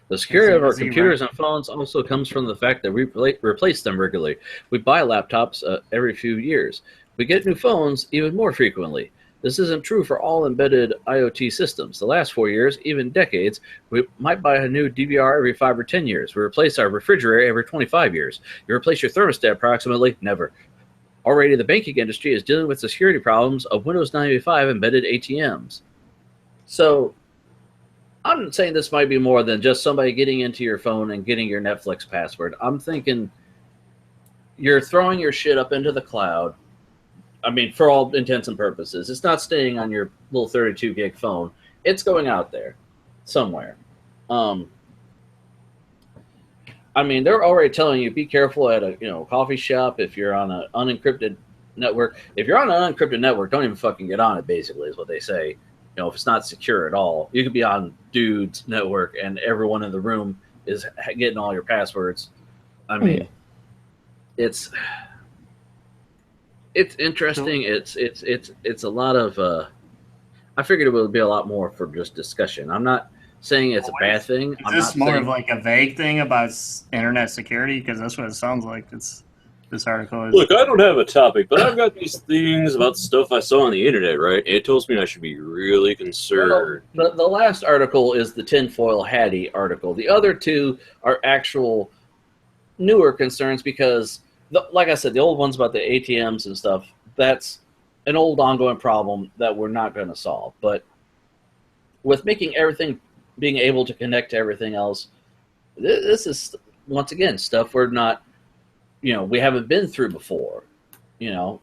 The security of our computers and phones also comes from the fact that we replace them regularly. We buy laptops every few years. We get new phones even more frequently. This isn't true for all embedded IoT systems. The last 4 years, even decades, we might buy a new DVR every 5 or 10 years. We replace our refrigerator every 25 years. You replace your thermostat approximately never. Already, the banking industry is dealing with the security problems of Windows 95 embedded ATMs. So, I'm saying this might be more than just somebody getting into your phone and getting your Netflix password. I'm thinking you're throwing your shit up into the cloud. I mean, for all intents and purposes. It's not staying on your little 32 gig phone. It's going out there somewhere. I mean, they're already telling you, be careful at a coffee shop if you're on an unencrypted network. If you're on an unencrypted network, don't even fucking get on it, basically, is what they say. If it's not secure at all. You could be on dude's network and everyone in the room is getting all your passwords. I mean, it's interesting. It's a lot of I figured it would be a lot more for just discussion. I'm not saying it's a bad thing. Is this more of like a vague thing about internet security? Because that's what it sounds like. This article is. Look, I don't have a topic, but I've got these things about stuff I saw on the internet, right? It tells me I should be really concerned. Well, the last article is the tinfoil hattie article. The other two are actual newer concerns because, like I said, the old ones about the ATMs and stuff, that's an old ongoing problem that we're not going to solve. But with making everything, being able to connect to everything else, this is, once again, stuff we're not, we haven't been through before, No,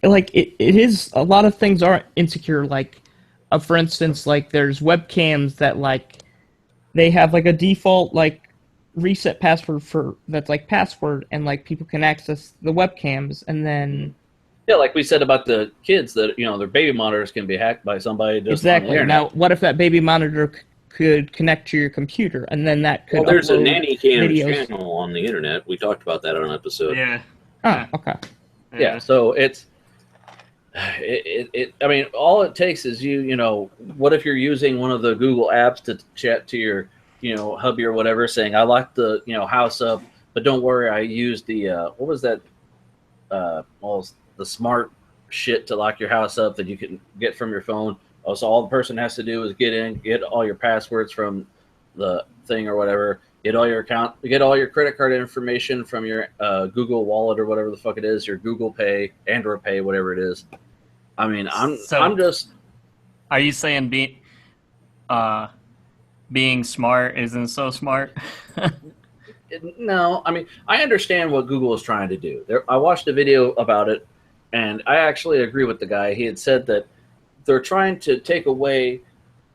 like, it is, a lot of things are insecure, like, for instance, like, there's webcams that, like, they have, like, a default, like, reset password that's, like, password, and, like, people can access the webcams, and then... Yeah, like we said about the kids, that, their baby monitors can be hacked by somebody just exactly. on the internet. Now, what if that baby monitor could connect to your computer, and then that could there's a upload nanny cam videos. channel on the internet. We talked about that on an episode. Yeah. Oh, okay. Yeah, so I mean, all it takes is what if you're using one of the Google apps to chat to your, hubby or whatever, saying, I locked the, house up, but don't worry, I used the, what was that, the smart shit to lock your house up that you can get from your phone. Oh, so all the person has to do is get all your passwords from the thing or whatever, get all your credit card information from your Google Wallet or whatever the fuck it is, your Google Pay, Android Pay, whatever it is. I mean, I'm just. Are you saying being smart isn't so smart? No, I mean, I understand what Google is trying to do. I watched a video about it, and I actually agree with the guy. He had said that they're trying to take away,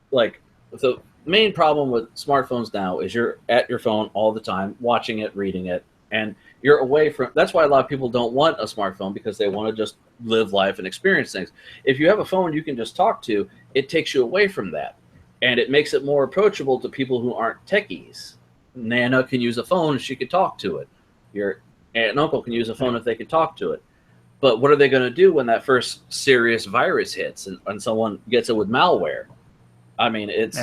like, the main problem with smartphones now is you're at your phone all the time, watching it, reading it, and you're away from. That's why a lot of people don't want a smartphone, because they want to just live life and experience things. If you have a phone you can just talk to, it takes you away from that, and it makes it more approachable to people who aren't techies. Nana can use a phone, she could talk to it. Your aunt and uncle can use a phone if they can talk to it. But what are they going to do when that first serious virus hits and someone gets it with malware? I mean, it's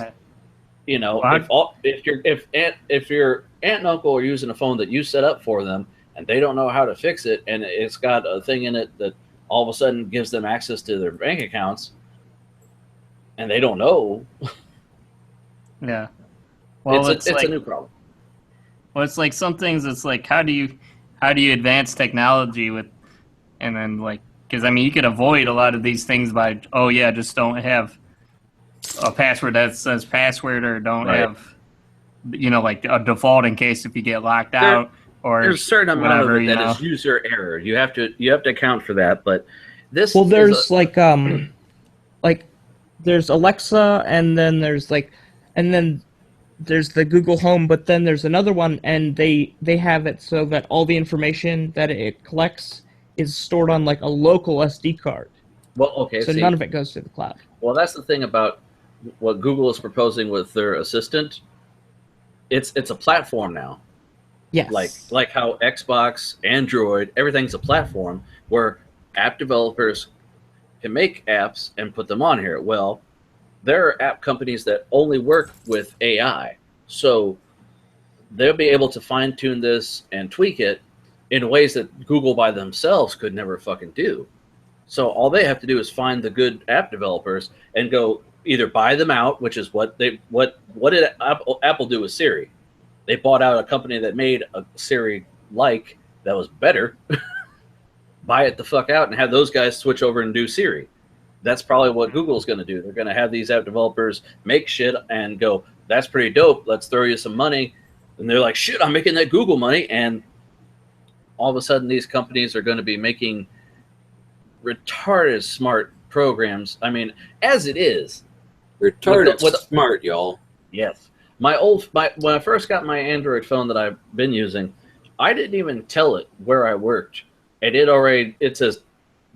if your aunt and uncle are using a phone that you set up for them and they don't know how to fix it, and it's got a thing in it that all of a sudden gives them access to their bank accounts, and they don't know. Yeah. Well, it's a new problem. Well, it's like some things. It's like how do you advance technology with, and then like, because I mean you could avoid a lot of these things by just don't have a password that says password, or don't have like a default in case if you get locked out, or there's a certain amount of it that is user error. You have to account for that. But this there's there's Alexa, and then there's the Google Home, but then there's another one, and they have it so that all the information that it collects is stored on like a local SD card. Well, okay. So none of it goes to the cloud. Well, that's the thing about what Google is proposing with their assistant. It's a platform now. Yes. Like how Xbox, Android, everything's a platform where app developers can make apps and put them on here. Well, there are app companies that only work with AI, so they'll be able to fine-tune this and tweak it in ways that Google by themselves could never fucking do. So all they have to do is find the good app developers and go either buy them out, which is what did Apple do with Siri? They bought out a company that made a Siri like that was better. Buy it the fuck out and have those guys switch over and do Siri. That's probably what Google's going to do. They're going to have these app developers make shit and go, that's pretty dope, let's throw you some money. And they're like, shit, I'm making that Google money. And all of a sudden these companies are going to be making retarded smart programs. I mean, as it is. Retarded smart, y'all. Yes. When I first got my Android phone that I've been using, I didn't even tell it where I worked. And it says,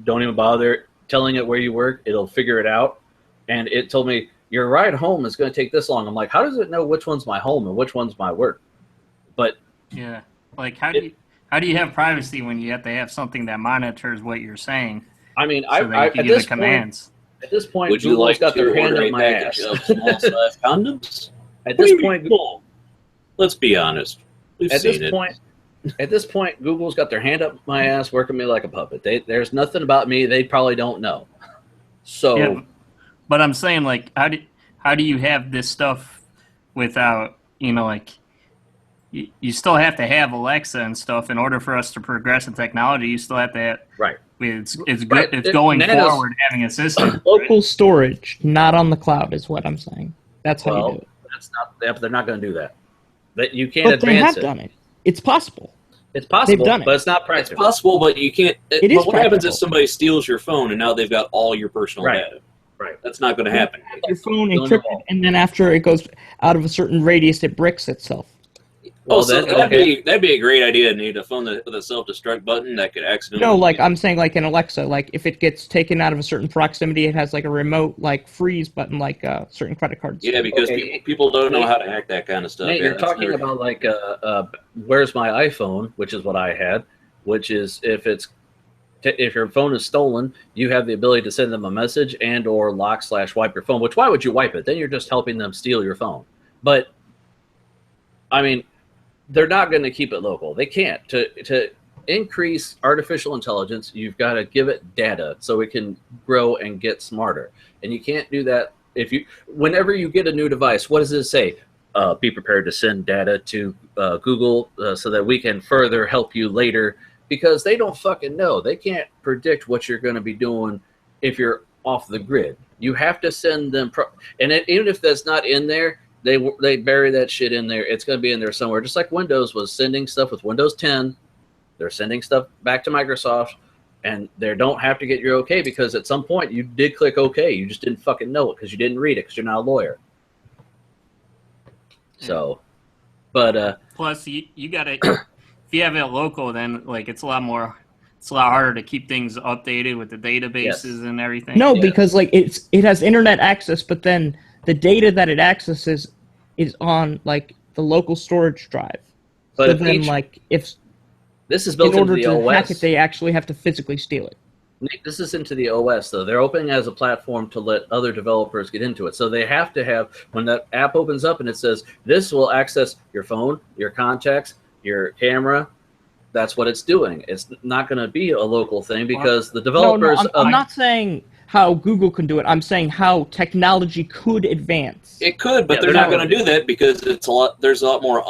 don't even bother telling it where you work, it'll figure it out. And it told me, your ride home is going to take this long. I'm like, how does it know which one's my home and which one's my work? But yeah, like how do you have privacy when you have to have something that monitors what you're saying? I mean, so I can give the commands. At this point, would you like got to their hand order up a my package ass. of small-sized condoms? At this point, let's be honest. At this point, Google's got their hand up my ass, working me like a puppet. There's nothing about me they probably don't know. So, yeah, but I'm saying, like, how do you have this stuff without, like, you still have to have Alexa and stuff in order for us to progress in technology. You still have to have, right. It's good. Right. It's going Nano's- forward having a system. Local storage, not on the cloud, is what I'm saying. That's how you do it. That's not. They're not going to do that. That you can't But they advance have it. done it. It's possible. It's possible, done it. but it's not It's practical. possible, but you can't. It is but what happens if practical. somebody steals your phone and now they've got all your personal Right. data? Right. That's not going to happen. Your phone Don't encrypted, evolve. and then after it goes out of a certain radius, it bricks itself. Well, So then, that'd be a great idea. Need a phone with a self-destruct button that could accidentally. No, like I'm saying, like in Alexa, like if it gets taken out of a certain proximity, it has like a remote like freeze button, like certain credit cards. Yeah, because people don't know how to hack that kind of stuff. Nate, Yeah, you're that's talking never- about like, where's my iPhone, which is what I had, which is if your phone is stolen, you have the ability to send them a message and or lock/wipe your phone. Which why would you wipe it? Then you're just helping them steal your phone. But I mean, they're not going to keep it local. They can't. To increase artificial intelligence, you've got to give it data so it can grow and get smarter. And you can't do that whenever you get a new device. What does it say? Be prepared to send data to Google so that we can further help you later, because they don't fucking know. They can't predict what you're going to be doing if you're off the grid. You have to send them, even if that's not in there, they bury that shit in there. It's going to be in there somewhere. Just like Windows was sending stuff with Windows 10, they're sending stuff back to Microsoft, and they don't have to get your okay, because at some point you did click okay. You just didn't fucking know it because you didn't read it because you're not a lawyer. So, but Plus, you got to if you have it local, then like it's a lot harder to keep things updated with the databases and everything. No, Yeah. because like it has internet access, but then the data that it accesses is on like the local storage drive. But so if then, each- like if this is built in order into the to OS. hack it, they actually have to physically steal it. Nick, this is into the OS, though. They're opening as a platform to let other developers get into it. So they have to have, when that app opens up and it says, this will access your phone, your contacts, your camera, that's what it's doing. It's not going to be a local thing because the developers... I'm not saying how Google can do it. I'm saying how technology could advance. It could, but Yeah, they're they're not not going to do that because there's a lot more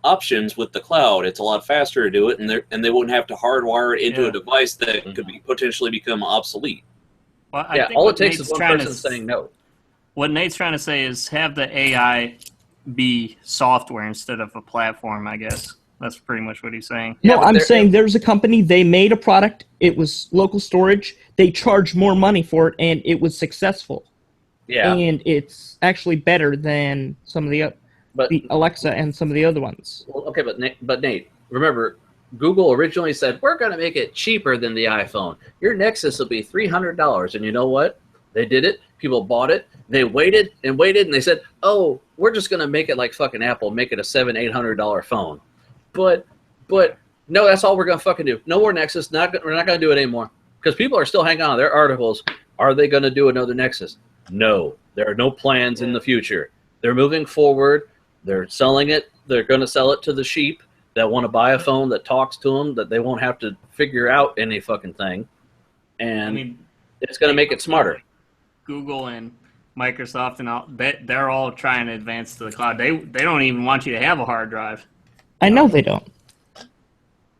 options with the cloud. It's a lot faster to do it, and they wouldn't have to hardwire it into a device that could potentially become obsolete. Well, I Yeah, think all what it takes Nate's is one trying person to- saying no. What Nate's trying to say is have the AI be software instead of a platform, I guess. That's pretty much what he's saying. Yeah, No, but I'm they're- saying there's a company, they made a product, it was local storage, they charged more money for it, and it was successful. Yeah, And it's actually better than some of the but Alexa and some of the other ones. well, okay, but Nate, remember, Google originally said, we're going to make it cheaper than the iPhone. Your Nexus will be $300. And you know what? They did it. People bought it. They waited, and they said, oh, we're just going to make it like fucking Apple, make it a $700-800 phone. But no, that's all we're going to fucking do. No more Nexus. We're not going to do it anymore. Because people are still hanging on their articles. Are they going to do another Nexus? No. There are no plans in the future. They're moving forward. They're selling it. They're going to sell it to the sheep that want to buy a phone that talks to them, that they won't have to figure out any fucking thing. And I mean, it's going to make it smarter. Google and Microsoft and all, they're all trying to advance to the cloud. They don't even want you to have a hard drive. I know they don't.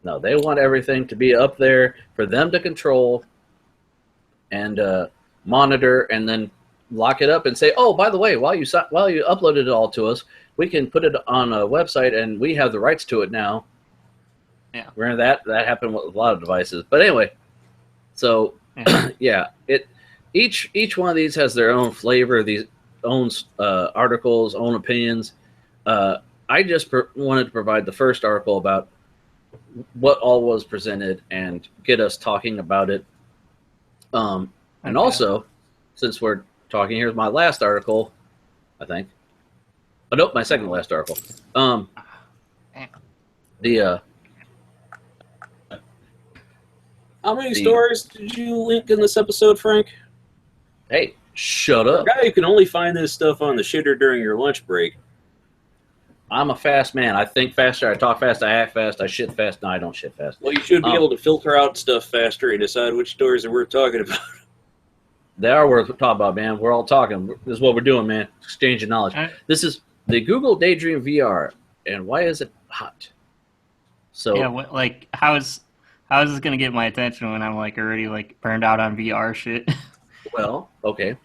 No, they want everything to be up there for them to control and monitor, and then lock it up and say, "Oh, by the way, while you uploaded it all to us, we can put it on a website, and we have the rights to it now." Yeah. Remember that happened with a lot of devices. But anyway, so Yeah. yeah, each one of these has their own flavor, these own articles, own opinions. I just wanted to provide the first article about what all was presented and get us talking about it. And Okay. also, since we're talking, here's my last article, I think. Oh, nope, my second to last article. How many stories did you link in this episode, Frank? Hey, shut A up. guy who can only find this stuff on the shitter during your lunch break. I'm a fast man. I think faster, I talk fast, I act fast, I shit fast. No, I don't shit fast. Well, you should be able to filter out stuff faster and decide which stories are worth talking about. They are worth talking about, man. We're all talking. This is what we're doing, man. Exchanging knowledge. All right. This is the Google Daydream VR. And why is it hot? So Yeah, like how how is this gonna get my attention when I'm like already like burned out on VR shit? Well, okay.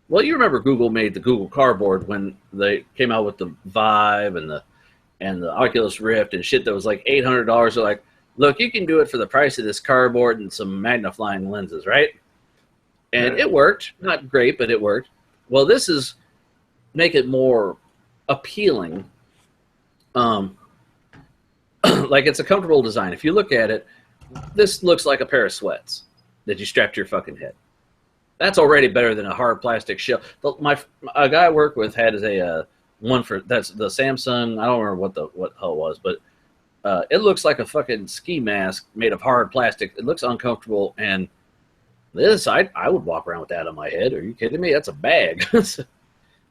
Well, you remember Google made the Google Cardboard when they came out with the Vive and the Oculus Rift and shit that was like $800. They're like, look, you can do it for the price of this cardboard and some magnifying lenses, right? And it worked. Not great, but it worked. Well, this is make it more appealing. Like it's a comfortable design. If you look at it, this looks like a pair of sweats that you strap to your fucking head. That's already better than a hard plastic shell. A guy I work with had a one for that's the Samsung. I don't remember what hell it was, but it looks like a fucking ski mask made of hard plastic. It looks uncomfortable, and this I would walk around with that on my head. Are you kidding me? That's a bag.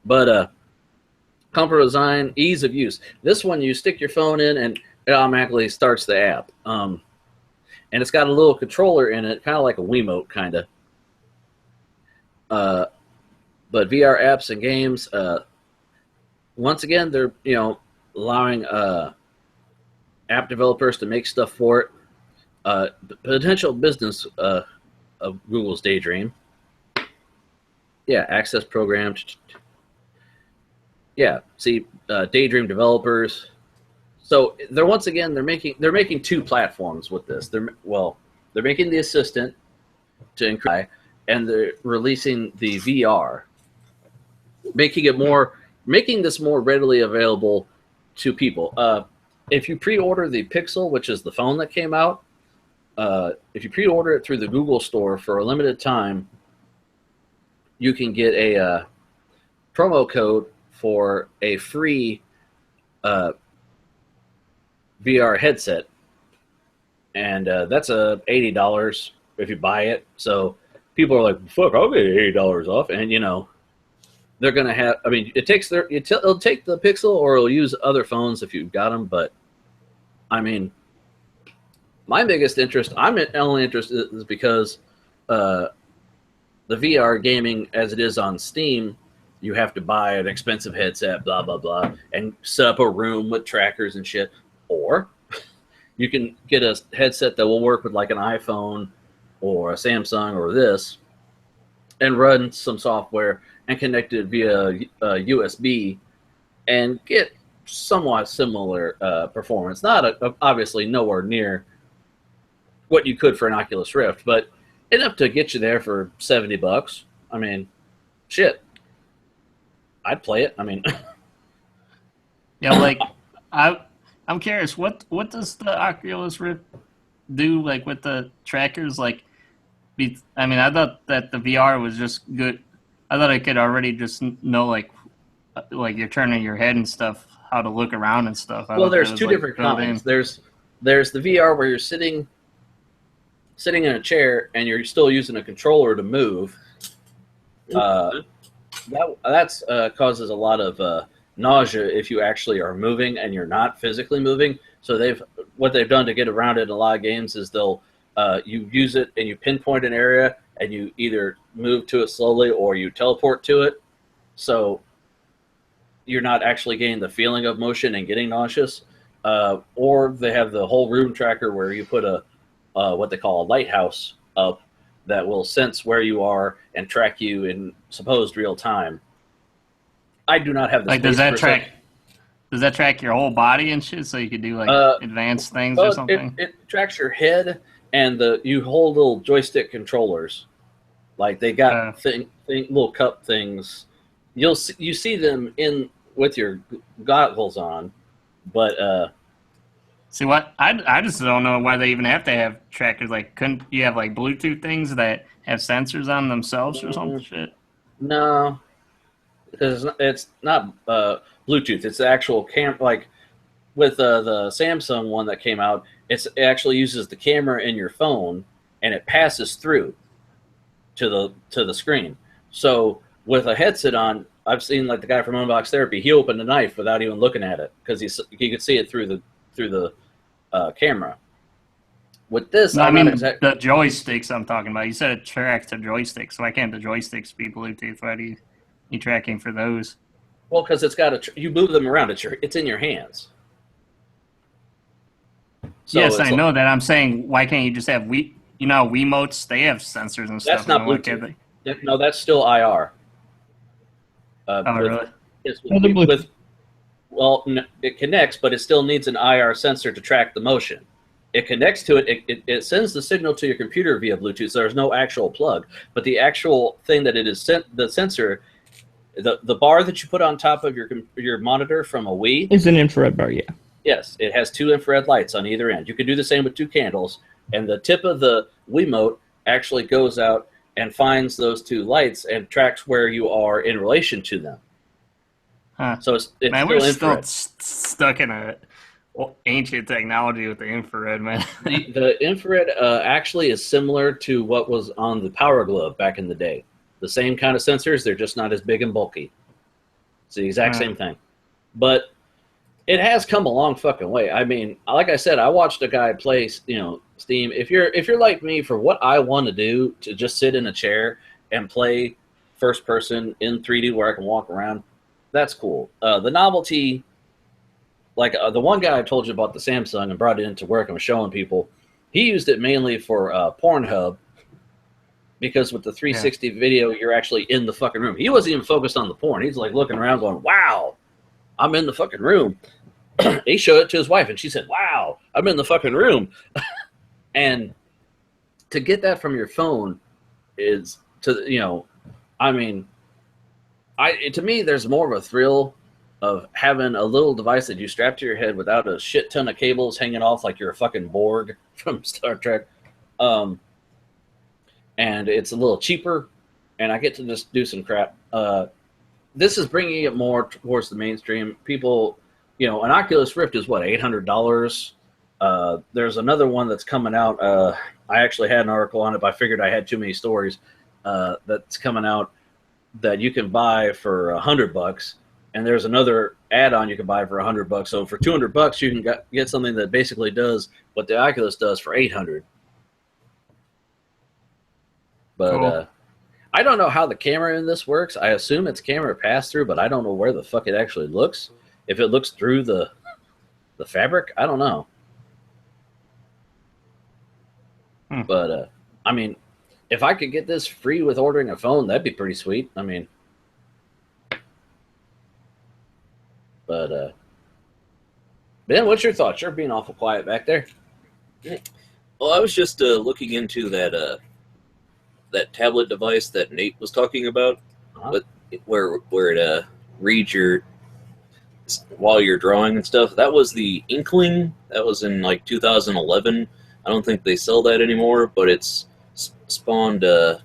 But comfort design, ease of use. This one you stick your phone in and it automatically starts the app. And it's got a little controller in it, kind of like a Wiimote, kind of. But VR apps and games, once again, they're allowing app developers to make stuff for it. Potential business of Google's Daydream. Yeah, access program. Yeah, see, Daydream developers. So they're making two platforms with this. They're making the assistant to increase, and they're releasing the VR, making this more readily available to people. If you pre-order the Pixel, which is the phone that came out, if you pre-order it through the Google Store for a limited time, you can get a promo code for a free VR headset, and that's $80 if you buy it. So people are like, "Fuck, I'll get $80 off," and they're gonna have. I mean, it'll take the Pixel, or it'll use other phones if you've got them. But I mean, my biggest interest, I'm only interested, is because the VR gaming, as it is on Steam, you have to buy an expensive headset, blah blah blah, and set up a room with trackers and shit. Or you can get a headset that will work with like an iPhone or a Samsung or this, and run some software and connect it via USB and get somewhat similar performance. Not obviously nowhere near what you could for an Oculus Rift, but enough to get you there for $70. I mean, shit, I'd play it. I mean, yeah, like I'm curious, what does the Oculus Rift do, like with the trackers? Like, I mean, I thought that the VR was just good. I thought I could already just know like you're turning your head and stuff, how to look around and stuff. Well, there's two different kinds. There's the VR where you're sitting in a chair and you're still using a controller to move. That's causes a lot of nausea if you actually are moving and you're not physically moving. So what they've done to get around it in a lot of games is they'll you use it and you pinpoint an area and you either move to it slowly or you teleport to it. So you're not actually getting the feeling of motion and getting nauseous. Or they have the whole room tracker where you put a what they call a lighthouse up that will sense where you are and track you in supposed real time. I do not have the like. Does that track your whole body and shit, so you could do like advanced things or something? It tracks your head, and you hold little joystick controllers. Like they got little cup things. You see them with your goggles on, but see what I just don't know why they even have to have trackers. Like, couldn't you have like Bluetooth things that have sensors on themselves or some shit? No. Because it's not Bluetooth. It's the actual like with the Samsung one that came out. It actually uses the camera in your phone and it passes through to the screen. So with a headset on, I've seen like the guy from Unbox Therapy. He opened a knife without even looking at it because he could see it through the camera. With this, no, I mean the joysticks I'm talking about. You said it tracks the joysticks. So why can't the joysticks be Bluetooth? Why do you tracking for those? Well, because it's got you move them around. It's in your hands. So yes, I know that. I'm saying, why can't you just have Wiimotes? They have sensors and stuff. That's not Bluetooth. No, that's still IR. Really? It's Bluetooth. Well, it connects, but it still needs an IR sensor to track the motion. It connects to it. It sends the signal to your computer via Bluetooth. So there's no actual plug, but the actual thing that it is sent, the sensor, the bar that you put on top of your monitor from a Wii is an infrared bar. Yeah. Yes, it has 2 infrared lights on either end. You can do the same with 2 candles, and the tip of the Wiimote actually goes out and finds those 2 lights and tracks where you are in relation to them. Huh. So it's man, still we're infrared. still stuck in a ancient technology with the infrared, man. The infrared actually is similar to what was on the Power Glove back in the day. The same kind of sensors, they're just not as big and bulky. It's the exact same thing. But it has come a long fucking way. I mean, like I said, I watched a guy play, Steam. If you're like me, for what I want to do, to just sit in a chair and play first person in 3D where I can walk around, that's cool. The novelty, like the one guy I told you about, the Samsung, and brought it into work and was showing people, he used it mainly for Pornhub, because with the 360 video, you're actually in the fucking room. He wasn't even focused on the porn. He's like looking around going, wow, I'm in the fucking room. He showed it to his wife, and she said, wow, I'm in the fucking room. And to get that from your phone is, to me, there's more of a thrill of having a little device that you strap to your head without a shit ton of cables hanging off like you're a fucking Borg from Star Trek. And it's a little cheaper, and I get to just do some crap. This is bringing it more towards the mainstream. People, an Oculus Rift is what, $800? There's another one that's coming out. I actually had an article on it, but I figured I had too many stories. That's coming out that you can buy for $100, and there's another add-on you can buy for $100. So for $200, you can get something that basically does what the Oculus does for $800. But cool. I don't know how the camera in this works. I assume it's camera pass-through, but I don't know where the fuck it actually looks. If it looks through the fabric, I don't know. But, I mean, if I could get this free with ordering a phone, that'd be pretty sweet. I mean, but, Ben, what's your thoughts? You're being awful quiet back there. Well, I was just looking into that tablet device that Nate was talking about, but where it reads your while you're drawing and stuff. That was the Inkling. That was in like 2011. I don't think they sell that anymore, but it's spawned like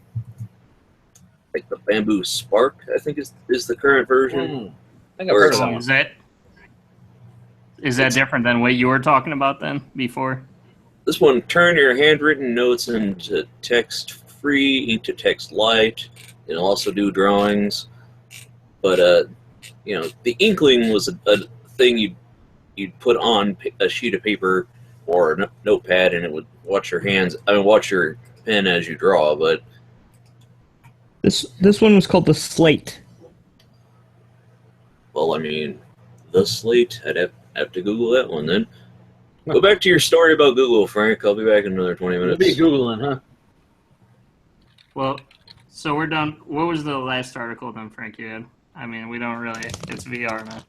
the Bamboo Spark, I think is the current version. I think I've heard of that. Is that different than what you were talking about then before? This one, turn your handwritten notes into text-free, ink to text light. It'll also do drawings. But the Inkling was a thing you'd put on a sheet of paper or a notepad, and it would watch your pen as you draw. But this one was called the Slate. Well, I mean, the Slate. I'd have to Google that one then. Go back to your story about Google, Frank. I'll be back in another 20 minutes. You'll be Googling, huh? Well, so we're done. What was the last article then, Frank, you had? I mean, we don't really... It's VR now.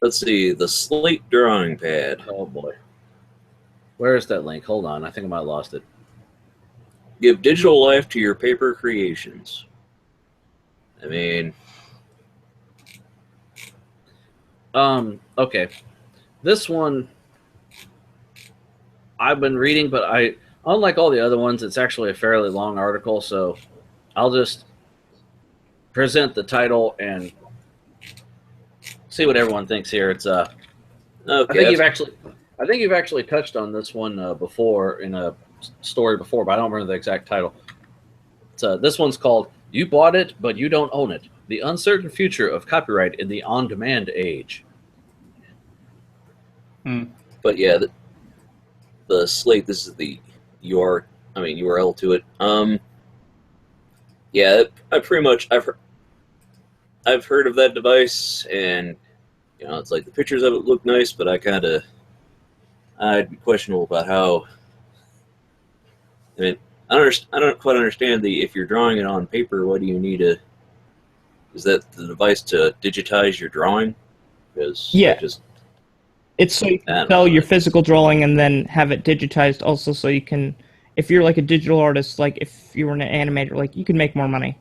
Let's see. The Slate drawing pad. Oh, boy. Where is that link? Hold on. I think I might have lost it. Give digital life to your paper creations. I mean... Okay. This one, I've been reading, but unlike all the other ones, it's actually a fairly long article, so I'll just present the title and see what everyone thinks here. It's okay. I think you've actually touched on this one before in a story before, but I don't remember the exact title. This one's called "You Bought It, But You Don't Own It: The Uncertain Future of Copyright in the On-Demand Age." But yeah, the Slate. This is the URL to it. Yeah, I've heard of that device, and it's like the pictures of it look nice, but I kind of I'd be questionable about how. I mean, I don't quite understand if you're drawing it on paper, what do you need to? Is that the device to digitize your drawing? Because Yeah. It's so you can sell your physical drawing and then have it digitized also so you can, if you're like a digital artist, like if you were an animator, like you can make more money.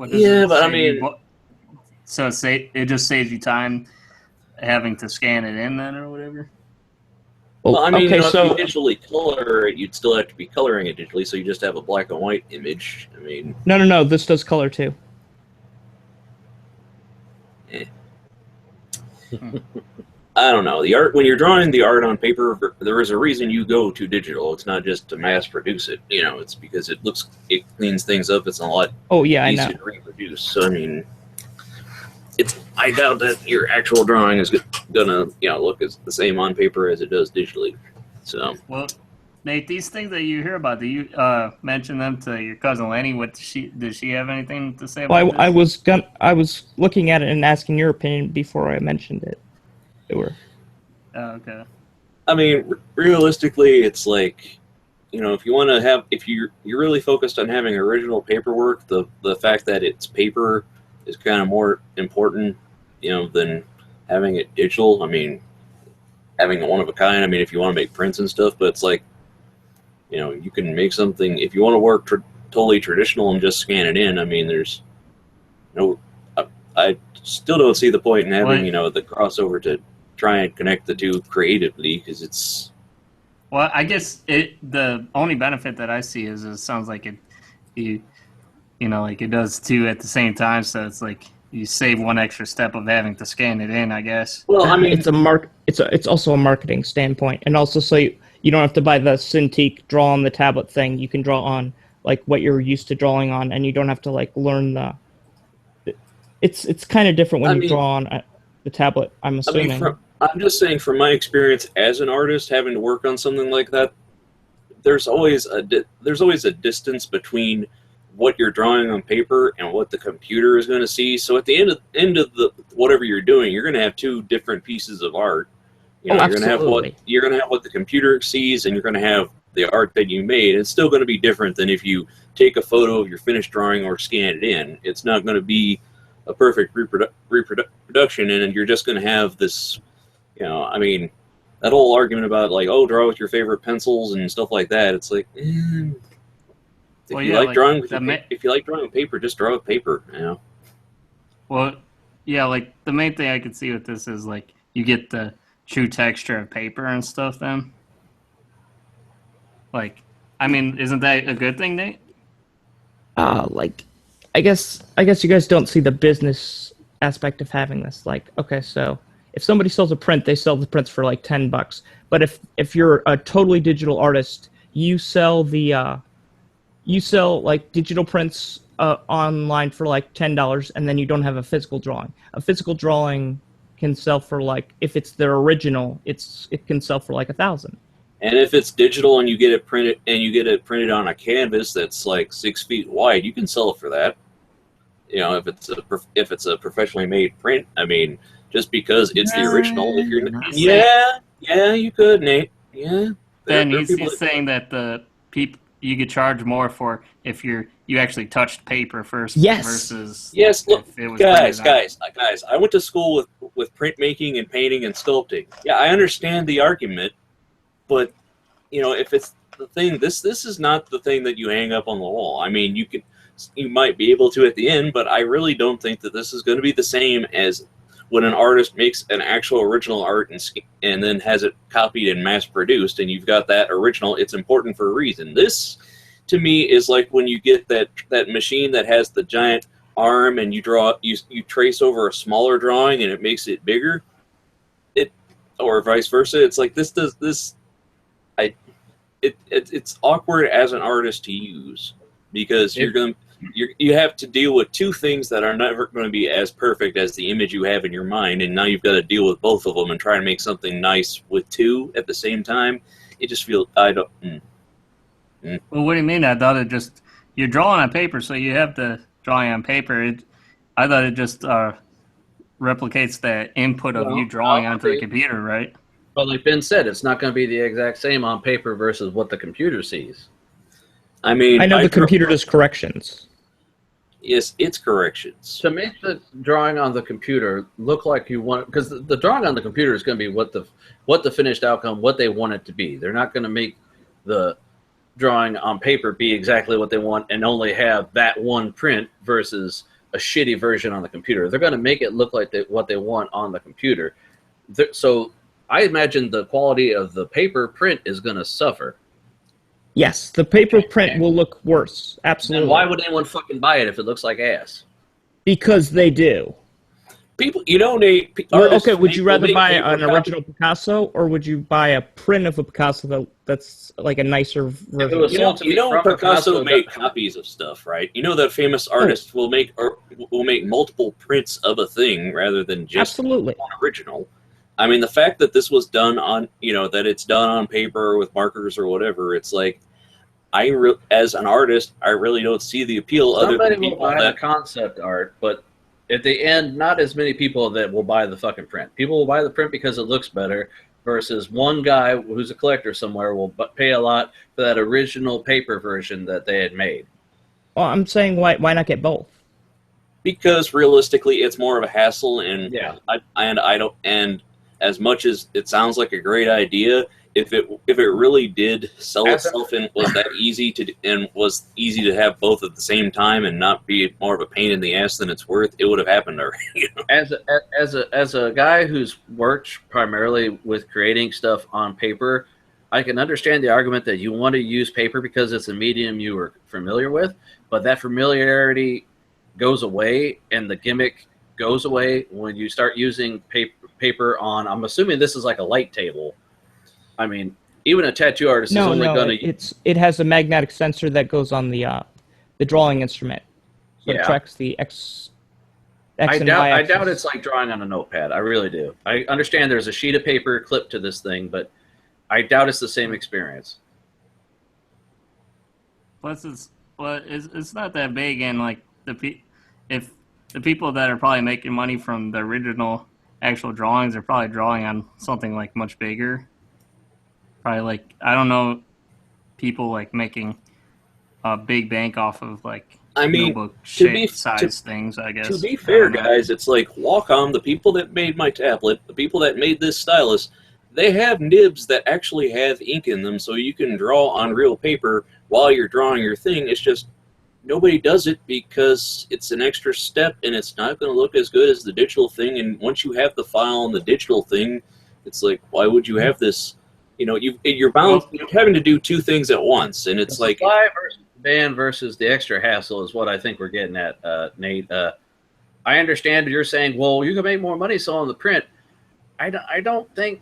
Yeah, but I mean... So it just saves you time having to scan it in then or whatever? Well, I mean, if you digitally color it, you'd still have to be coloring it digitally, so you just have a black and white image. I mean... No, this does color too. I don't know. The art, when you're drawing the art on paper, there is a reason you go to digital. It's not just to mass produce it. You know, it's because it cleans things up. It's a lot easier to reproduce. So I mean, I doubt that your actual drawing is gonna look as the same on paper as it does digitally. So well, Nate, these things that you hear about, do you mention them to your cousin Lenny? Does she have anything to say about this? I was looking at it and asking your opinion before I mentioned it. Oh, okay. I mean, realistically, it's like, if you want to have, if you're really focused on having original paperwork, the fact that it's paper is kind of more important, than having it digital. I mean, having a one of a kind. I mean, if you want to make prints and stuff, but it's like, you can make something if you want to work totally traditional and just scan it in. I mean, there's no. I still don't see the point in having the crossover to try and connect the two creatively, because it's... Well, I guess the only benefit that I see is it sounds like it does two at the same time, so it's like you save one extra step of having to scan it in, I guess. Well, I mean, it's also a marketing standpoint, and also so you don't have to buy the Cintiq draw on the tablet thing. You can draw on like what you're used to drawing on, and you don't have to like learn the... It's kind of different when you draw on the tablet, I'm assuming. I'm just saying, from my experience as an artist, having to work on something like that, there's always a distance between what you're drawing on paper and what the computer is going to see. So at the end of the whatever you're doing, you're going to have two different pieces of art. You're going to have what the computer sees, and you're going to have the art that you made. It's still going to be different than if you take a photo of your finished drawing or scan it in. It's not going to be a perfect reproduction, and you're just going to have this, I mean, that whole argument about like, draw with your favorite pencils and stuff like that. It's like, if you like drawing with paper, just draw with paper. Well, yeah, like the main thing I could see with this is like you get the true texture of paper and stuff. Then, like, I mean, isn't that a good thing, Nate? I guess you guys don't see the business aspect of having this. Like, okay, so if somebody sells a print, they sell the prints for like $10. But if you're a totally digital artist, you sell like digital prints online for like $10, and then you don't have a physical drawing. A physical drawing can sell for like, if it's their original, it can sell for like $1,000. And if it's digital and you get it printed on a canvas that's like 6 feet wide, you can sell it for that. If it's a professionally made print, I mean, just because it's the original. If you're you could, Nate. Yeah. Then he's saying that the people you could charge more for if you actually touched paper first. Yes. Versus look, guys. I went to school with printmaking and painting and sculpting. Yeah, I understand the argument, but if it's the thing, this is not the thing that you hang up on the wall. I mean, you might be able to at the end, but I really don't think that this is going to be the same as when an artist makes an actual original art and then has it copied and mass produced, and you've got that original. It's important for a reason. This, to me, is like when you get that machine that has the giant arm and you trace over a smaller drawing and it makes it bigger, or vice versa. It's like it's awkward as an artist to use, because you have to deal with two things that are never going to be as perfect as the image you have in your mind, and now you've got to deal with both of them and try to make something nice with two at the same time. It just feels Well, what do you mean? I thought you're drawing on paper, so you have the drawing on paper. I thought it just replicates the input of you drawing onto the computer, right? But like Ben said, it's not going to be the exact same on paper versus what the computer sees. I mean, I know the computer does corrections. Yes, it's corrections. To make the drawing on the computer look like you want, because the drawing on the computer is going to be what the finished outcome, what they want it to be. They're not going to make the drawing on paper be exactly what they want and only have that one print versus a shitty version on the computer. They're going to make it look like what they want on the computer. So I imagine the quality of the paper print is going to suffer. Yes, the paper print will look worse. Absolutely. Then why would anyone fucking buy it if it looks like ass? Because they do. People, you know, okay, would you rather buy an original Picasso, or would you buy a print of a Picasso that's like a nicer version? You know Picasso made copies of stuff, right? You know that famous artist will make multiple prints of a thing rather than just absolutely one original. I mean, the fact that this was done on, that it's done on paper with markers or whatever, it's like, as an artist, I really don't see the appeal. Somebody other than will people buy that the concept art, but at the end, not as many people that will buy the fucking print. People will buy the print because it looks better, versus one guy who's a collector somewhere will pay a lot for that original paper version that they had made. Well, I'm saying why not get both? Because realistically, it's more of a hassle, and yeah, and as much as it sounds like a great idea, if it really did sell itself and was that easy to have both at the same time and not be more of a pain in the ass than it's worth, it would have happened already. As a guy who's worked primarily with creating stuff on paper, I can understand the argument that you want to use paper because it's a medium you were familiar with, but that familiarity goes away and the gimmick goes away when you start using paper on, I'm assuming this is like a light table. I mean, even a tattoo artist is only going to... It has a magnetic sensor that goes on the drawing instrument. So it tracks the X and Y I axis. doubt it's like drawing on a notepad. I really do. I understand there's a sheet of paper clipped to this thing, but I doubt it's the same experience. Plus, it's not that big, and like if the people that are probably making money from the original actual drawings are probably drawing on something like much bigger. Probably like, I don't know, people like making a big bank off of like notebook shape size things, I guess. To be fair, guys, it's like Wacom, the people that made my tablet, the people that made this stylus, they have nibs that actually have ink in them, so you can draw on real paper while you're drawing your thing. It's just nobody does it because it's an extra step and it's not going to look as good as the digital thing. And once you have the file on the digital thing, it's like, why would you have this? You're bound having to do two things at once, and it's like supply versus demand versus the extra hassle is what I think we're getting at, Nate. I understand you're saying, well, you can make more money selling the print. I don't think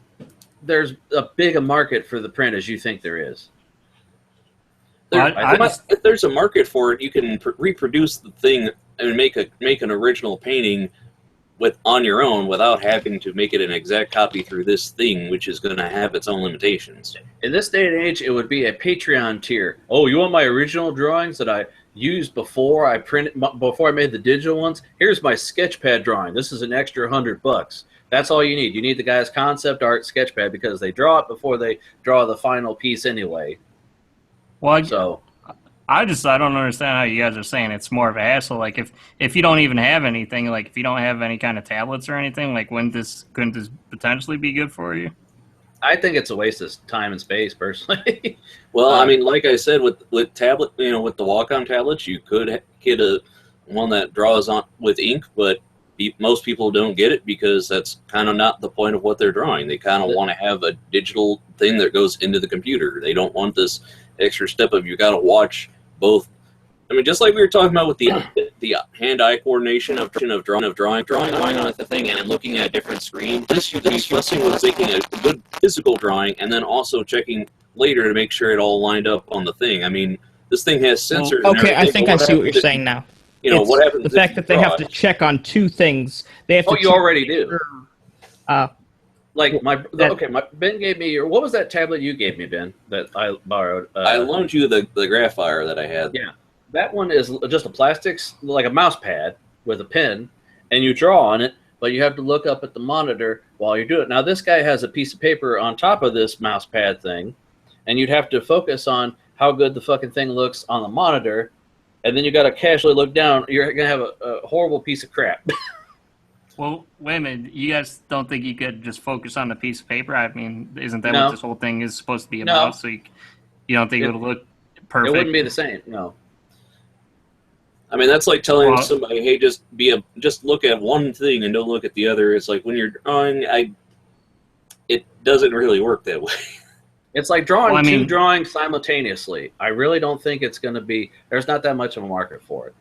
there's a big a market for the print as you think there is. If there's a market for it, you can reproduce the thing and make an original painting on your own without having to make it an exact copy through this thing, which is going to have its own limitations. In this day and age, it would be a Patreon tier. Oh, you want my original drawings that I used before I made the digital ones? Here's my sketchpad drawing. This is an extra $100. That's all you need. You need the guy's concept art sketchpad because they draw it before they draw the final piece anyway. Well, I don't understand how you guys are saying it's more of a hassle. Like if you don't even have anything, like if you don't have any kind of tablets or anything, like couldn't this potentially be good for you? I think it's a waste of time and space, personally. Well, I mean, like I said, with tablet, with the Wacom tablets, you could get one that draws on with ink, but most people don't get it because that's kind of not the point of what they're drawing. They kind of want to have a digital thing that goes into the computer. They don't want this extra step of you got to watch both. I mean, just like we were talking about with the hand-eye coordination of drawing on the thing and looking at a different screen. This fussing with making a good physical drawing and then also checking later to make sure it all lined up on the the thing. This thing has sensors. Okay, I think I see what you're saying now. What happens? The fact that they have to check on two things. They have to. You already do. Like Ben gave me what was that tablet you gave me, Ben, that I borrowed? I loaned you the Graphire that I had. Yeah, that one is just a plastic, like a mouse pad with a pen, and you draw on it. but you have to look up at the monitor while you do it. Now, this guy has a piece of paper on top of this mouse pad thing, and you'd have to focus on how good the fucking thing looks on the monitor, and then you got to casually look down. You're going to have a horrible piece of crap. Well, wait a minute. You guys don't think you could just focus on the piece of paper? I mean, isn't that No. what this whole thing is supposed to be about? No. So you don't think it would look perfect? It wouldn't be the same, no. I mean, that's like telling Well- somebody, hey, just look at one thing and don't look at the other. It's like when you're drawing, it doesn't really work that way. It's like drawing Well, I mean- two drawings simultaneously. I really don't think it's going to be. There's not that much of a market for it.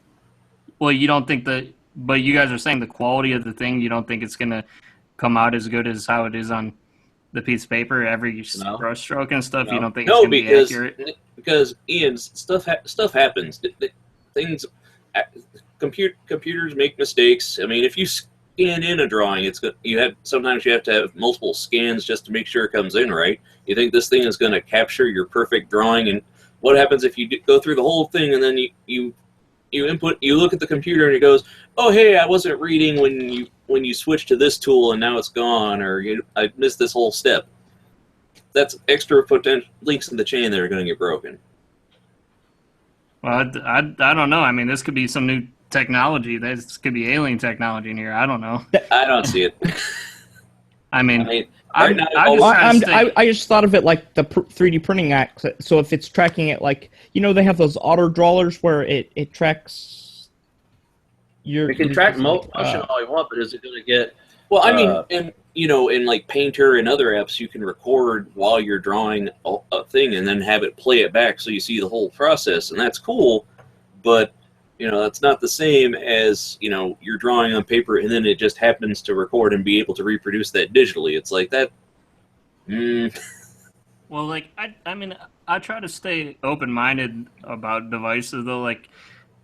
Well, you don't think that, but you guys are saying the quality of the thing, you don't think it's going to come out as good as how it is on the piece of paper, every No. brush stroke and stuff? No. You don't think No, it's going to be accurate? because Ian, stuff happens. Things, computers make mistakes. I mean, if you scan in a drawing, sometimes you have to have multiple scans just to make sure it comes in right. You think this thing is going to capture your perfect drawing, and what happens if you go through the whole thing and then you look at the computer and it goes, oh hey, I wasn't reading when you switch to this tool and now it's gone, or I missed this whole step. That's extra potential links in the chain that are going to get broken. Well, I don't know. I mean, this could be some new technology. This could be alien technology in here. I don't know. I don't see it. I mean, right now, I just thought of it like the 3D printing act. So if it's tracking it, like, you know, they have those auto drawers where it tracks your. It can track motion all you want, but is it going to get? well, I mean, in like Painter and other apps, you can record while you're drawing a thing and then have it play it back so you see the whole process, and that's cool. But that's not the same as you're drawing on paper and then it just happens to record and be able to reproduce that digitally. It's like that. well, like I mean, I try to stay open-minded about devices, though. Like,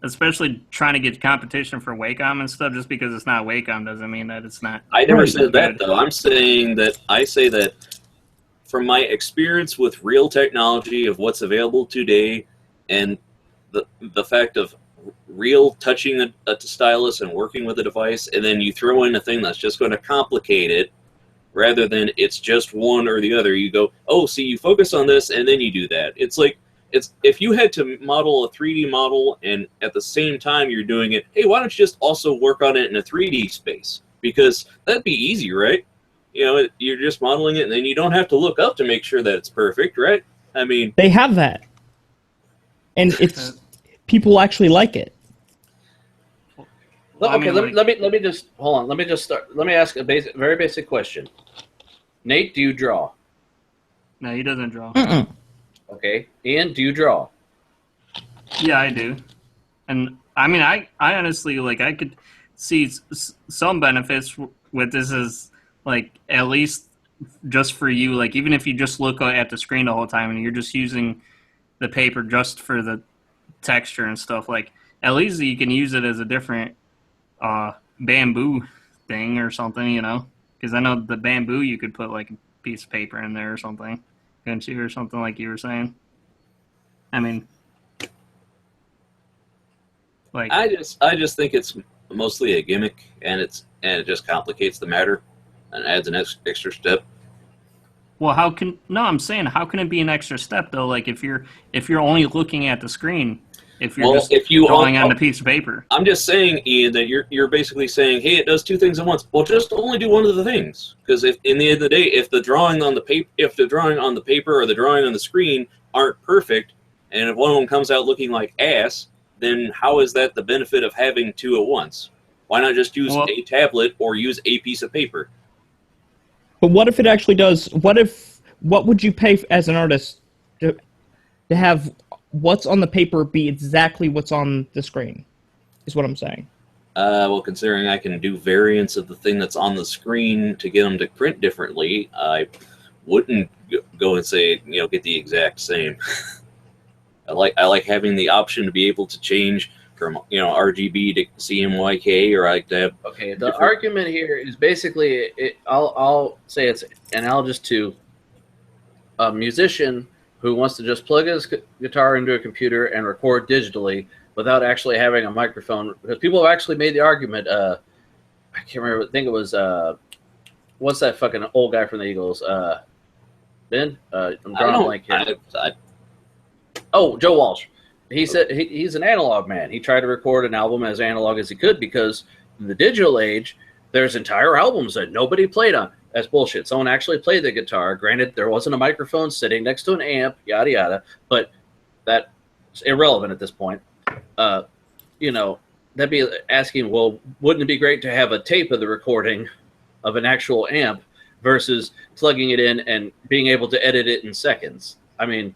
especially trying to get competition for Wacom and stuff. Just because it's not Wacom doesn't mean that it's not. I never Right. said that though. I say that from my experience with real technology of what's available today, and the fact of real touching a stylus and working with a device, and then you throw in a thing that's just going to complicate it, rather than it's just one or the other. You go, oh, see, you focus on this, and then you do that. It's like if you had to model a 3D model, and at the same time you're doing it, hey, why don't you just also work on it in a 3D space? Because that'd be easy, right? You're just modeling it, and then you don't have to look up to make sure that it's perfect, right? I mean, They have that, and it's people actually like it. Well, I Okay, mean, let me just hold on. Let me just start. Let me ask a very basic question. Nate, do you draw? No, he doesn't draw. Mm-mm. Okay. Ian, do you draw? Yeah, I do. And I mean, I honestly, like, I could see some benefits with this as, like, at least just for you, like, even if you just look at the screen the whole time and you're just using the paper just for the texture and stuff, like, at least you can use it as a different bamboo thing or something, because I know the bamboo you could put, like, a piece of paper in there or something, couldn't you, or something like you were saying? I mean, like, I just think it's mostly a gimmick, and it just complicates the matter and adds an extra step. well, I'm saying, how can it be an extra step though? Like, if you're only looking at the screen, if you're drawing on the piece of paper. I'm just saying, Ian, that you're basically saying, hey, it does two things at once. Well, just only do one of the things, because if in the end of the day, if the drawing on the paper or the drawing on the screen aren't perfect, and if one of them comes out looking like ass, then how is that the benefit of having two at once? Why not just use a tablet or use a piece of paper? But what if it actually does? What would you pay as an artist to have what's on the paper be exactly what's on the screen? Is what I'm saying. Well, considering I can do variants of the thing that's on the screen to get them to print differently, I wouldn't go and say, get the exact same. I like having the option to be able to change from RGB to CMYK, or I like to have. Okay, the argument here is basically I'll say it's analogous to a musician who wants to just plug his guitar into a computer and record digitally without actually having a microphone. Because people have actually made the argument, I can't remember. I think it was what's that fucking old guy from the Eagles? Ben? I'm drawing a blank here. Oh, Joe Walsh. He said he's an analog man. He tried to record an album as analog as he could because in the digital age, there's entire albums that nobody played on. That's bullshit. Someone actually played the guitar. Granted, there wasn't a microphone sitting next to an amp, yada yada, but that's irrelevant at this point. You know, that'd be asking, well, wouldn't it be great to have a tape of the recording of an actual amp versus plugging it in and being able to edit it in seconds? I mean,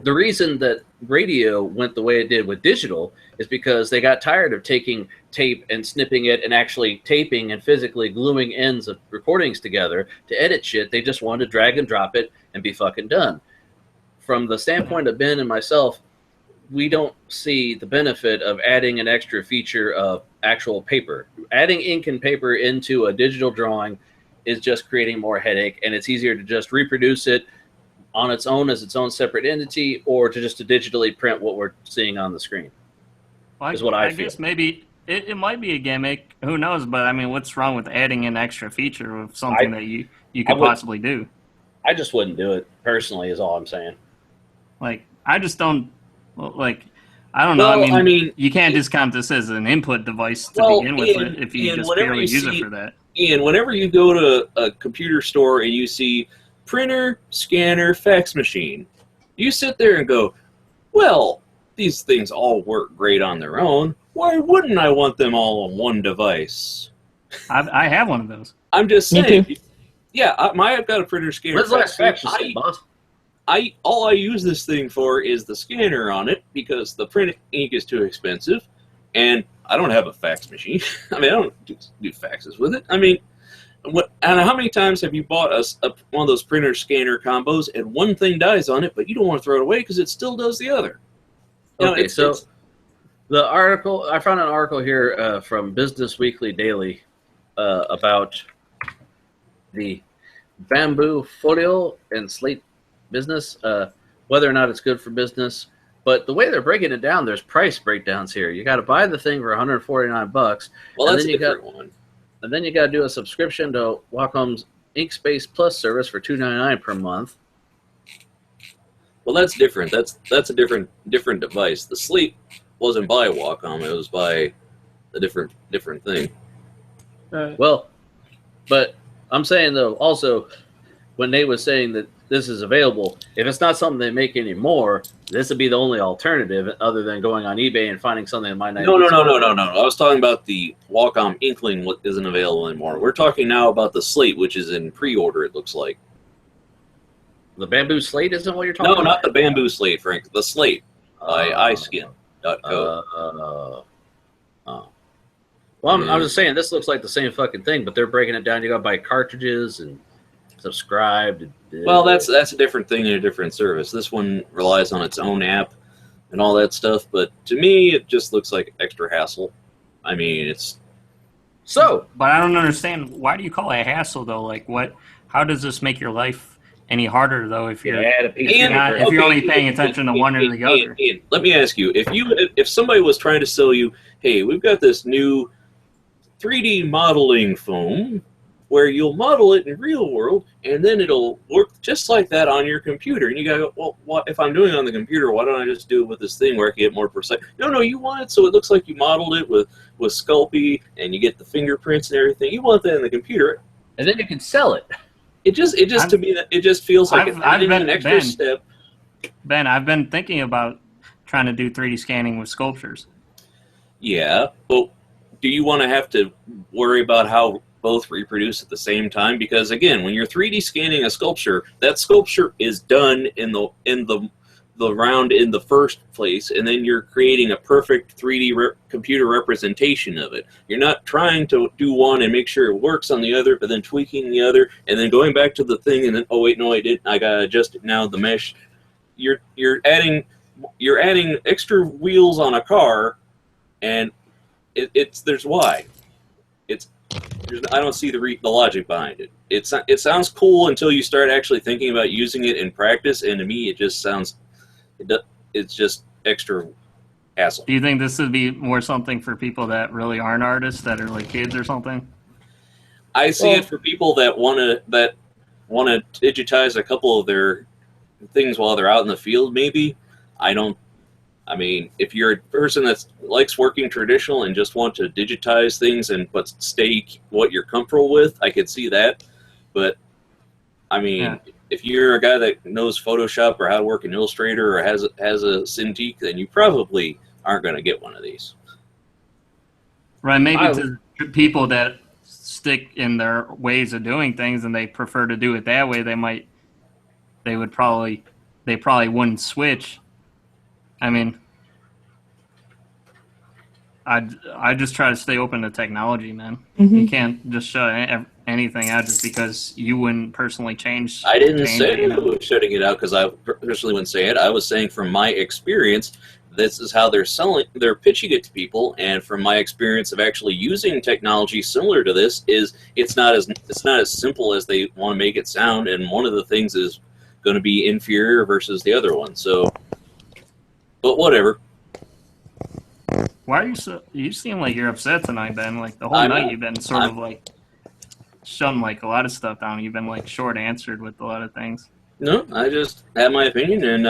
the reason that radio went the way it did with digital is because they got tired of taking tape and snipping it and actually taping and physically gluing ends of recordings together to edit shit. They just wanted to drag and drop it and be fucking done. From the standpoint of Ben and myself, we don't see the benefit of adding an extra feature of actual paper. Adding ink and paper into a digital drawing is just creating more headache, and it's easier to just reproduce it on its own as its own separate entity, or to just to digitally print what we're seeing on the screen. Well, is what I feel. guess maybe it might be a gimmick. Who knows? But I mean, what's wrong with adding an extra feature of something that you could possibly do? I just wouldn't do it personally. Is all I'm saying. Like, I just don't like. I don't know. Well, I mean, you can't discount this as an input device to begin with if you just barely use it for that. Ian, whenever you go to a computer store and you see printer, scanner, fax machine, you sit there and go, well, these things all work great on their own. Why wouldn't I want them all on one device? I have one of those. I'm just saying. Me too. Yeah, I've got a printer, scanner. When's the last fax you said, boss? All I use this thing for is the scanner on it because the print ink is too expensive, and I don't have a fax machine. I mean, I don't do faxes with it. I mean, and how many times have you bought one of those printer scanner combos and one thing dies on it, but you don't want to throw it away because it still does the other? Okay, so the article, I found an article here from Business Weekly Daily about the bamboo folio and slate business, whether or not it's good for business. But the way they're breaking it down, there's price breakdowns here. You got to buy the thing for $149. Well, that's a different one. And then you got to do a subscription to Wacom's Inkspace Plus service for $299 per month. Well, that's different. That's a different device. The Sleep wasn't by Wacom; it was by a different thing. Well, but I'm saying though, also when Nate was saying that this is available, if it's not something they make anymore, this would be the only alternative other than going on eBay and finding something that might not. No. I was talking about the Wacom Inkling, what isn't available anymore. We're talking now about the Slate, which is in pre-order. It looks like. The bamboo slate isn't what you're talking about? No, not the bamboo slate, Frank. The Slate by iSkin.co. Well, I'm just saying, this looks like the same fucking thing, but they're breaking it down. You got to buy cartridges and subscribe. Well, that's a different thing in a different service. This one relies on its own app and all that stuff, but to me, it just looks like extra hassle. I mean, it's... So... But I don't understand, why do you call it a hassle, though? Like, what? How does this make your life any harder, though, if you're only paying attention to one or the other? Ian, let me ask you, if somebody was trying to sell you, hey, we've got this new 3D modeling foam where you'll model it in real world and then it'll work just like that on your computer, and you gotta go, well, what if I'm doing it on the computer, why don't I just do it with this thing where I can get more precise? No, you want it so it looks like you modeled it with Sculpey and you get the fingerprints and everything. You want that in the computer, and then you can sell it. It just to me, it just feels like an extra step. Ben, I've been thinking about trying to do 3D scanning with sculptures. Yeah, but do you want to have to worry about how both reproduce at the same time? Because again, when you're 3D scanning a sculpture, that sculpture is done in the round in the first place, and then you're creating a perfect 3D computer representation of it. You're not trying to do one and make sure it works on the other, but then tweaking the other, and then going back to the thing, and then, oh wait, no, I didn't. I gotta adjust it now. The mesh. You're adding extra wheels on a car, and there's why. I don't see the logic behind it. It sounds cool until you start actually thinking about using it in practice, and to me, it just sounds. It's just extra hassle. Do you think this would be more something for people that really aren't artists, that are like kids or something? I see it for people that want to digitize a couple of their things while they're out in the field. Maybe I mean, if you're a person that likes working traditional and just want to digitize things but stay what you're comfortable with, I could see that. But I mean, if you're a guy that knows Photoshop or how to work in Illustrator or has a Cintiq, then you probably aren't going to get one of these. Right, maybe to people that stick in their ways of doing things and they prefer to do it that way, they probably wouldn't switch. I mean, I just try to stay open to technology, man. Mm-hmm. You can't just shut anything out just because you wouldn't personally change. I didn't say I was shutting it out because I personally wouldn't say it. I was saying from my experience, this is how they're pitching it to people, and from my experience of actually using technology similar to this, it's not as simple as they want to make it sound, and one of the things is going to be inferior versus the other one. So, but whatever. Why are you so? You seem like you're upset tonight, Ben. Like the whole night, you've been sort of like shutting like a lot of stuff down. You've been like short answered with a lot of things. No, I just have my opinion, and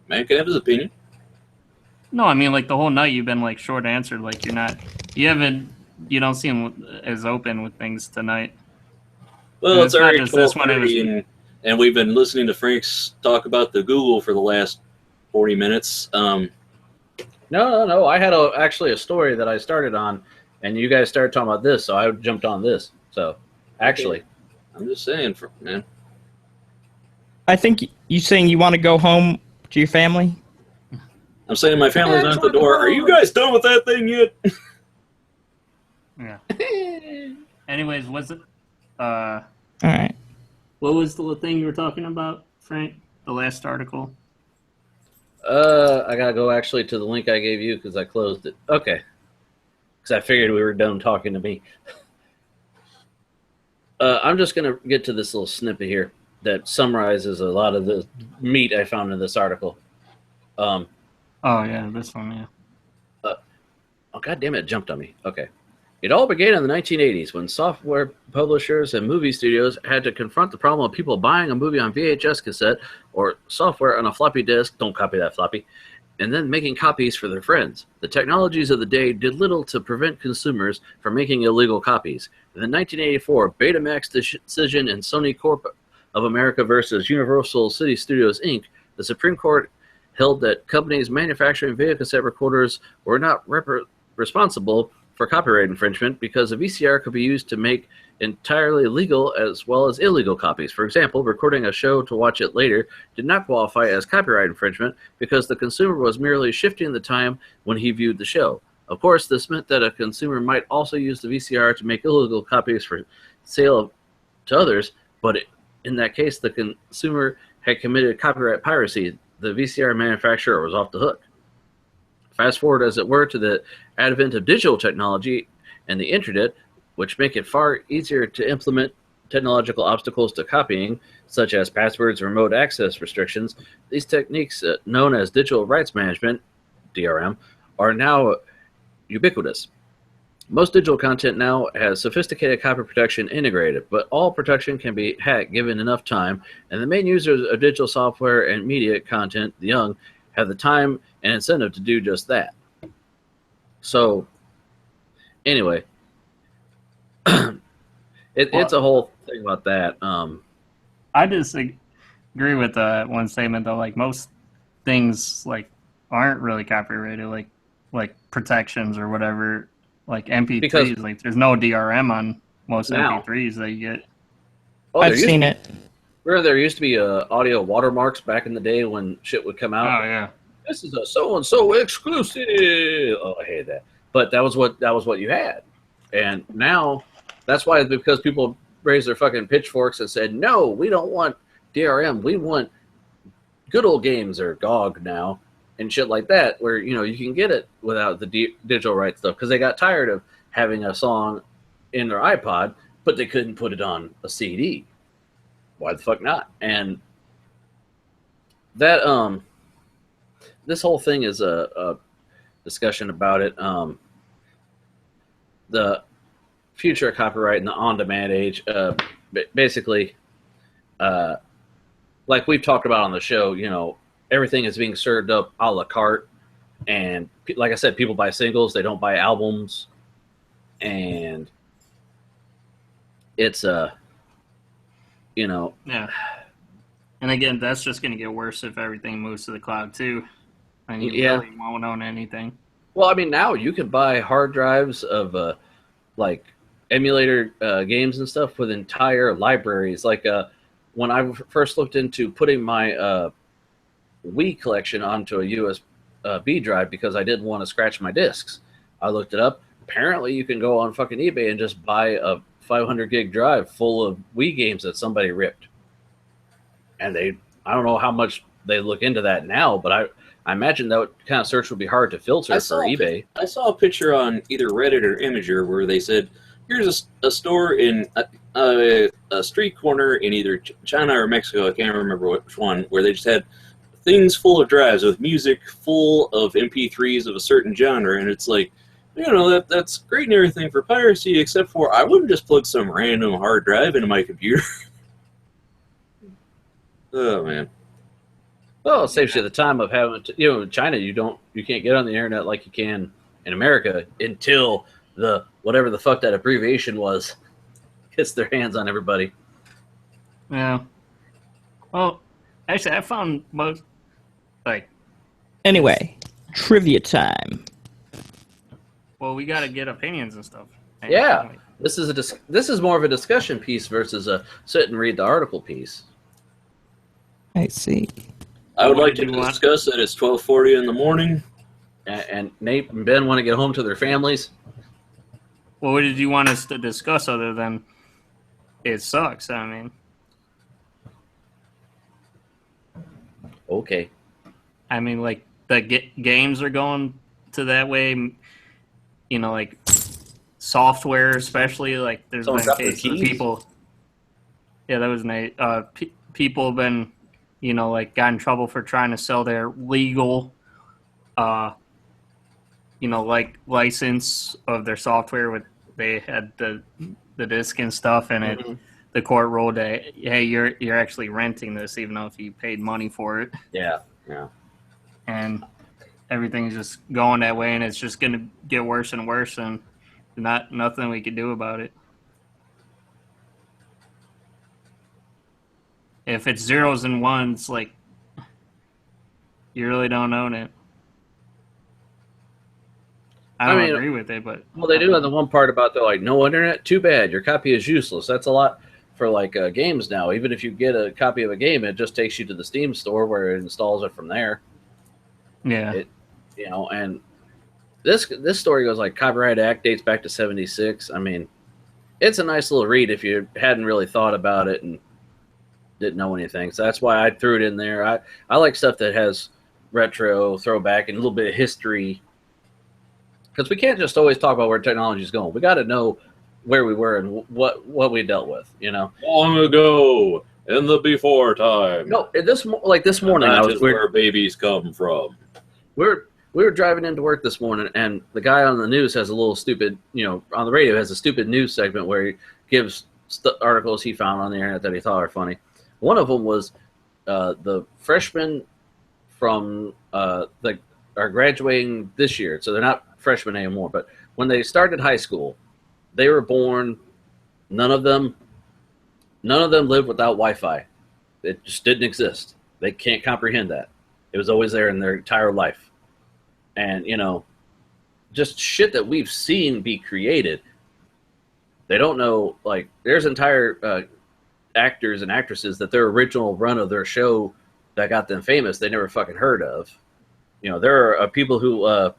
man can have his opinion. No, I mean like the whole night you've been like short answered. Like you don't seem as open with things tonight. Well, it's already 12:30, and we've been listening to Frank's talk about the Google for the last 40 minutes. No. I had actually a story that I started on, and you guys started talking about this, so I jumped on this. So, actually, okay. I'm just saying, man. I think you saying you want to go home to your family. I'm saying my family's not at the door. Are you guys done with that thing yet? Yeah. Anyways, was it? All right. What was the thing you were talking about, Frank? The last article. I gotta go actually to the link I gave you because I closed it. Okay. Because I figured we were done talking to me. I'm just gonna get to this little snippet here that summarizes a lot of the meat I found in this article. Oh yeah, this one, yeah. Oh god damn it jumped on me. Okay. It all began in the 1980s when software publishers and movie studios had to confront the problem of people buying a movie on VHS cassette or software on a floppy disk, don't copy that floppy, and then making copies for their friends. The technologies of the day did little to prevent consumers from making illegal copies. In the 1984 Betamax decision in Sony Corp of America versus Universal City Studios, Inc., the Supreme Court held that companies manufacturing videocassette recorders were not responsible for copyright infringement because a VCR could be used to make entirely legal as well as illegal copies. For example, recording a show to watch it later did not qualify as copyright infringement because the consumer was merely shifting the time when he viewed the show. Of course, this meant that a consumer might also use the VCR to make illegal copies for sale to others, but in that case, the consumer had committed copyright piracy. The VCR manufacturer was off the hook. Fast forward, as it were, to the advent of digital technology and the internet, which make it far easier to implement technological obstacles to copying, such as passwords and remote access restrictions. These techniques, known as digital rights management, DRM, are now ubiquitous. Most digital content now has sophisticated copy protection integrated, but all protection can be hacked given enough time, and the main users of digital software and media content, the young, have the time and incentive to do just that. So, anyway, it's a whole thing about that. I disagree with one statement though. Like most things, like aren't really copyrighted, like protections or whatever. Like MP3s, because like there's no DRM on most MP3s that you get. Oh, I've seen it. Remember, there used to be audio watermarks back in the day when shit would come out. Oh yeah. This is a so-and-so exclusive. Oh, I hate that. But that was what you had. And now, that's why, because people raised their fucking pitchforks and said, no, we don't want DRM. We want good old games or GOG now and shit like that, where, you know, you can get it without the digital rights stuff. Because they got tired of having a song in their iPod, but they couldn't put it on a CD. Why the fuck not? And that, this whole thing is discussion about it. The future of copyright in the on-demand age, basically, like we've talked about on the show, you know, everything is being served up a la carte. And like I said, people buy singles, they don't buy albums. And it's, you know. Yeah. And again, that's just going to get worse if everything moves to the cloud, too. And you really won't own anything. Well, I mean, now you can buy hard drives of, like, emulator games and stuff with entire libraries. Like, when I first looked into putting my Wii collection onto a USB drive because I didn't want to scratch my discs, I looked it up. Apparently, you can go on fucking eBay and just buy a 500 gig drive full of Wii games that somebody ripped. And I don't know how much they look into that now, but I imagine that kind of search would be hard to filter for eBay. I saw a picture on either Reddit or Imager where they said, here's a store in a street corner in either China or Mexico, I can't remember which one, where they just had things full of drives with music full of MP3s of a certain genre, and it's like, you know, that's great and everything for piracy, except for I wouldn't just plug some random hard drive into my computer. Oh, man. Well, it saves you the time of having to, you know, in China, you can't get on the internet like you can in America until the whatever the fuck that abbreviation was gets their hands on everybody. Yeah. Well, actually, I found most, like... Anyway, trivia time. Well, we got to get opinions and stuff. Yeah. This is more of a discussion piece versus a sit and read the article piece. I see. I would like to discuss that it's 12:40 in the morning. And Nate and Ben want to get home to their families. Well, what did you want us to discuss other than it sucks? I mean... Okay. I mean, like, the games are going to that way. You know, like, software especially. Like, there's been cases of people... Yeah, that was Nate. People have been, you know, like, got in trouble for trying to sell their legal, you know, like, license of their software. They had the disc and stuff, and the court ruled that, hey, you're actually renting this, even though if you paid money for it. Yeah. And everything's just going that way, and it's just going to get worse and worse, and nothing we can do about it. If it's zeros and ones, like, you really don't own it. I mean, agree with it, but... Well, they do have the one part about, they're like, no internet? Too bad. Your copy is useless. That's a lot for, like, games now. Even if you get a copy of a game, it just takes you to the Steam store where it installs it from there. Yeah. You know, and this story goes, like, Copyright Act dates back to 76. I mean, it's a nice little read if you hadn't really thought about it and didn't know anything. So that's why I threw it in there. I like stuff that has retro, throwback, and a little bit of history. Because we can't just always talk about where technology is going. We got to know where we were and what we dealt with, you know. Long ago, in the before time. No, this morning, that is where babies come from. We were driving into work this morning, and the guy on the news has a little stupid, you know, on the radio has a stupid news segment where he gives articles he found on the internet that he thought are funny. One of them was the freshmen from are graduating this year, so they're not freshmen anymore. But when they started high school, they were born. None of them lived without Wi-Fi. It just didn't exist. They can't comprehend that. It was always there in their entire life, and you know, just shit that we've seen be created. They don't know. Like, there's entire actors and actresses that their original run of their show that got them famous, they never fucking heard of. You know, there are people who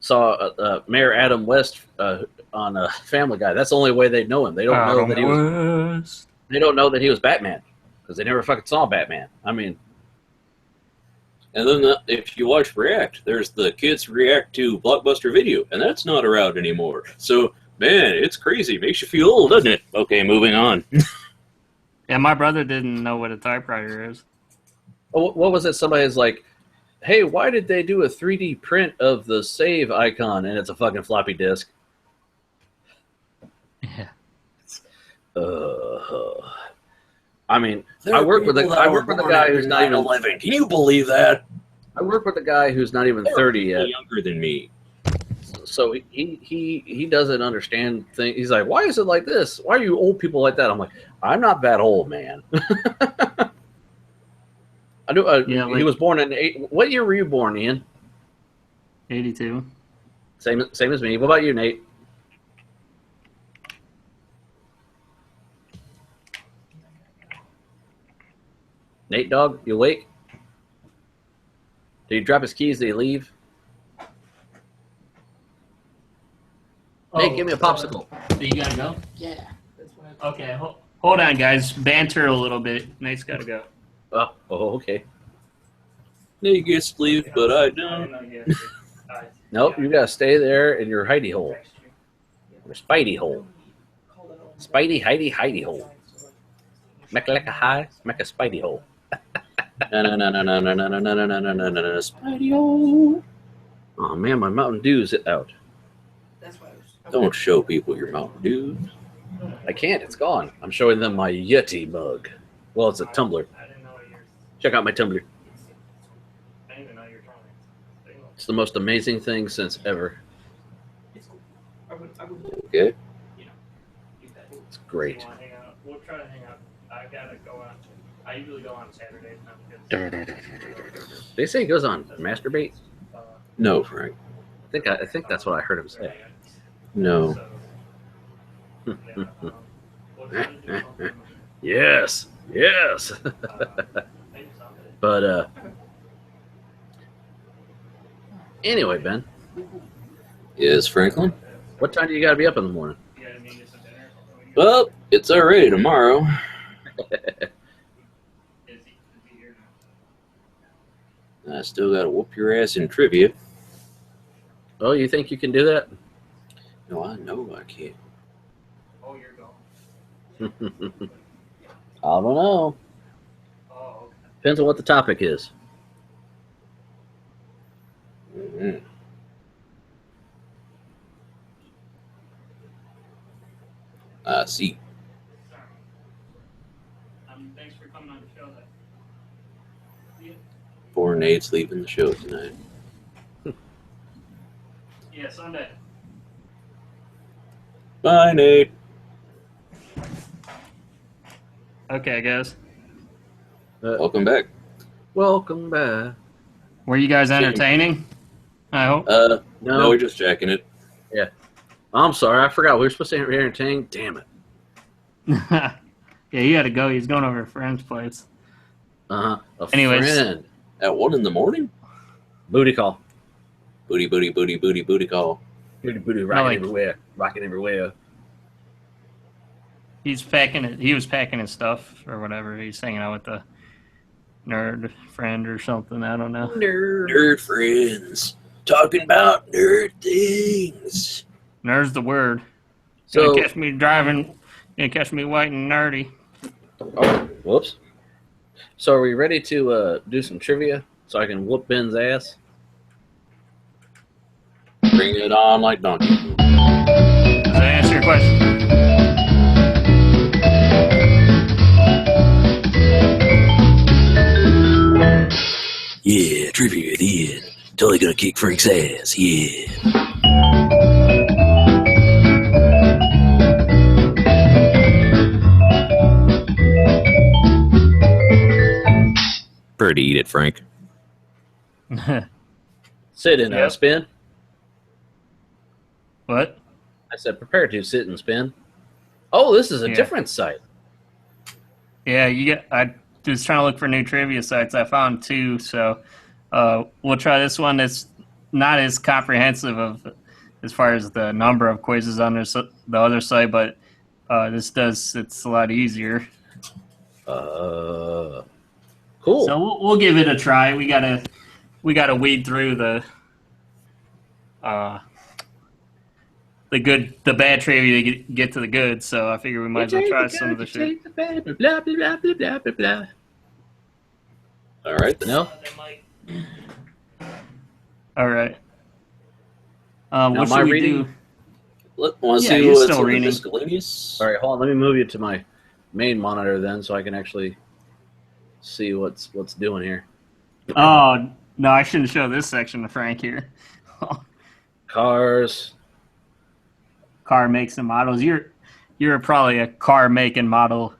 saw Mayor Adam West on Family Guy. That's the only way they know him. They don't know that he was. They don't know that he was Batman because they never fucking saw Batman. I mean, and then if you watch React, there's the kids react to Blockbuster Video, and that's not around anymore. So, man, it's crazy. Makes you feel old, doesn't it? Okay, moving on. Yeah, my brother didn't know what a typewriter is. What was it? Somebody's like, hey, why did they do a 3D print of the save icon and it's a fucking floppy disk? Yeah. I mean, I work with a guy who's not even 11. Can you believe that? I work with a guy who's not even They're 30 yet. Younger than me. So he doesn't understand things. He's like, why is it like this? Why are you old people like that? I'm like, I'm not that old, man. I do. Yeah, he was born in what year were you born, Ian? 82. Same as me. What about you, Nate? Nate, dog, you awake? Did he drop his keys? Did he leave? Nate, give me a popsicle. So you gotta go? Yeah. Okay, hold on, guys. Banter a little bit. Nate's gotta go. Oh, okay. Nate gets to leave, but I don't. Nope, you gotta stay there in your hidey hole. Your spidey hole. Spidey, hidey hole. Mecca like a high, mecca spidey hole. Spidey hole. Oh man, my Mountain Dew's out. Don't show people your Mountain Dew. I can't, it's gone. I'm showing them my Yeti mug. Well, it's a tumbler. Check out my tumbler. It's the most amazing thing since ever. Okay. It's great. We'll try to hang out. I gotta go on. I usually go on Saturdays. They say he goes on masturbate. No, Frank. I think that's what I heard him say. No. Yes. But anyway, Ben. Yes, Franklin. What time do you got to be up in the morning? Well, it's already tomorrow. I still got to whoop your ass in trivia. Oh, you think you can do that? No, I know I can't. Oh, you're going. I don't know. Oh, okay. Depends on what the topic is. Mm-hmm. I see. Thanks for coming on the show. Poor Nate's leaving the show tonight. Yeah, Sunday. Bye, Nate. Okay, guys. Welcome back. Welcome back. Were you guys entertaining? I hope. No, we're just checking it. Yeah. I'm sorry, I forgot. We were supposed to be entertaining. Damn it. Yeah, you had to go. He's going over a friend's place. Anyways. Friend. At 1 in the morning? Booty call. Booty call. Booty, rocking everywhere. He's packing it. He was packing his stuff or whatever. He's hanging out with a nerd friend or something. I don't know. Nerd friends. Talking about nerd things. Nerd's the word. So, Gonna catch me driving. Gonna catch me white and nerdy. Oh, whoops. So are we ready to do some trivia so I can whoop Ben's ass? Bring it on like donkey. Does that answer your question? Yeah, trivia at the end. Totally gonna kick Frank's ass. Yeah. Prepare to eat it, Frank. Sit and Yep. spin. What? I said prepare to sit and spin. Oh, this is a Yeah. different site. Yeah, I was trying to look for new trivia sites. I found 2, so we'll try this one. That's not as comprehensive as far as the number of quizzes on the other site, but it's a lot easier. Cool. So we'll give it a try. We gotta weed through the bad trivia to get to the good. So I figure we might as well try some of the shit. Blah, blah, blah, blah, blah, blah, blah. All right, then. No? All right. Now, What am I should we reading? do? Want to Yeah, see you're what's still in the reading. miscellaneous? All right, hold on. Let me move you to my main monitor then, so I can actually see what's doing here. Oh no, I shouldn't show this section to Frank here. Cars. Car makes and models. You're probably a car make and model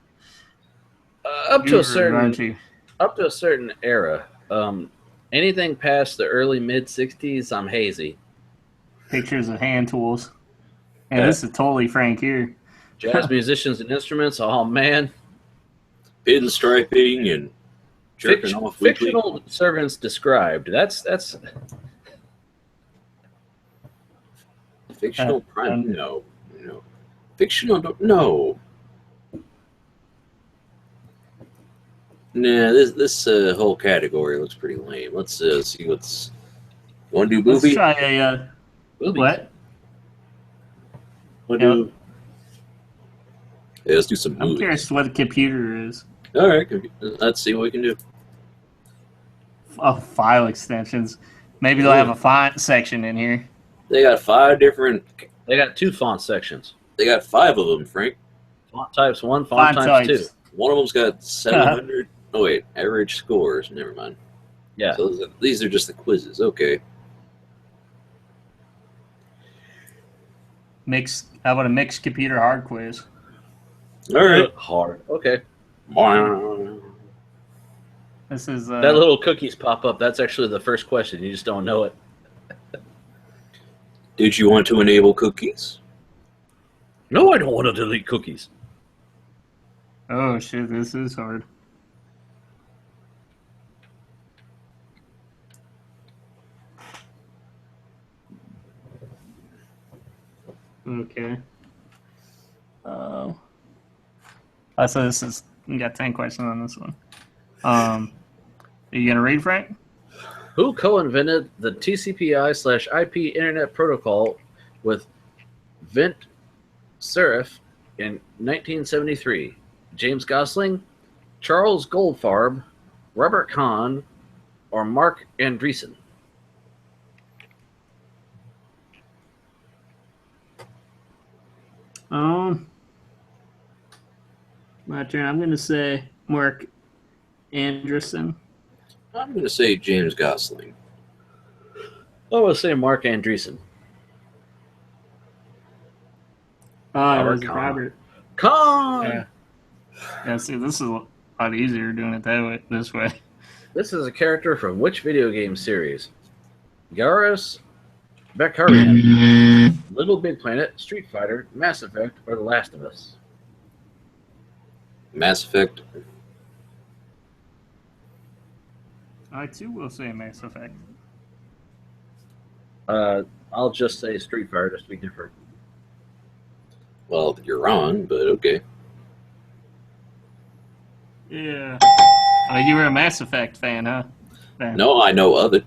Up to guru, a certain aren't you? era. Anything past the early mid '60s, I'm hazy. Pictures of hand tools. And Yeah. this is totally Frank here. Jazz musicians and instruments. Oh man, Pinstriping and jerking off weekly. fictional servants described. That's Fictional prime? No. Fictional? No. Nah, this whole category looks pretty lame. Let's see what's. Want to do Let's movie? try a movies. what? Want to do? Yeah, let's do some I'm movies. curious what a computer is. All right, let's see what we can do. Oh, file extensions. Maybe they'll have a font section in here. They got 5 different. They got 2 font sections. They got 5 of them, Frank. Font types 1, font types 2. One of them's got 700. Oh wait, average scores. Never mind. Yeah. So these are just the quizzes. Okay. How about a mixed computer hard quiz? All right. Hard. Okay. This is That little cookies pop up. That's actually the first question. You just don't know it. Did you want to enable cookies? No, I don't want to delete cookies. Oh shit, this is hard. Okay. So this is, you got 10 questions on this one. Are you gonna read, Frank? Who co-invented the TCP/IP Internet Protocol with Vint Cerf in 1973? James Gosling, Charles Goldfarb, Robert Kahn, or Mark Andreessen? My turn. I'm gonna say Mark Andreessen. I'm going to say James Gosling. I want to say Mark Andreessen. Oh, it was Kahn. Robert. Kahn! Yeah, see, this is a lot easier doing it that way. This way. This is a character from which video game series? Garrus, Becarian, Little Big Planet, Street Fighter, Mass Effect, or The Last of Us? Mass Effect. I too will say Mass Effect. I'll just say Street Fighter just to be different. Well, you're wrong, but okay. Yeah. Oh, you were a Mass Effect fan, huh? Fan. No, I know of it.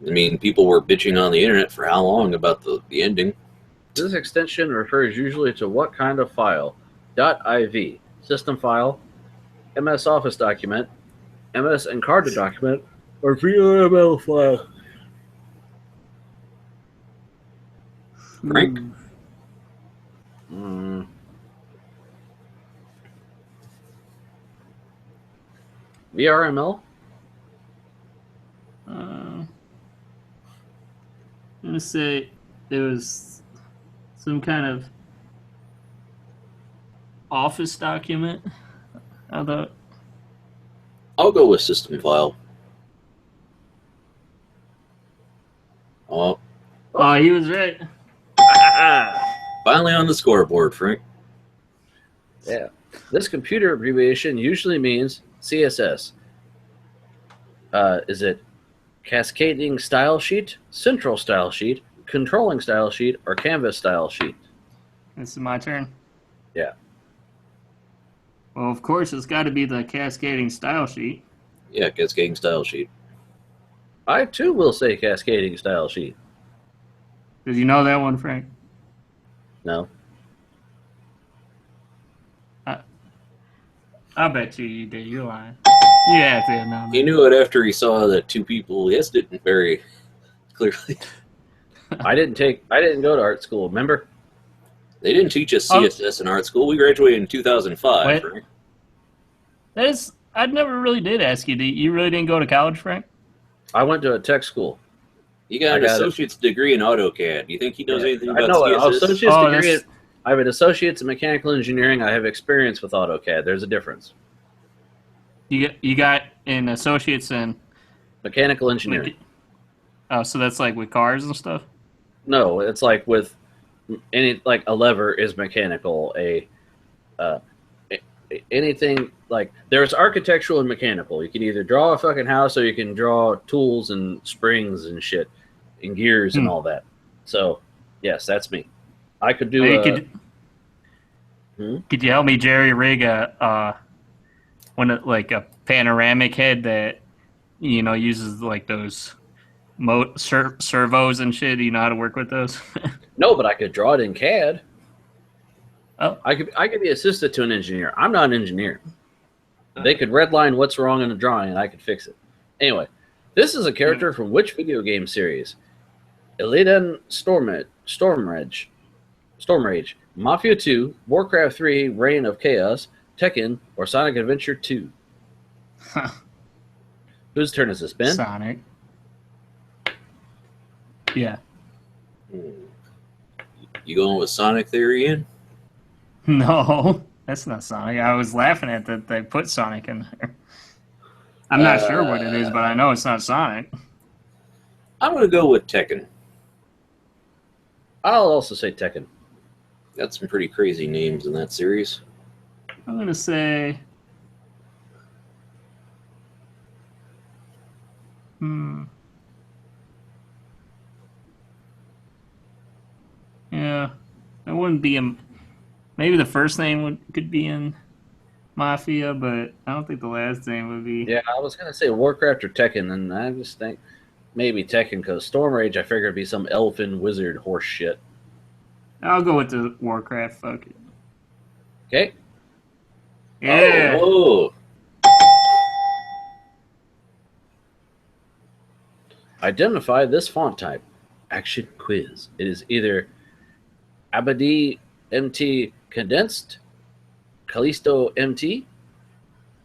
I mean, people were bitching on the internet for how long about the ending. This extension refers usually to what kind of file? .iv, system file, MS Office document, MS Encarta document, or VRML file? Frank? VRML? I'm gonna say there was some kind of Office document. How about? I'll go with system file. Oh, Oh, he was right. finally on the scoreboard, Frank. Yeah. This computer abbreviation usually means CSS. Is it cascading style sheet, central style sheet, controlling style sheet, or canvas style sheet? This is my turn. Yeah. Well, of course, it's got to be the cascading style sheet. Yeah, cascading style sheet. I too will say cascading style sheet. Did you know that one, Frank? No. I bet you did. You're lying. Yeah, no. He knew it after he saw that two people guessed it very clearly. I didn't go to art school. Remember? They didn't teach us CSS in art school. We graduated in 2005. Wait. Frank. I never really did ask you. You really didn't go to college, Frank? I went to a tech school. You got an associate's degree in AutoCAD. Do you think he knows anything about CSS? I have an associate's in mechanical engineering. I have experience with AutoCAD. There's a difference. You got an associate's in mechanical engineering. Oh, so that's like with cars and stuff? No, it's like with any a lever is mechanical. Anything like there's architectural and mechanical. You can either draw a fucking house or you can draw tools and springs and shit and gears and all that. So yes, that's me. I could do. Could you help me jerry rig a panoramic head that uses like those servos and shit? Do you know how to work with those? No, but I could draw it in CAD. Oh, I could be assistant to an engineer. I'm not an engineer. They could redline what's wrong in the drawing, and I could fix it. Anyway, this is a character from which video game series? Illidan Stormrage, Mafia 2, Warcraft 3, Reign of Chaos, Tekken, or Sonic Adventure 2? Huh. Whose turn is this, Ben? Sonic. Yeah. You going with Sonic there, Ian? No, that's not Sonic. I was laughing at that they put Sonic in there. I'm not sure what it is, but I know it's not Sonic. I'm going to go with Tekken. I'll also say Tekken. Got some pretty crazy names in that series. I'm going to say... Yeah, it wouldn't be a... Maybe the first name could be in Mafia, but I don't think the last name would be. Yeah, I was going to say Warcraft or Tekken, and I just think maybe Tekken, because Stormrage, I figure it'd be some elfin wizard horse shit. I'll go with the Warcraft. Fuck it. Okay. Yeah. Oh. Identify this font type. Action quiz. It is either Abadi MT Condensed, Callisto MT,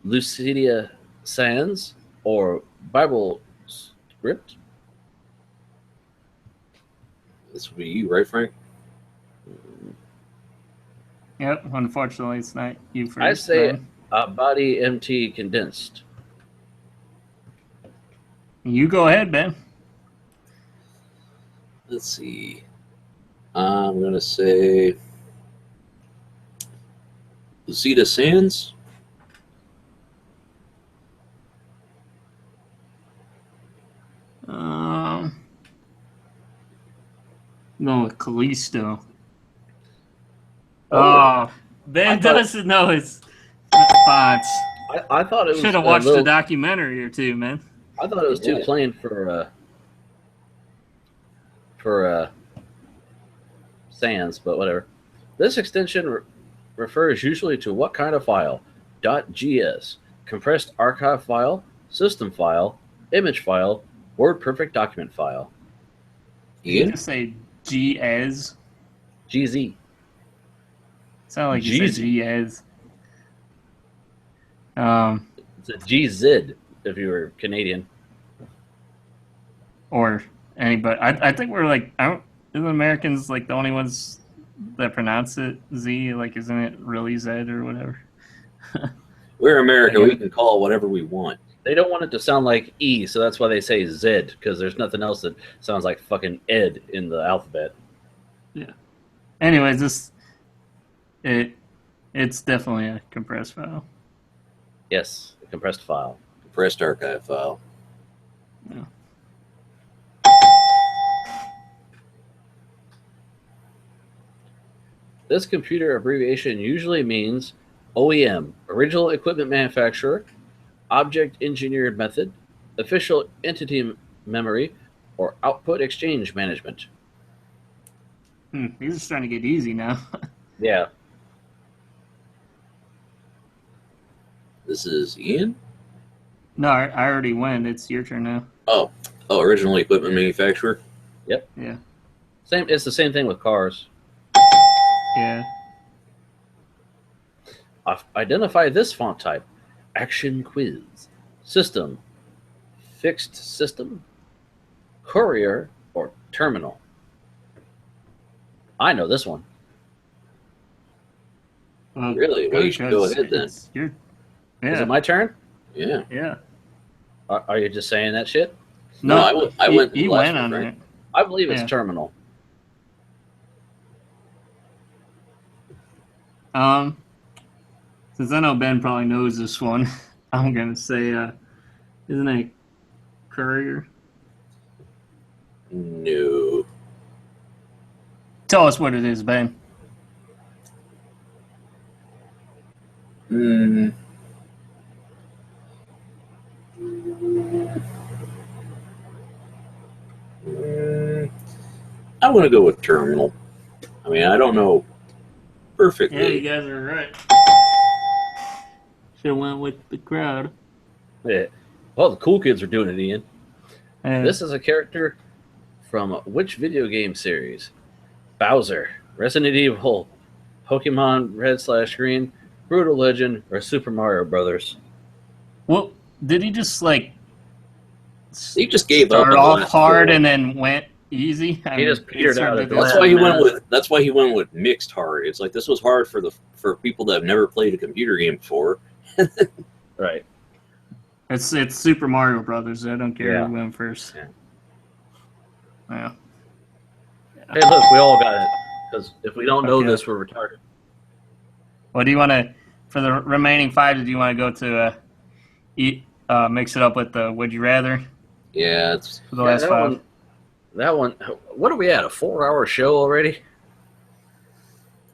Lucidia Sans, or Bible Script. This would be you, right, Frank? Yep, unfortunately, it's not you first. I say Abadi MT Condensed. You go ahead, Ben. Let's see. I'm going to say Lucida Sands. Going with Callisto. Oh, Ben doesn't know his fonts. I thought it was. Should have watched a documentary or two, man. I thought it was too plain for Sans, but whatever. This extension refers usually to what kind of file? .gs, compressed archive file, system file, image file, WordPerfect document file. You just say GS. GZ. Sound like you said GS. It's a GZ if you were Canadian. Or anybody. I think we're like, isn't Americans like the only ones that pronounce it Z? Like, isn't it really Z or whatever? We're America. We can call it whatever we want. They don't want it to sound like E, so that's why they say Z, because there's nothing else that sounds like fucking Ed in the alphabet. Yeah. Anyways, it's definitely a compressed file. Yes, a compressed file. Compressed archive file. Yeah. This computer abbreviation usually means OEM, original equipment manufacturer, object engineered method, official entity memory, or output exchange management. These are starting to get easy now. Yeah. This is Ian. No, I already went. It's your turn now. Oh, original equipment manufacturer. Yep. Yeah. Same. It's the same thing with cars. Yeah. Identify this font type. Action quiz. System. Fixed system. Courier or terminal. I know this one. Well, Really? Well, you should go ahead then. Is it my turn? Yeah. Yeah. Are you just saying that shit? No, I went. He last went one, on right? it. I believe it's Yeah. terminal. Since I know Ben probably knows this one, I'm gonna say, isn't it Courier? No. Tell us what it is, Ben. I want to go with terminal. I mean, I don't know perfectly. Yeah, you guys are right. Should have went with the crowd. Yeah. Well, the cool kids are doing it, Ian. And This is a character from which video game series? Bowser, Resident Evil, Pokemon Red/Green, Brutal Legend, or Super Mario Brothers? well, did he just like He just gave up. start on the off last hard four. and then went easy? He just petered out at the That's last why he went minute. with. That's why he went with mixed hard. It's like this was hard for people that have never played a computer game before. Right. It's Super Mario Brothers. I don't care Yeah. who went first. Yeah. Yeah. Hey, look, we all got it. Because if we don't know Okay. this, we're retarded. Well, do you want to, for the remaining 5, do you want to go to mix it up with the Would You Rather Yeah, it's for the last that 5? That one. What are we at? A 4-hour show already?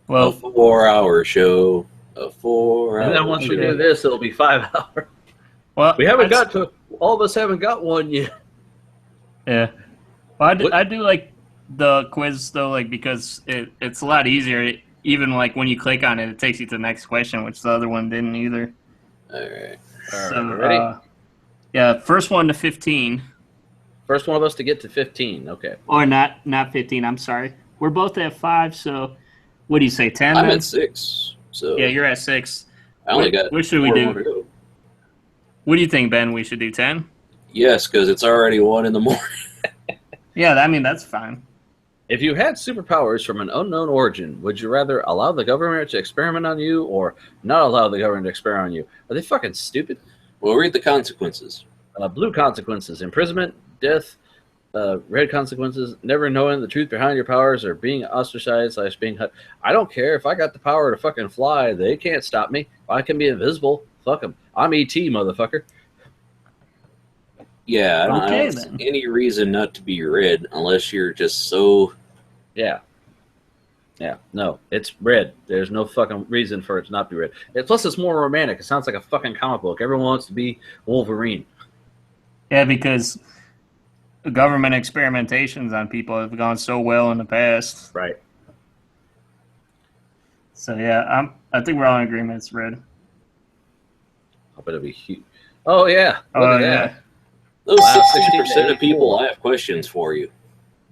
a Well, 4-hour show. A 4-hour. And then once we Okay. do this, it'll be 5 hours. well, We haven't that's- got to. All of us haven't got one yet. Yeah. Well, What- I do like the quiz though, like because it's a lot easier. Even like when you click on it, it takes you to the next question, which the other one didn't either. All right. All right, So, ready? yeah, first one to 15, First one of us to get to 15. Okay. or not 15. I'm sorry. We're both at 5. So, what do you say? 10? I'm then? at 6. So Yeah, you're at 6. I only got. What should we 4 do? more to go. What do you think, Ben? We should do 10? Yes, because it's already 1 in the morning. Yeah, I mean that's fine. If you had superpowers from an unknown origin, would you rather allow the government to experiment on you or not allow the government to experiment on you? Are they fucking stupid? Well, read the consequences. Blue consequences: imprisonment, death. Red consequences: never knowing the truth behind your powers or being ostracized / being. I don't care if I got the power to fucking fly. They can't stop me. I can be invisible. Fuck them. I'm ET, motherfucker. Yeah, I Okay, don't see then. any reason not to be red unless you're just so. Yeah. Yeah. No, it's red. There's no fucking reason for it to not be red. Plus, it's more romantic. It sounds like a fucking comic book. Everyone wants to be Wolverine. Yeah, because the government experimentations on people have gone so well in the past. Right. So yeah, I think we're all in agreement. It's red. I bet it'll be huge. Oh, yeah. Look Oh at yeah. that. Those Wow, 60% of people, 84. I have questions for you.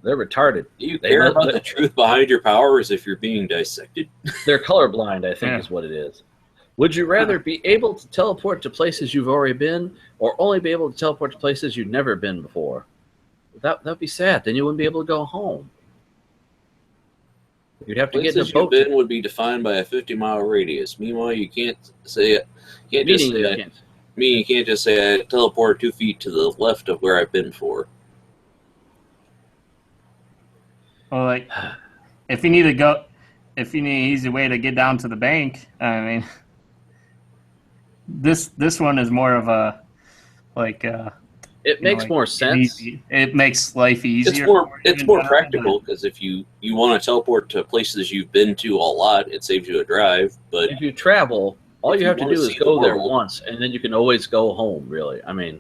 They're retarded. Do you They care must- about the truth behind your powers if you're being dissected? They're colorblind, I think Yeah. is what it is. Would you rather be able to teleport to places you've already been or only be able to teleport to places you've never been before? That'd be sad. Then you wouldn't be able to go home. You'd have to get in a Places you've boat. been would be defined by a 50-mile radius. Meanwhile, you can't say can't just Meaning say you can't. you can't just say I teleported 2 feet to the left of where I've been before. Well, like if you need an easy way to get down to the bank, I mean, this one is more of a like. It makes like, more sense. easy. It makes life easier. It's more practical because if you want to teleport to places you've been to a lot, it saves you a drive. But If you travel, all If you you have to wanna do is see the go there world. once, and then you can always go home, really. I mean,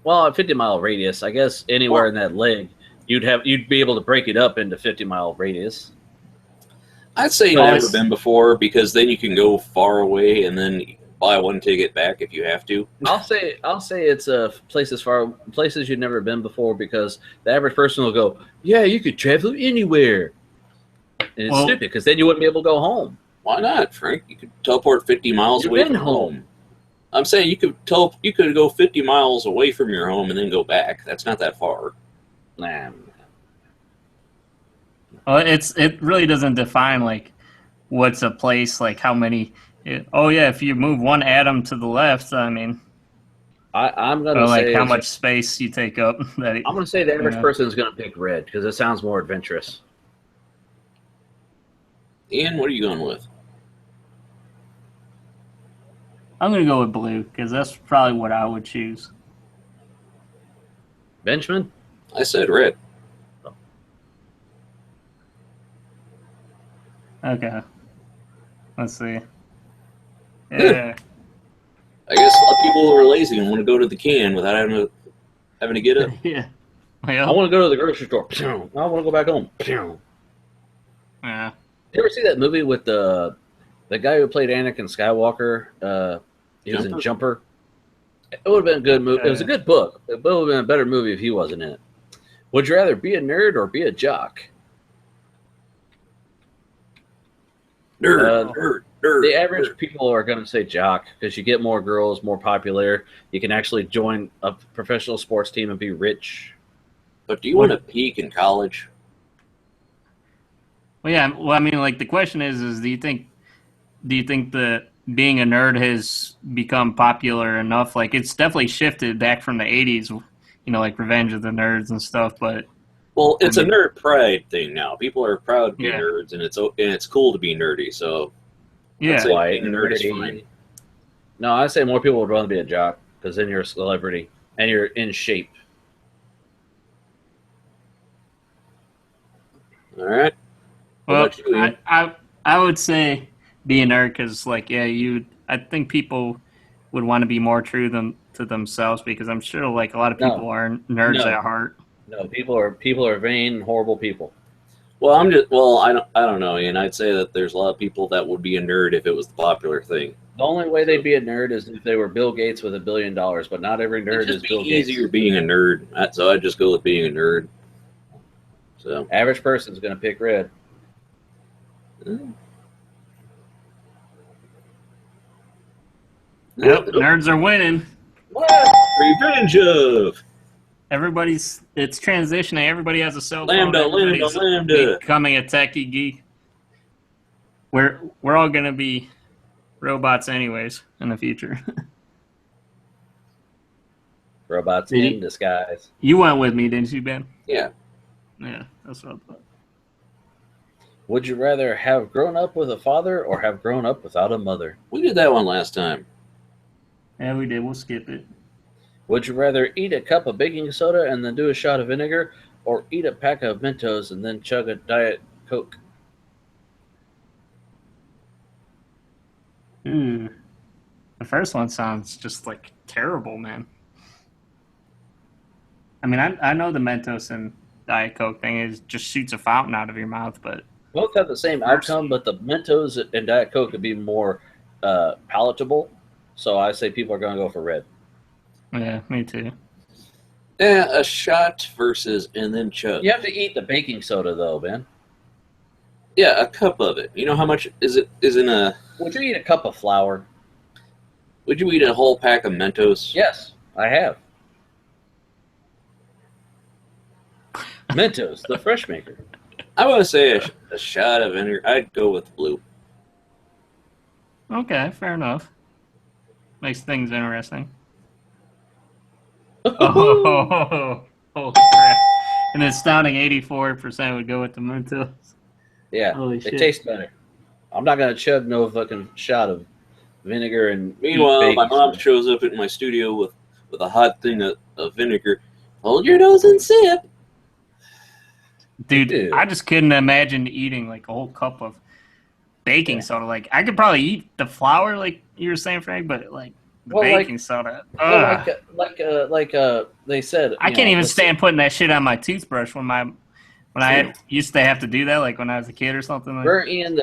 well, a 50-mile radius, I guess anywhere in that leg, you'd be able to break it up into 50-mile radius. I'd say Well, never it's- been before because then you can go far away and then buy one ticket back if you have to. I'll say it's places you've never been before, because the average person will go, yeah, you could travel anywhere, and it's stupid because then you wouldn't be able to go home. Why not, Frank? You could teleport 50 miles away from home. I'm saying you could go 50 miles away from your home and then go back. That's not that far. Nah. Well, it really doesn't define like what's a place, like how many. If you move one atom to the left, I mean, I'm gonna say how much space you take up. I'm gonna say the average person is gonna pick red because it sounds more adventurous. Ian, what are you going with? I'm gonna go with blue because that's probably what I would choose. Benjamin? I said red. Okay. Let's see. Yeah. I guess a lot of people are lazy and want to go to the can without having to get up. Yeah. Well, I want to go to the grocery store. I want to go back home. Yeah. You ever see that movie with the guy who played Anakin Skywalker? He was in Jumper. It would have been a good movie. It was a good book. It would have been a better movie if he wasn't in it. Would you rather be a nerd or be a jock? Nerd. The average people are going to say jock because you get more girls, more popular. You can actually join a professional sports team and be rich. But do you want to peak in college? Well, yeah. Well, I mean, like the question is do you think that being a nerd has become popular enough? Like it's definitely shifted back from the 80s, like Revenge of the Nerds and stuff. But well, it's a nerd pride thing now. People are proud to be nerds, and it's cool to be nerdy. So yeah, being a nerd is fine. No, I say more people would rather be a jock because then you're a celebrity and you're in shape. All right. Well, I would say be a nerd because, I think people would want to be more true to themselves because I'm sure, a lot of people are nerds at heart. No, people are vain, horrible people. Well, I don't know, Ian. I'd say that there's a lot of people that would be a nerd if it was the popular thing. The only way they'd be a nerd is if they were Bill Gates with $1 billion, but not every nerd is Bill Gates. It's easier being a nerd, so I'd just go with being a nerd. So average person's going to pick red. Yep, nerds are winning. What? Revenge of. It's transitioning. Everybody has a cell phone. Lambda. Becoming a techie geek. We're all going to be robots anyways in the future. Robots in disguise. You went with me, didn't you, Ben? Yeah. Yeah, that's what I thought. Would you rather have grown up with a father or have grown up without a mother? We did that one last time. Yeah, we did. We'll skip it. Would you rather eat a cup of baking soda and then do a shot of vinegar, or eat a pack of Mentos and then chug a Diet Coke? The first one sounds just terrible, man. I mean, I know the Mentos and Diet Coke thing is just shoots a fountain out of your mouth, but both have the same outcome, but the Mentos and Diet Coke would be more palatable. So I say people are going to go for red. Yeah, me too. Yeah, a shot versus and then chug. You have to eat the baking soda, though, Ben. Yeah, a cup of it. You know how much is in a... Would you eat a cup of flour? Would you eat a whole pack of Mentos? Yes, I have. Mentos, the fresh maker. I want to say a shot of vinegar. I'd go with blue. Okay, fair enough. Makes things interesting. Oh, crap. An astounding 84% would go with the Mentos. Yeah, Holy shit. It tastes better. I'm not going to chug no fucking shot of vinegar and... Meanwhile, my mom shows up at my studio with a hot thing of vinegar. Hold your nose and sip. Dude, I just couldn't imagine eating a whole cup of baking soda. I could probably eat the flour, like you were saying, Frank, but baking soda. They said. I can't even stand putting that shit on my toothbrush when I used to have to do that, when I was a kid or something. We're in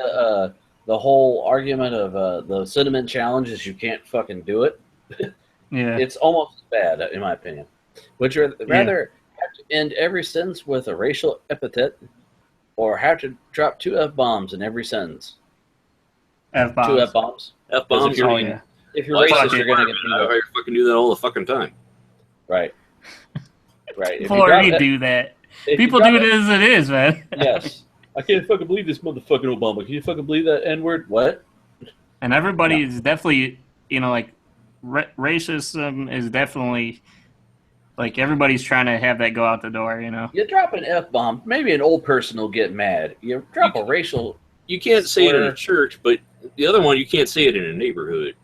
the whole argument of the cinnamon challenge is you can't fucking do it. Yeah. It's almost bad, in my opinion. Would you rather have to end every sentence with a racial epithet or have to drop 2 F-bombs in every sentence? F-bombs. 2 F-bombs? F-bombs. If you're, if you're racist, you're going to get beat up. I fucking do that all the fucking time. Right. Right. People already do that. People do it as it is, man. Yes. I can't fucking believe this motherfucking Obama. Can you fucking believe that N-word? What? And everybody is definitely, like, racism is definitely, like, everybody's trying to have that go out the door, You drop an F-bomb, maybe an old person will get mad. You drop a racial... You can't say it in a church, but the other one, you can't say it in a neighborhood.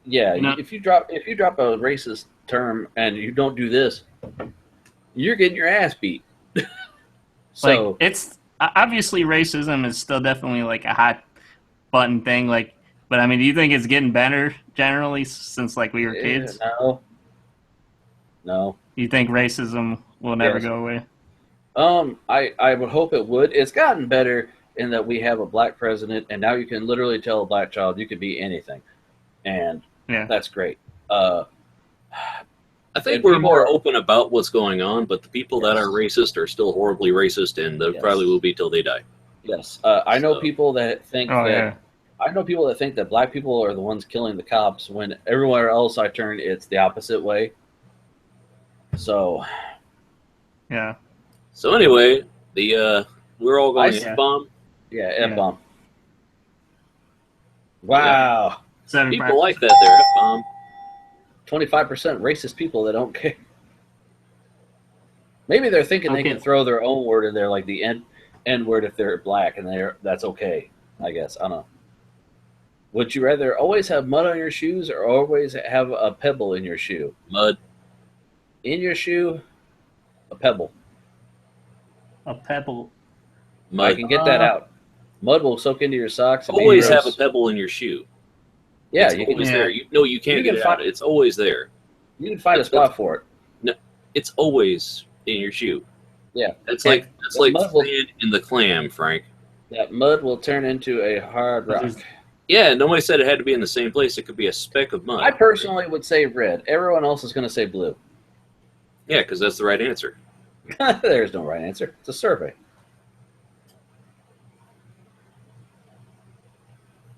Yeah, if you drop a racist term and you don't do this, you're getting your ass beat. So like, it's obviously racism is still definitely like a hot button thing. Like, but I mean, do you think it's getting better generally since like we were kids? No. You think racism will never go away? I would hope it would. It's gotten better in that we have a black president, and now you can literally tell a black child you could be anything, and that's great. I think we're more open about what's going on, but the people that are racist are still horribly racist, and they probably will be till they die. Yes, I know people that think I know people that think that black people are the ones killing the cops. When everywhere else I turn, it's the opposite way. So, yeah. So anyway, we're all going F-bomb. Yeah, F-bomb. Wow. People like that there, F-bomb. 25% racist people that don't care. Maybe they're thinking they can throw their own word in there, like the N word if they're black, and that's okay. I guess I don't know. Would you rather always have mud on your shoes or always have a pebble in your shoe? Mud. In your shoe, a pebble. A pebble. Mud. I can get that out. Mud will soak into your socks. Always have a pebble in your shoe. Yeah, it's always there. You can't get it out. It's always there. You can find a spot for it. No, it's always in your shoe. Yeah, it's like sand in the clam, Frank. That mud will turn into a hard rock. Yeah, nobody said it had to be in the same place. It could be a speck of mud. I personally would say red. Everyone else is going to say blue. Yeah, because that's the right answer. There's no right answer. It's a survey.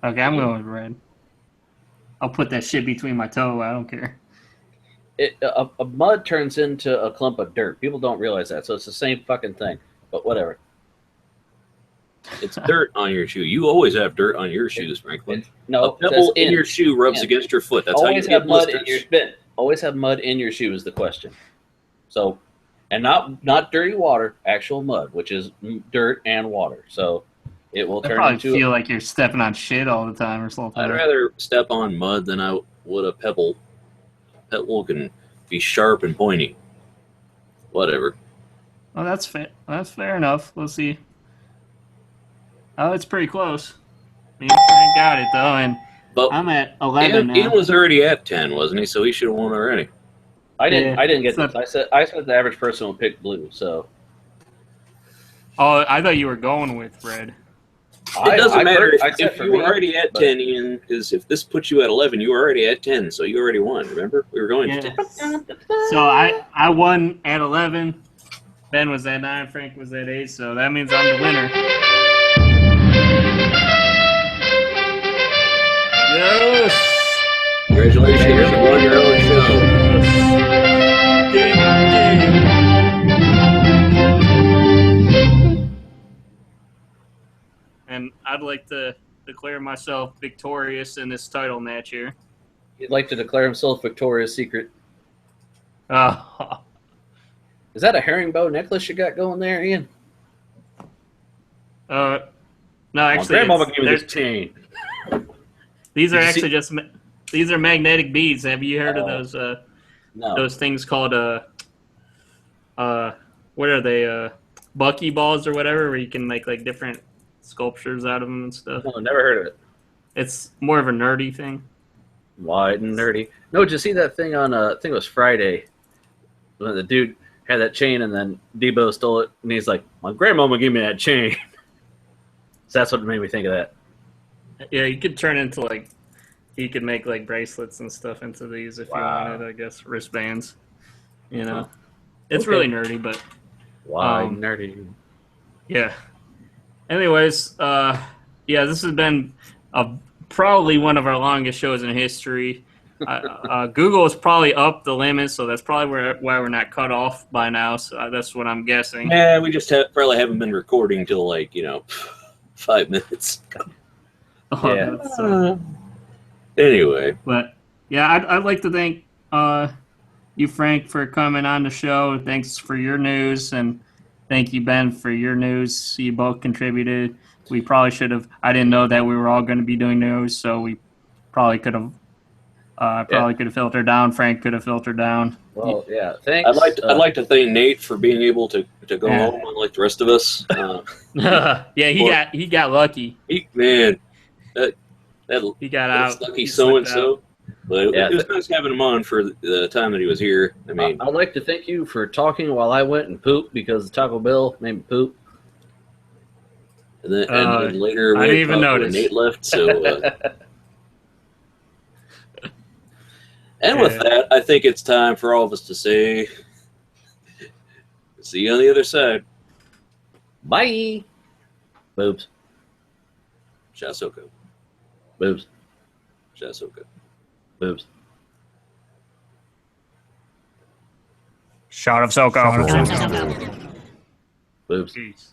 Okay, I'm going with red. I'll put that shit between my toe. I don't care. A mud turns into a clump of dirt. People don't realize that, so it's the same fucking thing. But whatever. It's dirt on your shoe. You always have dirt on your shoes, Franklin. No, a pebble in your shoe rubs against your foot. That's always how you get mud blisters. in your spin. Always have mud in your shoe is the question. So, and not dirty water, actual mud, which is dirt and water. So it will turn into. Feel like you're stepping on shit all the time or something. I'd rather step on mud than I would a pebble. Pebble can be sharp and pointy. Whatever. Well, that's fair. That's fair enough. Let's see. Oh, it's pretty close. I got it though, and I'm at 11 now. Ian was already at 10, wasn't he? So he should have won already. I didn't get this. I said the average person would pick blue. So. Oh, I thought you were going with red. It doesn't matter if you were already at 10, Ian, because if this puts you at 11, you were already at 10, so you already won. Remember, we were going to 10. So I won at 11. Ben was at 9. Frank was at 8. So that means I'm the winner. Yes. Congratulations, you won your own show. And I'd like to declare myself victorious in this title match here. He'd like to declare himself Victoria's Secret. Is that a herringbone necklace you got going there, Ian? No, actually, Grandmama gave me this chain. These are actually these are magnetic beads. Have you heard of those? No. Those things called what are they? Bucky balls or whatever, where you can make like different sculptures out of them and stuff. No, never heard of it. It's more of a nerdy thing. Wide and nerdy. No, did you see that thing on? I think it was Friday. When the dude had that chain, and then Debo stole it, and he's like, "My grandmama gave me that chain." So that's what made me think of that. Yeah, you could turn into like, you could make like bracelets and stuff into these if you wanted. I guess wristbands. You know, it's really nerdy, but Why nerdy? yeah. Anyways, this has been probably one of our longest shows in history. Google is probably up the limit, so that's probably why we're not cut off by now. So that's what I'm guessing. Yeah, we just probably haven't been recording till 5 minutes. Anyway, but yeah, I'd like to thank you, Frank, for coming on the show. Thanks for your news, and thank you, Ben, for your news. You both contributed. We probably should have. I didn't know that we were all going to be doing news, so we probably could have. Could have filtered down. Frank could have filtered down. Well, yeah. Thanks. I'd like to thank Nate for being able to go home unlike the rest of us. He got lucky. He got out. Lucky so and so. But it was nice having him on for the time that he was here. I mean, I'd like to thank you for talking while I went and pooped because Taco Bell made me poop. And then later, I didn't even notice. Nate left. So. And with that, I think it's time for all of us to say, see you on the other side. Bye. Boobs. Shasoko. Boobs. Shasoko. Boobs. Shot of Soko. Boobs.